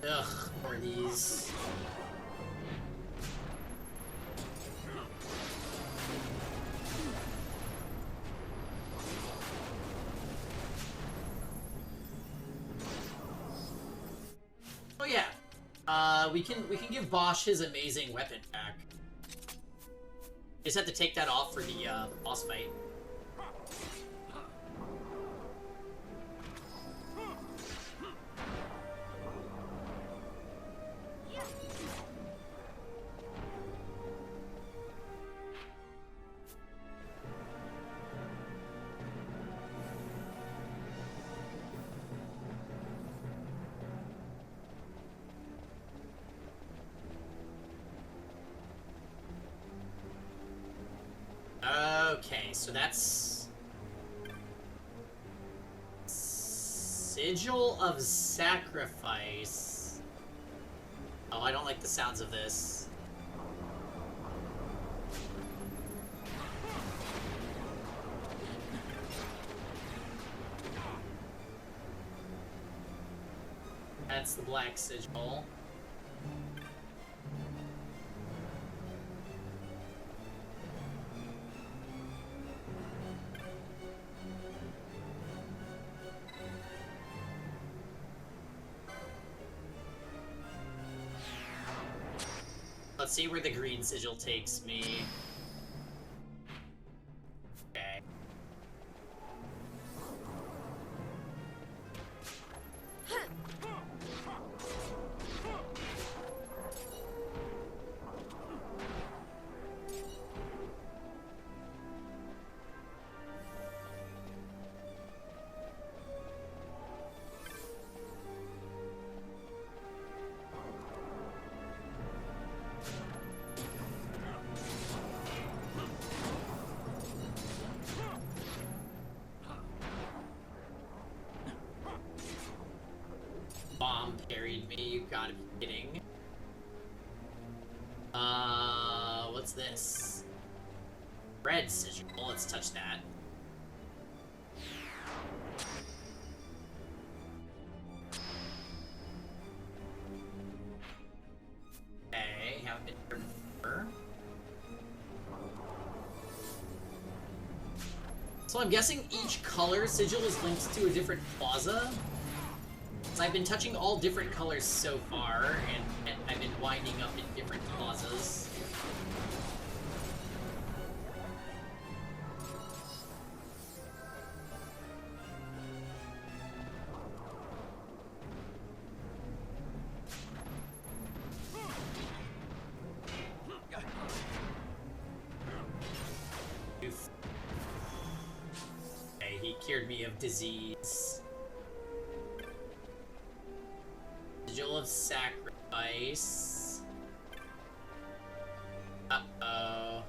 Ugh, or these. Oh yeah. We can give Bosch his amazing weapon back. Just have to take that off for the boss fight. Okay, so that's Sigil of Sacrifice. Oh, I don't like the sounds of this. That's the Black Sigil. Let's see where the green sigil takes me. Okay. Bomb parried me, you gotta be kidding. What's this? Red sigil, let's touch that. Okay, haven't been here before. So I'm guessing each color sigil is linked to a different plaza? So I've been touching all different colors so far, and I've been winding up in different plazas. Oof. Okay, he cured me of disease. Sigil of Sacrifice. Uh-oh.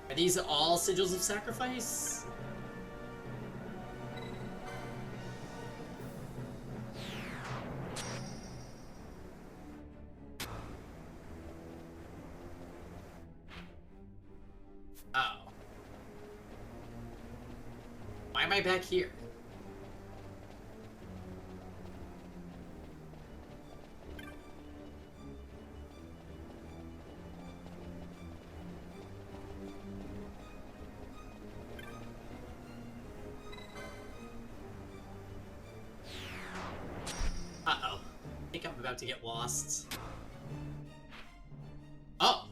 Are these all Sigils of Sacrifice? Oh. Why am I back here? Uh-oh. I think I'm about to get lost. Oh!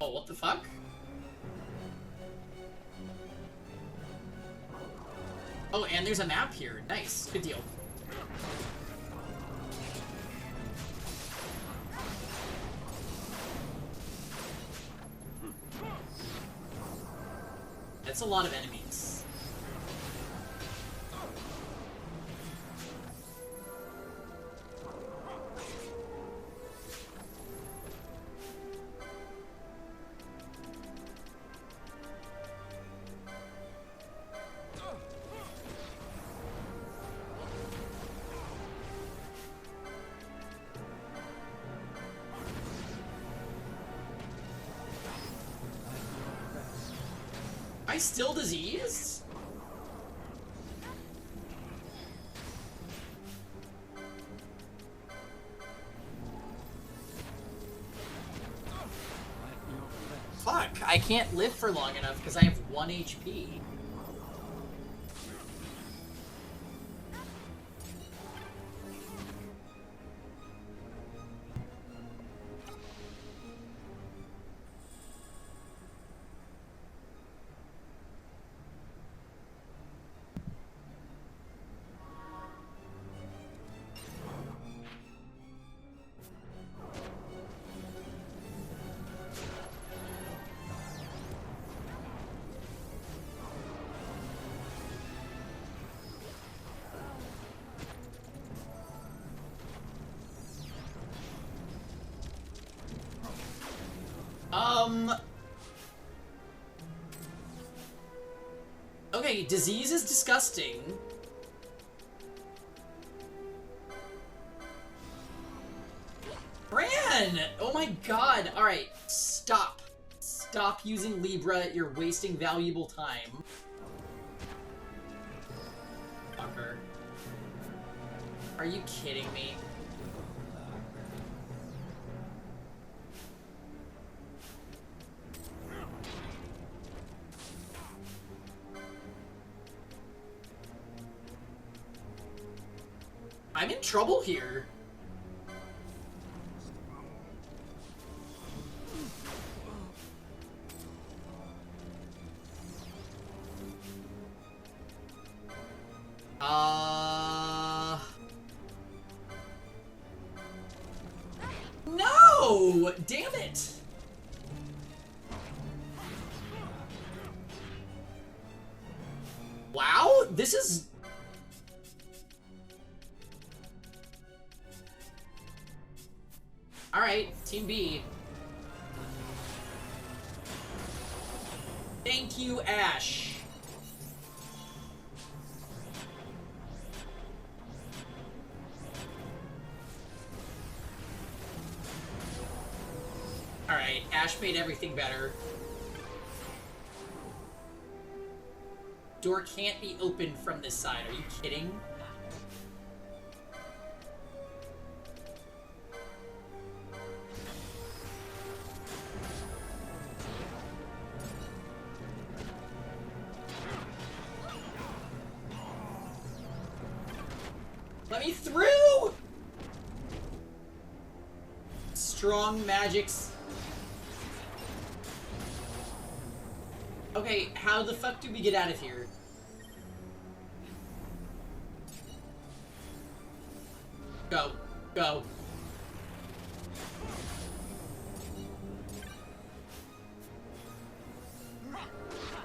Oh, what the fuck? Oh, and there's a map here. Nice. Good deal. That's a lot of enemies. Am I still diseased? Fuck, I can't live for long enough because I have 1 HP. Okay, disease is disgusting. Fran! Oh my god! Alright, stop. Stop using Libra, you're wasting valuable time. Fucker. Are you kidding me? I'm in trouble here. No! Damn it! Wow, this is... Alright, Team B. Thank you, Ash. Alright, Ash made everything better. Door can't be opened from this side, are you kidding? Let me through! Strong magics. Okay, how the fuck do we get out of here? Go. Go.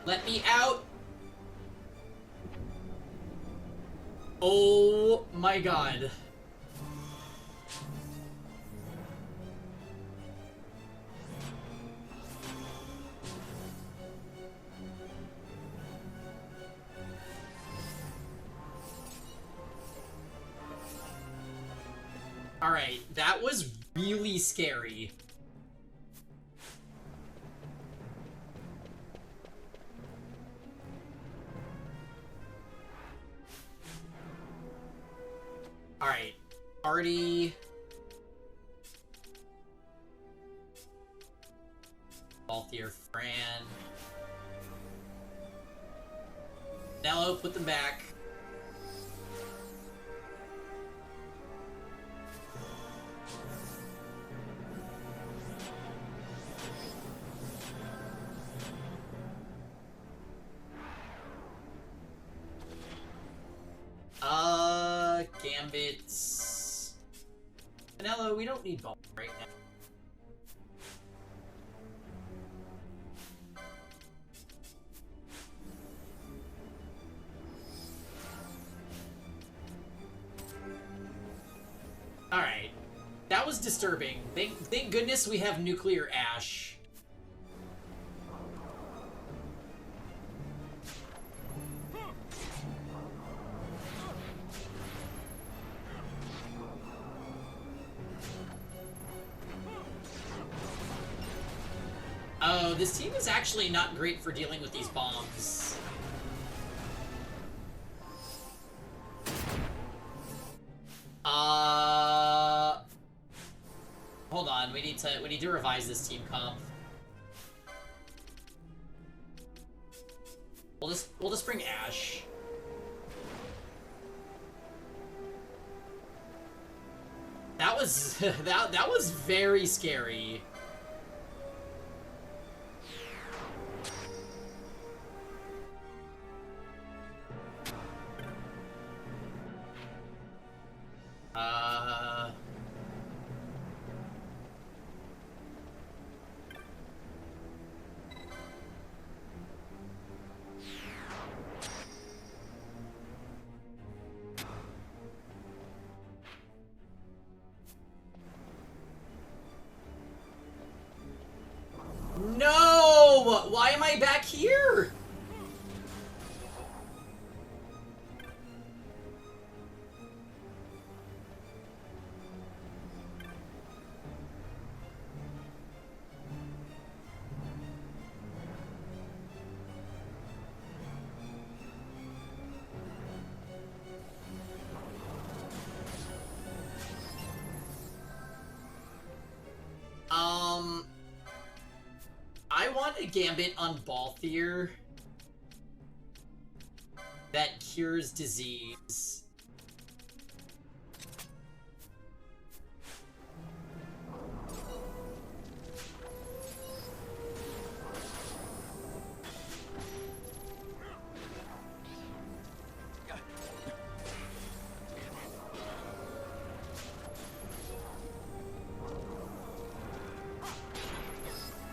Let me out! Oh my god. Alright, that was really scary. Alright, party. Balthier Fran. Nello, put them back. Gambits. Vanello, we don't need ball right now. Alright. That was disturbing. Thank goodness we have nuclear ash. Oh, this team is actually not great for dealing with these bombs. Hold on, we need to revise this team comp. We'll just bring Ash. That was that was very scary. way back here? I want a gambit on Balthier that cures disease.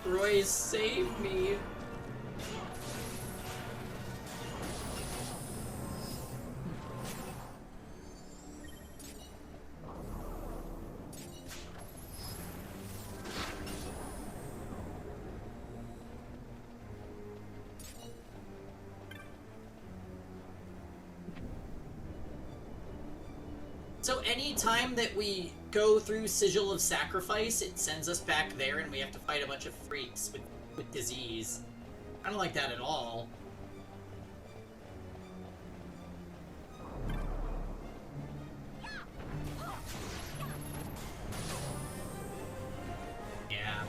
Roy, save me. So anytime that we go through Sigil of Sacrifice, it sends us back there and we have to fight a bunch of freaks with disease. I don't like that at all. Yeah.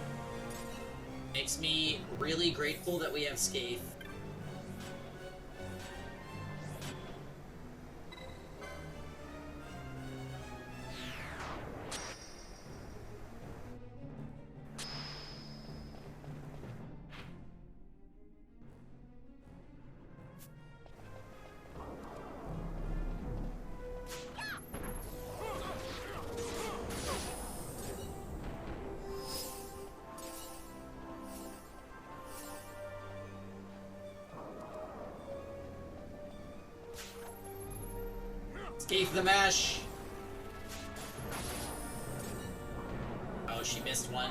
Makes me really grateful that we have Scathe. Escape the mesh! Oh, she missed one.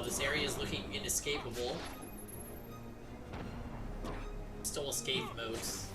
This area is looking inescapable. Still escape modes.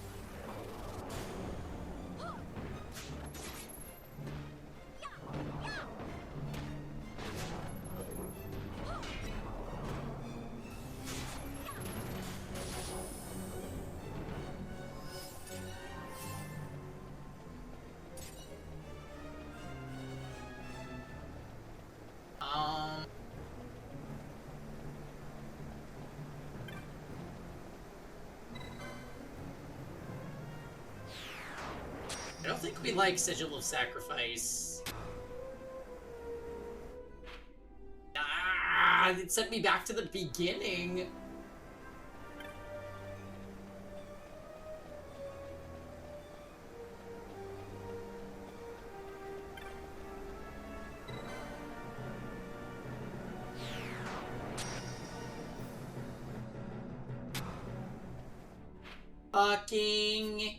I don't think we like Sigil of Sacrifice. Ah, it sent me back to the beginning. Fucking...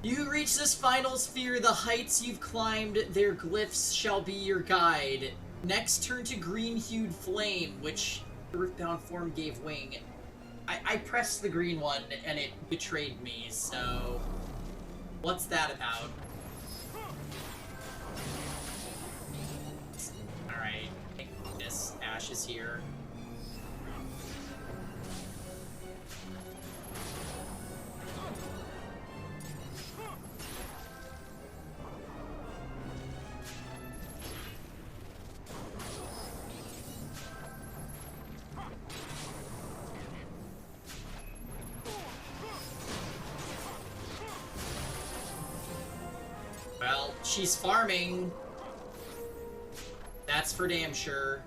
You reach this final sphere, the heights you've climbed, their glyphs shall be your guide. Next, turn to green-hued flame, which the earthbound form gave wing. I pressed the green one, and it betrayed me, so... What's that about? Alright, thank goodness Ash is here. Well, she's farming. That's for damn sure.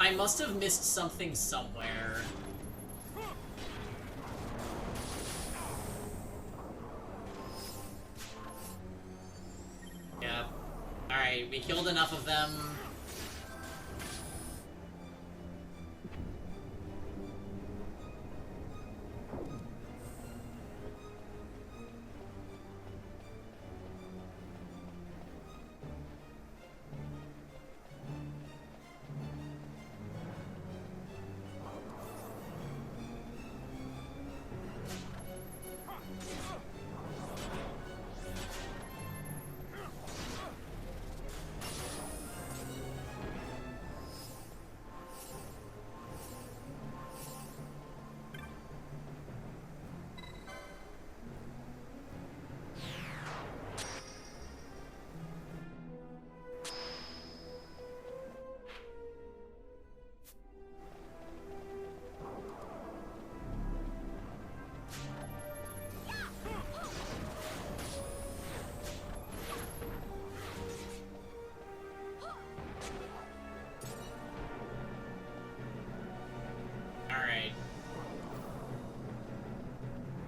I must have missed something somewhere. Yep. Alright, we killed enough of them.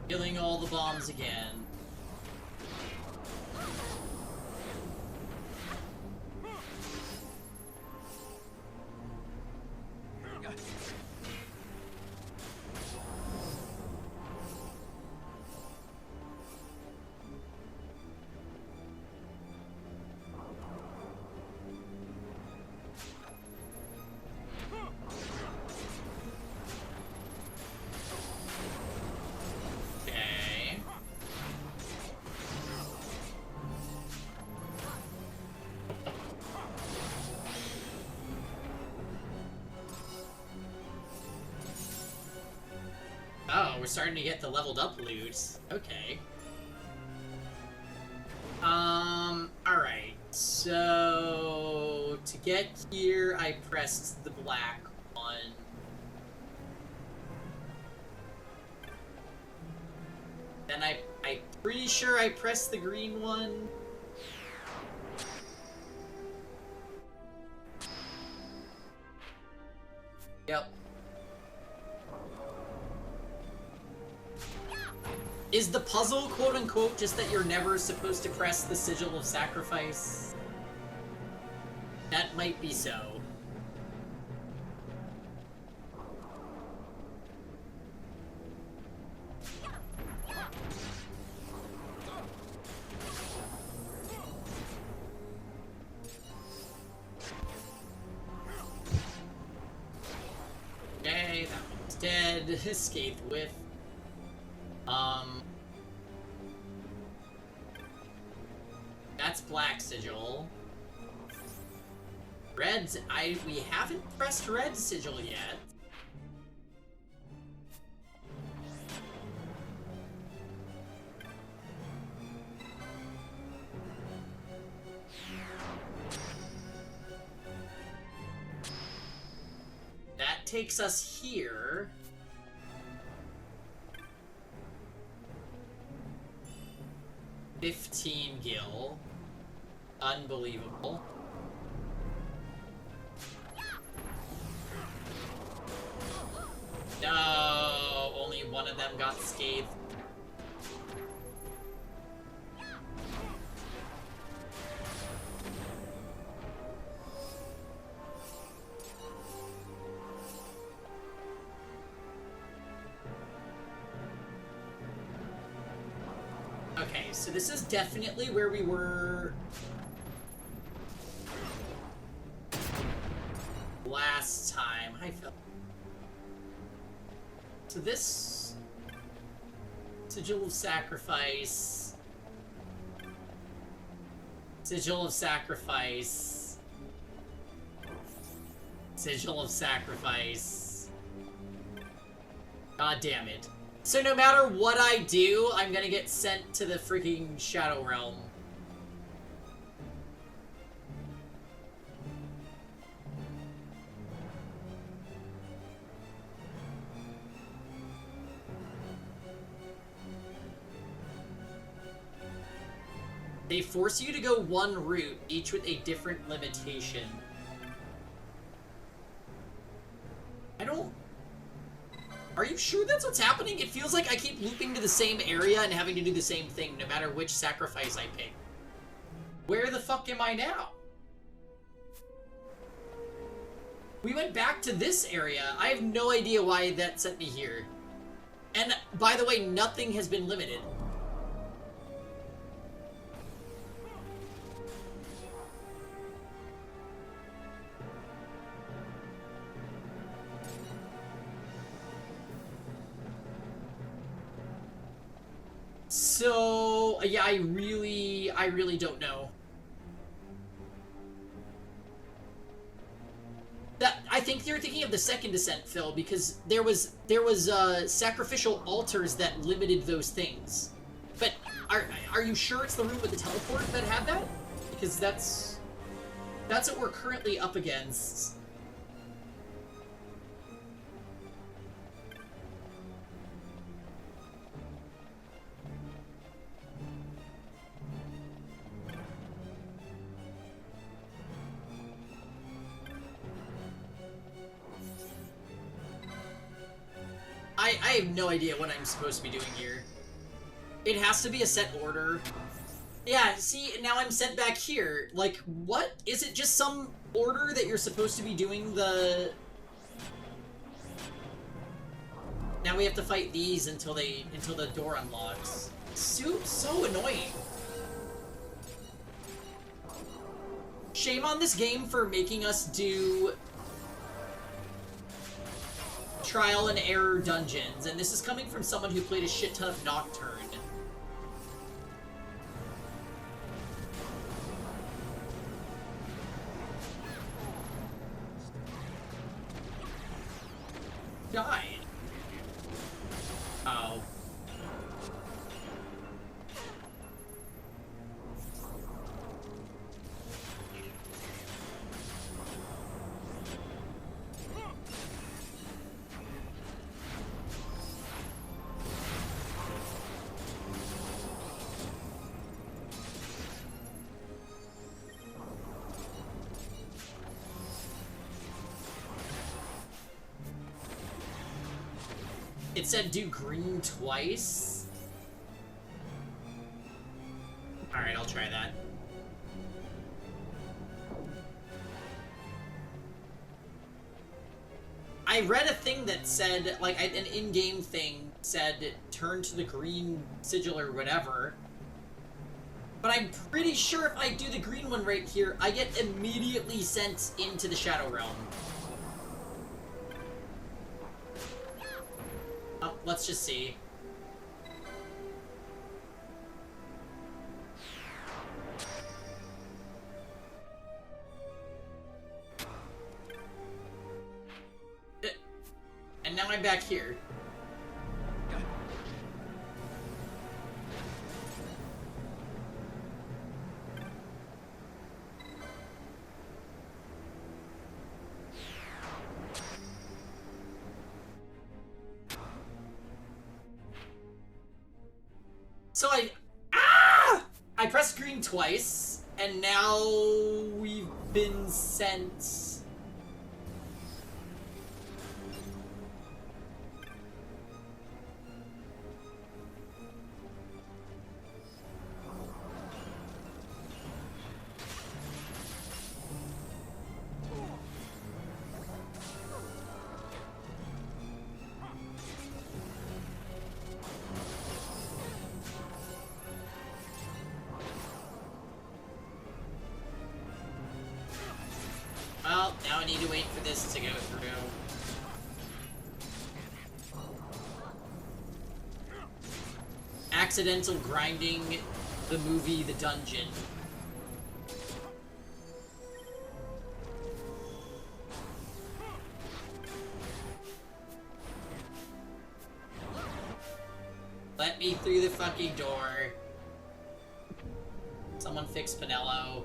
Killing all the bombs again. Oh, we're starting to get the leveled up loot. Okay. Alright. So, to get here, I pressed the black one. Then I'm pretty sure I pressed the green one. Yep. Is the puzzle, quote-unquote, just that you're never supposed to press the Sigil of Sacrifice? That might be so. Okay, that one's dead. Scathed whiff. That's Black Sigil. Red's, we haven't pressed Red Sigil yet. That takes us here. $15 gil. Unbelievable. No, only one of them got scathed. Okay, so this is definitely where we were last time. I felt so this Sigil of Sacrifice, Sigil of Sacrifice, Sigil of Sacrifice. God damn it. So no matter what I do, I'm gonna get sent to the freaking Shadow Realm. They force you to go one route, each with a different limitation. Are you sure that's what's happening? It feels like I keep looping to the same area and having to do the same thing no matter which sacrifice I pick. Where the fuck am I now? We went back to this area. I have no idea why that sent me here. And, by the way, nothing has been limited. So, yeah, I really don't know. I think you're thinking of the second descent, Phil, because there was sacrificial altars that limited those things. But are you sure it's the room with the teleport that had that? Because that's what we're currently up against. I have no idea what I'm supposed to be doing here. It has to be a set order. Yeah, see, now I'm sent back here. Like, what? Is it just some order that you're supposed to be doing the... Now we have to fight these until the door unlocks. So annoying. Shame on this game for making us do trial and error dungeons, and this is coming from someone who played a shit ton of Nocturne. Died. Oh. It said do green twice. Alright, I'll try that. I read a thing that said, like, an in-game thing said turn to the green sigil or whatever. But I'm pretty sure if I do the green one right here, I get immediately sent into the Shadow Realm. Let's just see. And now I'm back here. So I pressed green twice, and now we've been sent... Well, now I need to wait for this to go through. Accidental grinding the movie The Dungeon. Let me through the fucking door. Someone fix Pinello.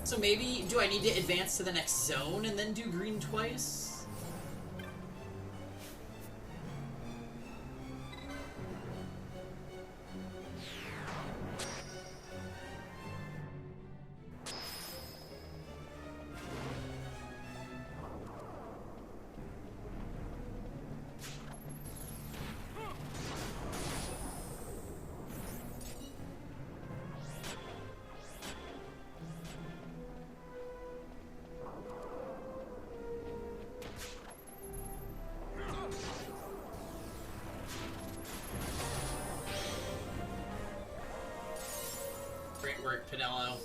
So maybe, do I need to advance to the next zone and then do green twice? Great work, Pinello.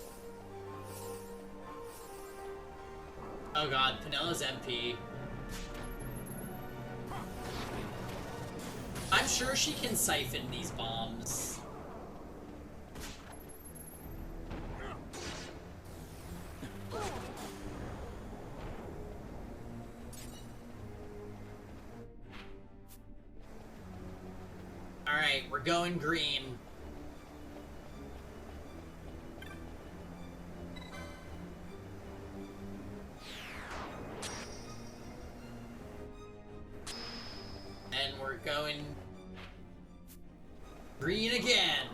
Oh god, Pinello's MP. I'm sure she can siphon these bombs. Alright, we're going green. And we're going green again.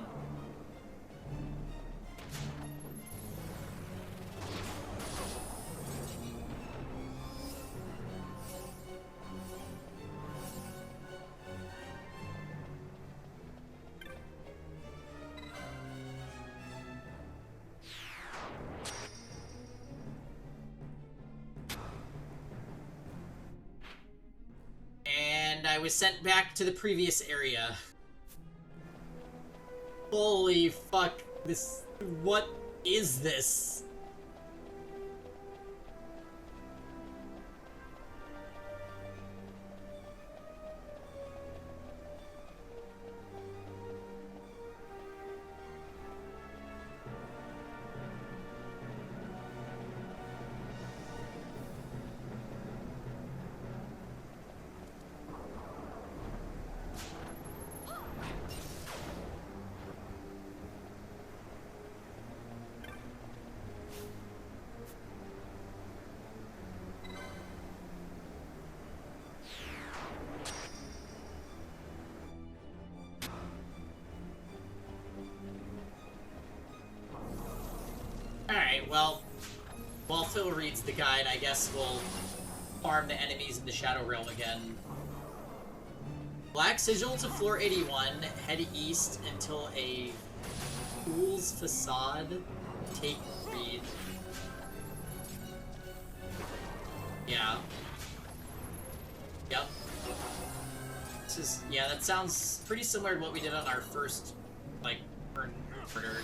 And I was sent back to the previous area. Holy fuck, this... what is this? Alright, well, while Phil reads the guide, I guess we'll farm the enemies in the Shadow Realm again. Black Sigil to floor 81, head east until a fool's facade, take read. Yeah. Yep. This is, yeah, that sounds pretty similar to what we did on our first, like, murder.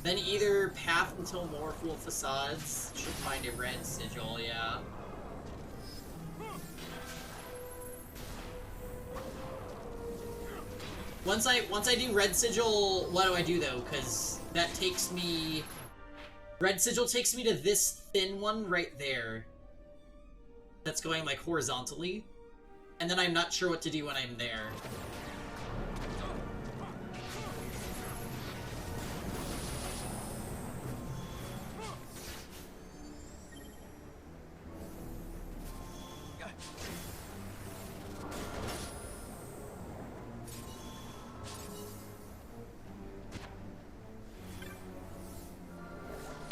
Then either path until more full facades, should find a red sigil, yeah. Once I do red sigil, what do I do though? Because that takes me... Red sigil takes me to this thin one right there. That's going like horizontally. And then I'm not sure what to do when I'm there.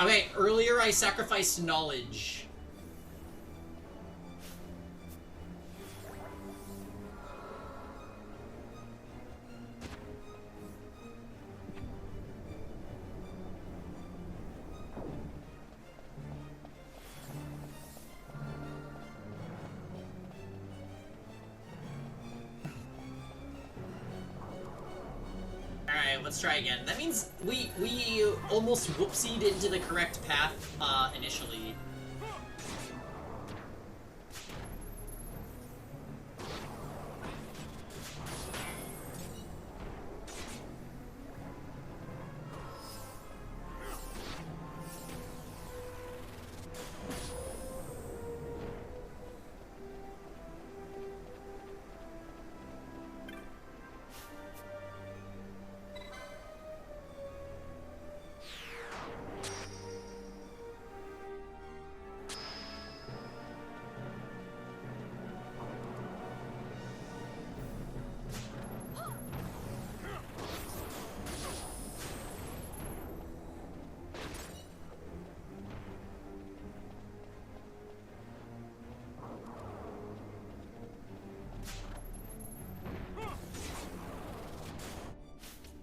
Okay, earlier I sacrificed knowledge. Alright, let's try again. That means we almost whoopsied into the correct path, initially.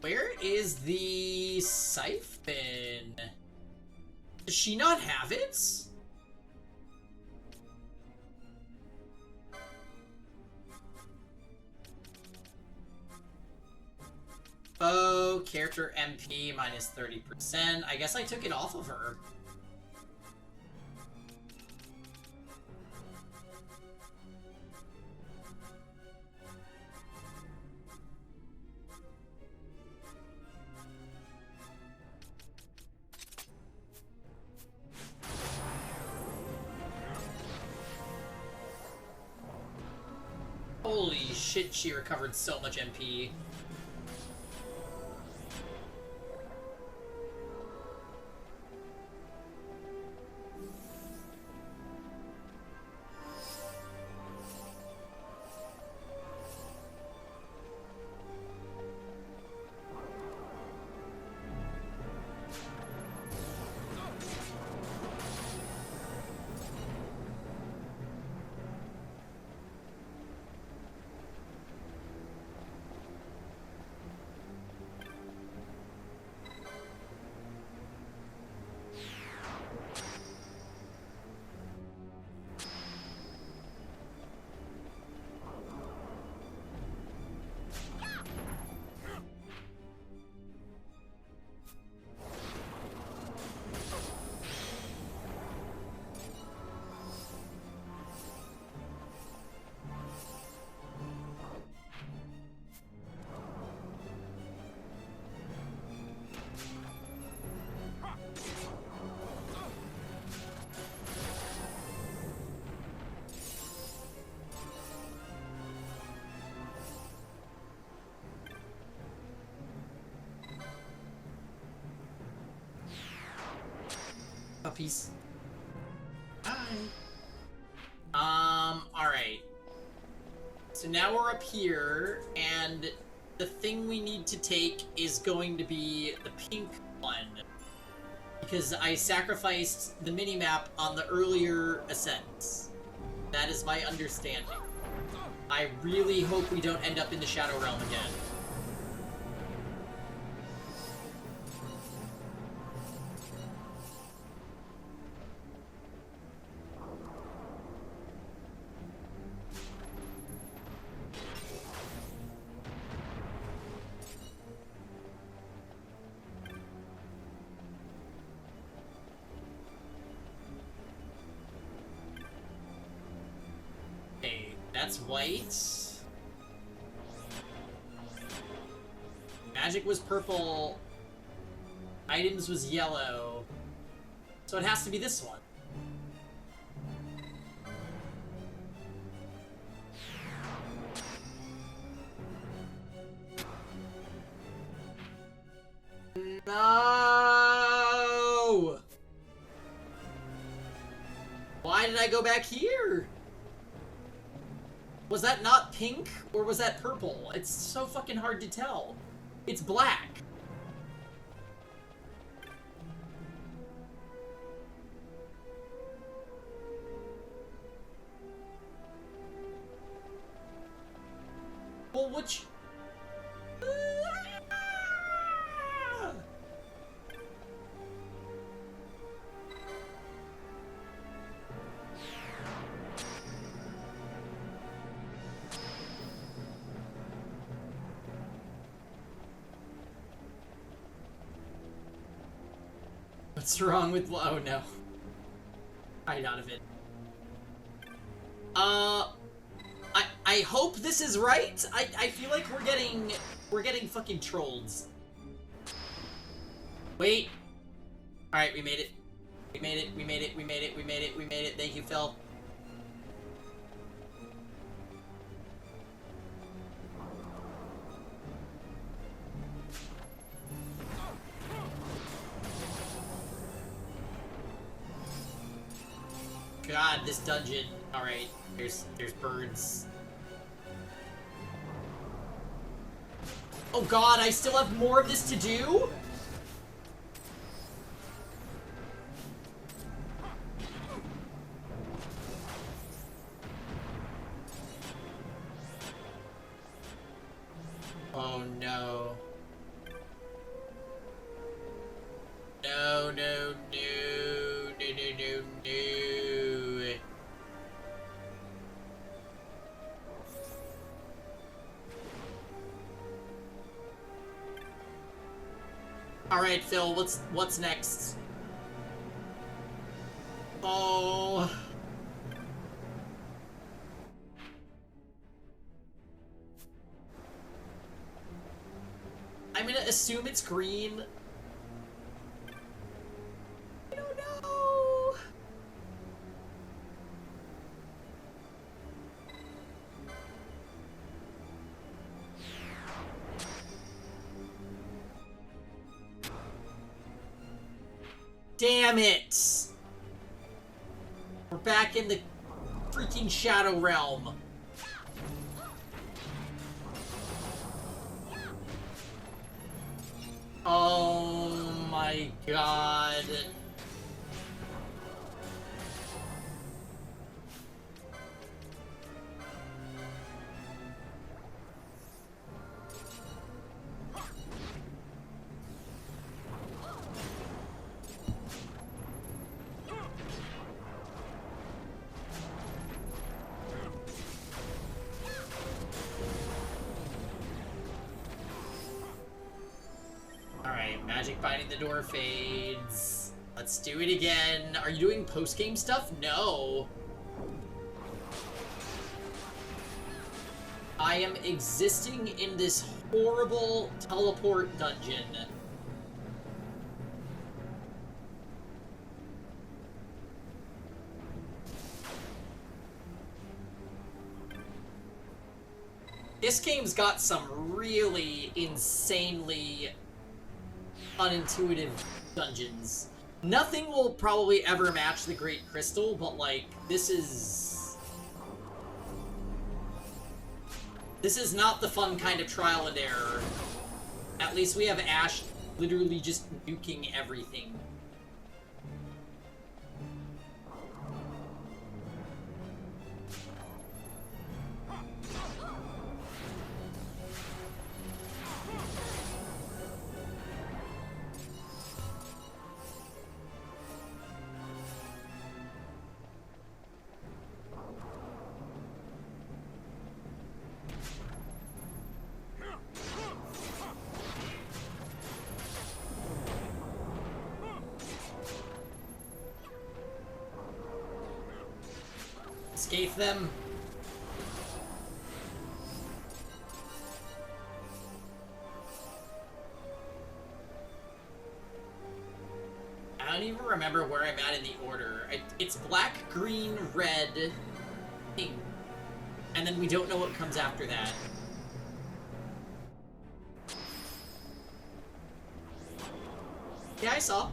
Where is the siphon? Does she not have it? Oh, character MP minus 30%. I guess I took it off of her. Holy shit, she recovered so much MP. Puppies. Hi. Alright. So now we're up here, and the thing we need to take is going to be the pink one. Because I sacrificed the minimap on the earlier ascents. That is my understanding. I really hope we don't end up in the Shadow Realm again. That's white. Magic was purple. Items was yellow. So it has to be this one. No! Why did I go back here? Was that not pink, or was that purple? It's so fucking hard to tell. It's black. Well, which... What's wrong with... Oh, no. Right out of it. I hope this is right. I feel like we're getting fucking trolled. Wait. Alright, we made it. We made it, we made it, we made it, we made it, we made it. Thank you, Phil. God, this dungeon. Alright, there's birds. Oh god, I still have more of this to do? Oh no. no, no, no, no, no, no. Alright, Phil, what's next? Oh. I'm gonna assume it's green. I don't know. Damn it! We're back in the freaking Shadow Realm. Oh my god. Alright, magic binding the door fades. Let's do it again. Are you doing post-game stuff? No. I am existing in this horrible teleport dungeon. This game's got some really insanely unintuitive dungeons. Nothing will probably ever match the Great Crystal, but like, this is not the fun kind of trial and error. At least we have Ash literally just nuking everything. Escape them. I don't even remember where I'm at in the order. It's black, green, red, pink. And then we don't know what comes after that. Yeah, I saw.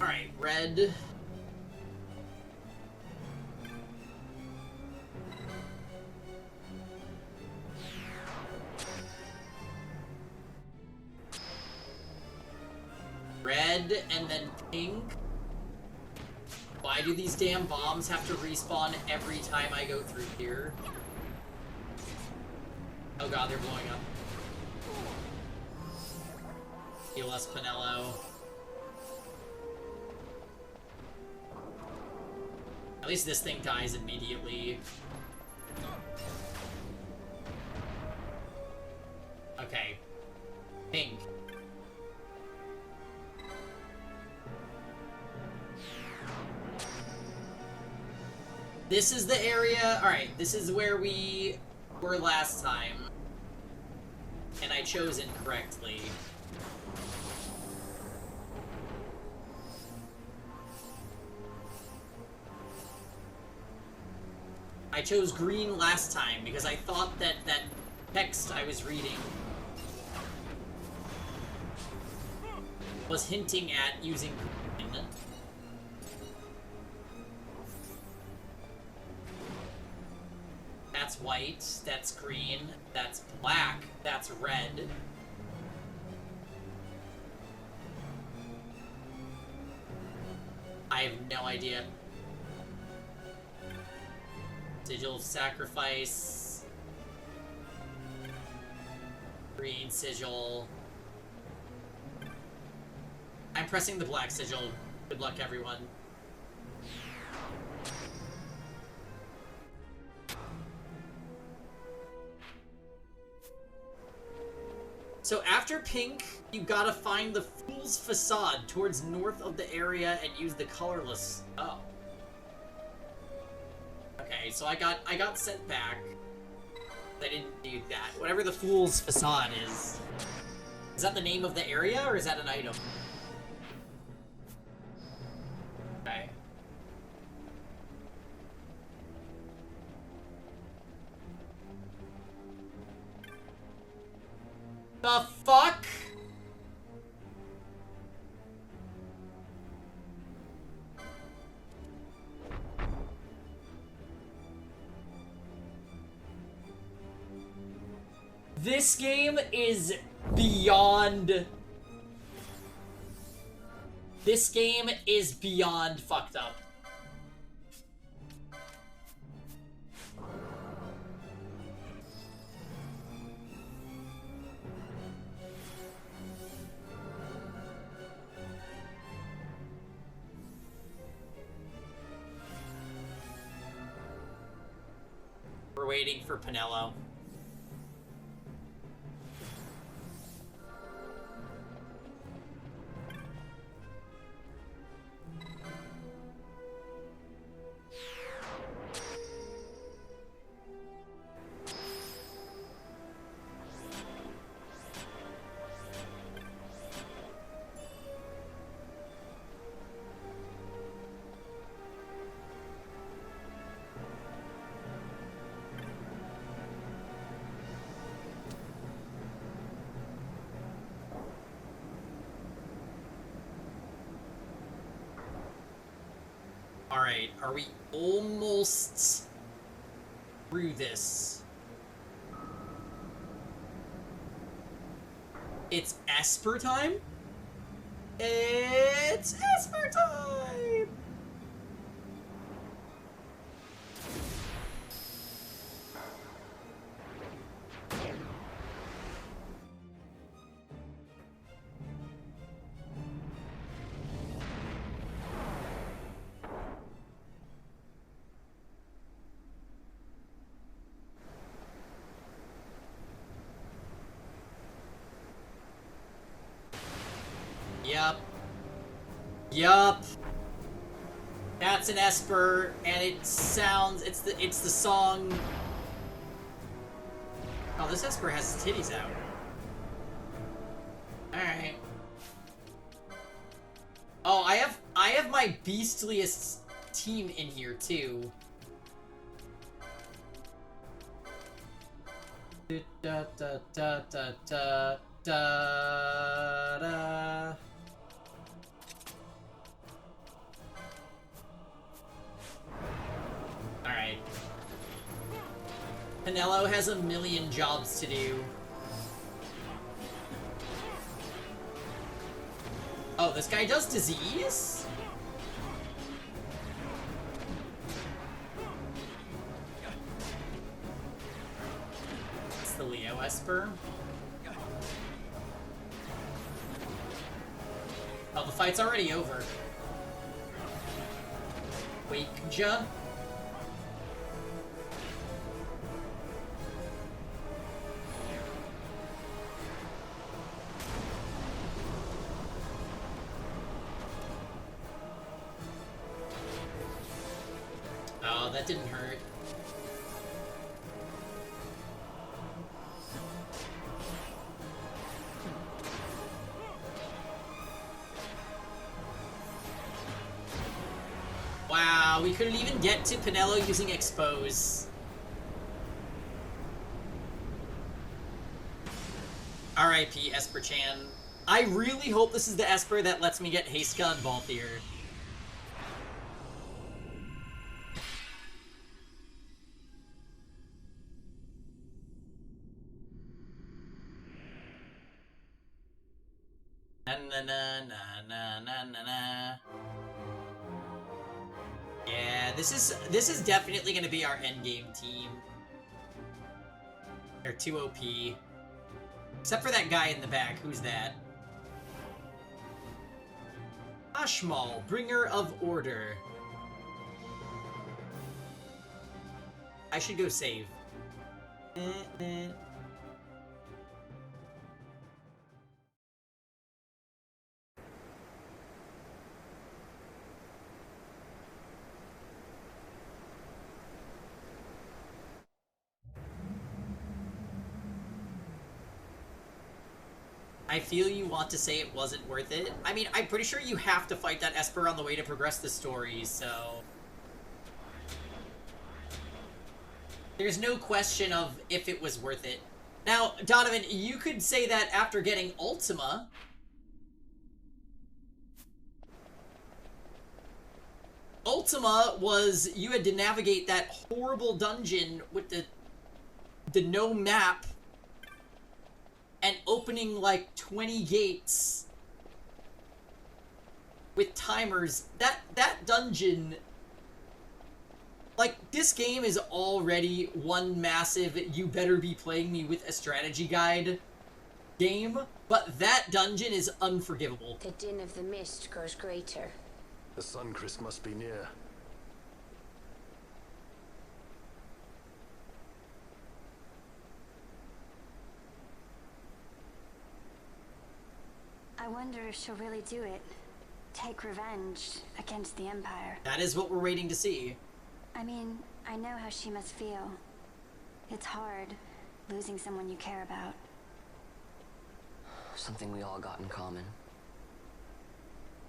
Alright, red. Red, and then pink. Why do these damn bombs have to respawn every time I go through here? Oh god, they're blowing up. Heal us, Pinello. At least this thing dies immediately. Okay. Pink. This is the area... Alright, this is where we were last time. And I chose incorrectly. I chose green last time because I thought that that text I was reading was hinting at using green. That's white. That's green. That's black. That's red. I have no idea. Sigil of Sacrifice. Green sigil. I'm pressing the black sigil. Good luck, everyone. So after pink, you gotta find the Fool's Facade towards north of the area and use the colorless. Oh. Okay, so I got sent back. I didn't do that. Whatever the Fool's Facade is. Is that the name of the area or is that an item? Okay. The fuck? This game is beyond... This game is beyond fucked up. We're waiting for Pinello. Alright, are we almost through this? It's Esper time? It's Esper time! Yup. That's an Esper, and it sounds, it's the song. Oh, this Esper has his titties out. Alright. Oh, I have my beastliest team in here too. Da da da da da da da. Alright. Pinello has a million jobs to do. Oh, this guy does disease? It's the Leo Esper. Oh, the fight's already over. Wakeja? Oh, that didn't hurt. Wow, we couldn't even get to Pinello using Expose. R.I.P. Esper-chan. I really hope this is the Esper that lets me get Heiska and Balthier. na na na na na na. Yeah, this is definitely gonna be our endgame team. They're too OP. Except for that guy in the back. Who's that? Ashmal, bringer of order. I should go save. I feel you want to say it wasn't worth it. I mean, I'm pretty sure you have to fight that Esper on the way to progress the story, so... There's no question of if it was worth it. Now, Donovan, you could say that after getting Ultima... Ultima was, you had to navigate that horrible dungeon with the no map and opening like 20 gates with timers. That dungeon, like, this game is already one massive you better be playing me with a strategy guide game, but that dungeon is unforgivable. The din of the mist grows greater. The Suncrest must be near. I wonder if she'll really do it. Take revenge against the Empire. That is what we're waiting to see. I mean, I know how she must feel. It's hard, losing someone you care about. Something we all got in common.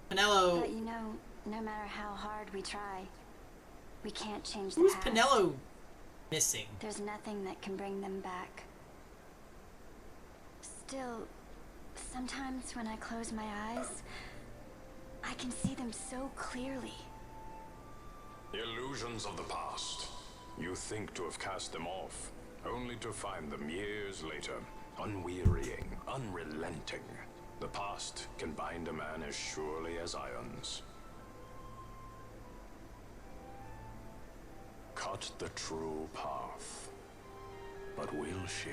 Penelo... But you know, no matter how hard we try, we can't change the Who's past. Penelo missing? There's nothing that can bring them back. Still, sometimes when I close my eyes, I can see them so clearly. Illusions of the past. You think to have cast them off, only to find them years later, unwearying, unrelenting. The past can bind a man as surely as irons. Cut the true path. But will she?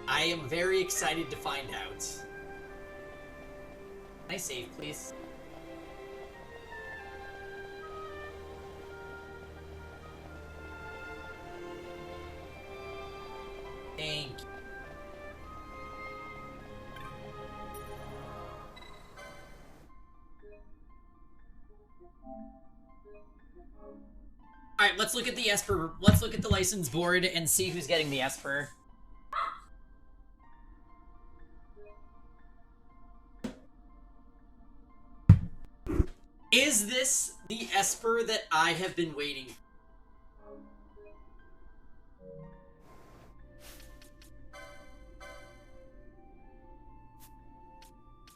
I am very excited to find out. Can I save, please? Thank you. Alright, let's look at the Esper. Let's look at the license board and see who's getting the Esper. Is this the Esper that I have been waiting for?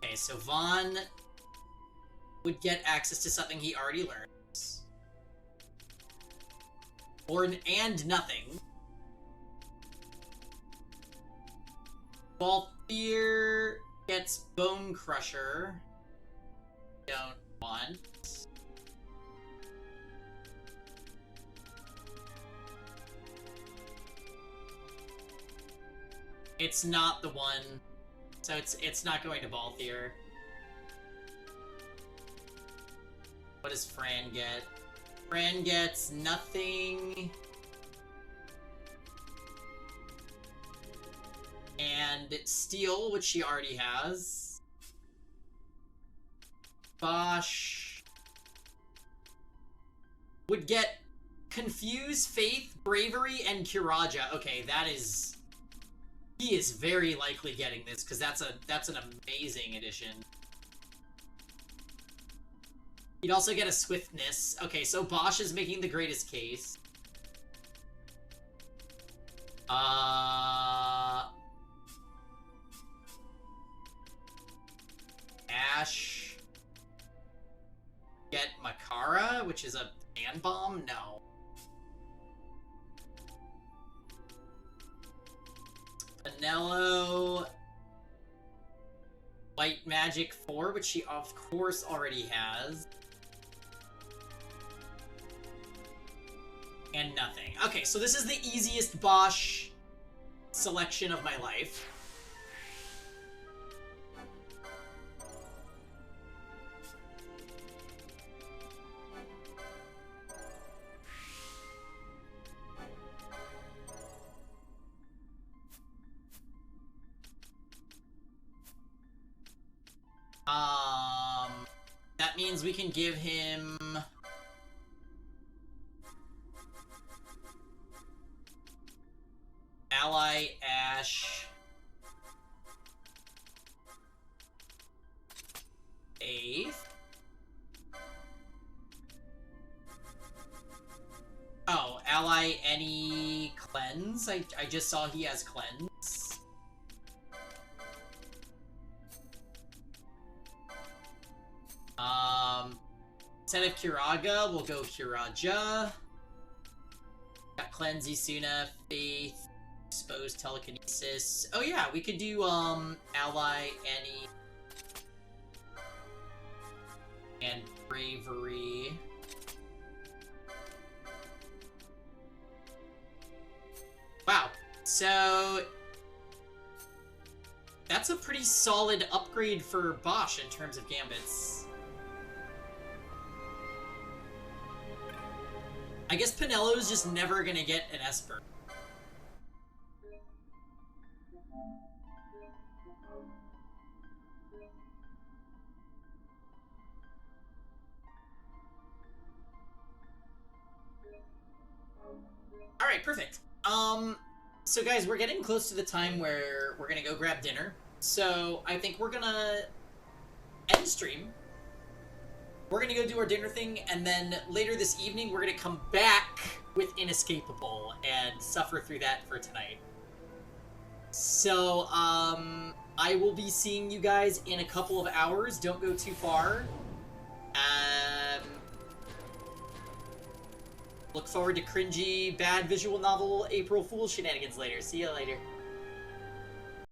Okay, so Vaughn would get access to something he already learns. And nothing. Balthier gets Bone Crusher. Don't want. It's not the one. So it's not going to Balthier. What does Fran get? Fran gets nothing. And Steel, which she already has. Bosch would get Confuse, Faith, Bravery, and Kiraja. Okay, that is... He is very likely getting this, because that's an amazing addition. He'd also get a Swiftness. Okay, so Bosch is making the greatest case. Ash. Get Makara, which is a hand bomb? No. Penelo White Magic 4, which she of course already has. And nothing. Okay, so this is the easiest Bosch selection of my life. That means we can give him... Ally Ash... Eighth? Oh, Ally any Cleanse? I just saw he has Cleanse. Instead of Kiraga, we'll go Kiraja. Got Cleanse, Isuna, Faith, Exposed, Telekinesis. Oh yeah, we could do, Ally, Annie, and Bravery. Wow, so... that's a pretty solid upgrade for Bosch in terms of gambits. I guess Pinello's just never gonna get an Esper. Alright, perfect. So guys, we're getting close to the time where we're gonna go grab dinner. So I think we're gonna end stream. We're gonna go do our dinner thing, and then later this evening, we're gonna come back with Inescapable and suffer through that for tonight. So, I will be seeing you guys in a couple of hours. Don't go too far. Look forward to cringy, bad visual novel April Fool's shenanigans later. See you later.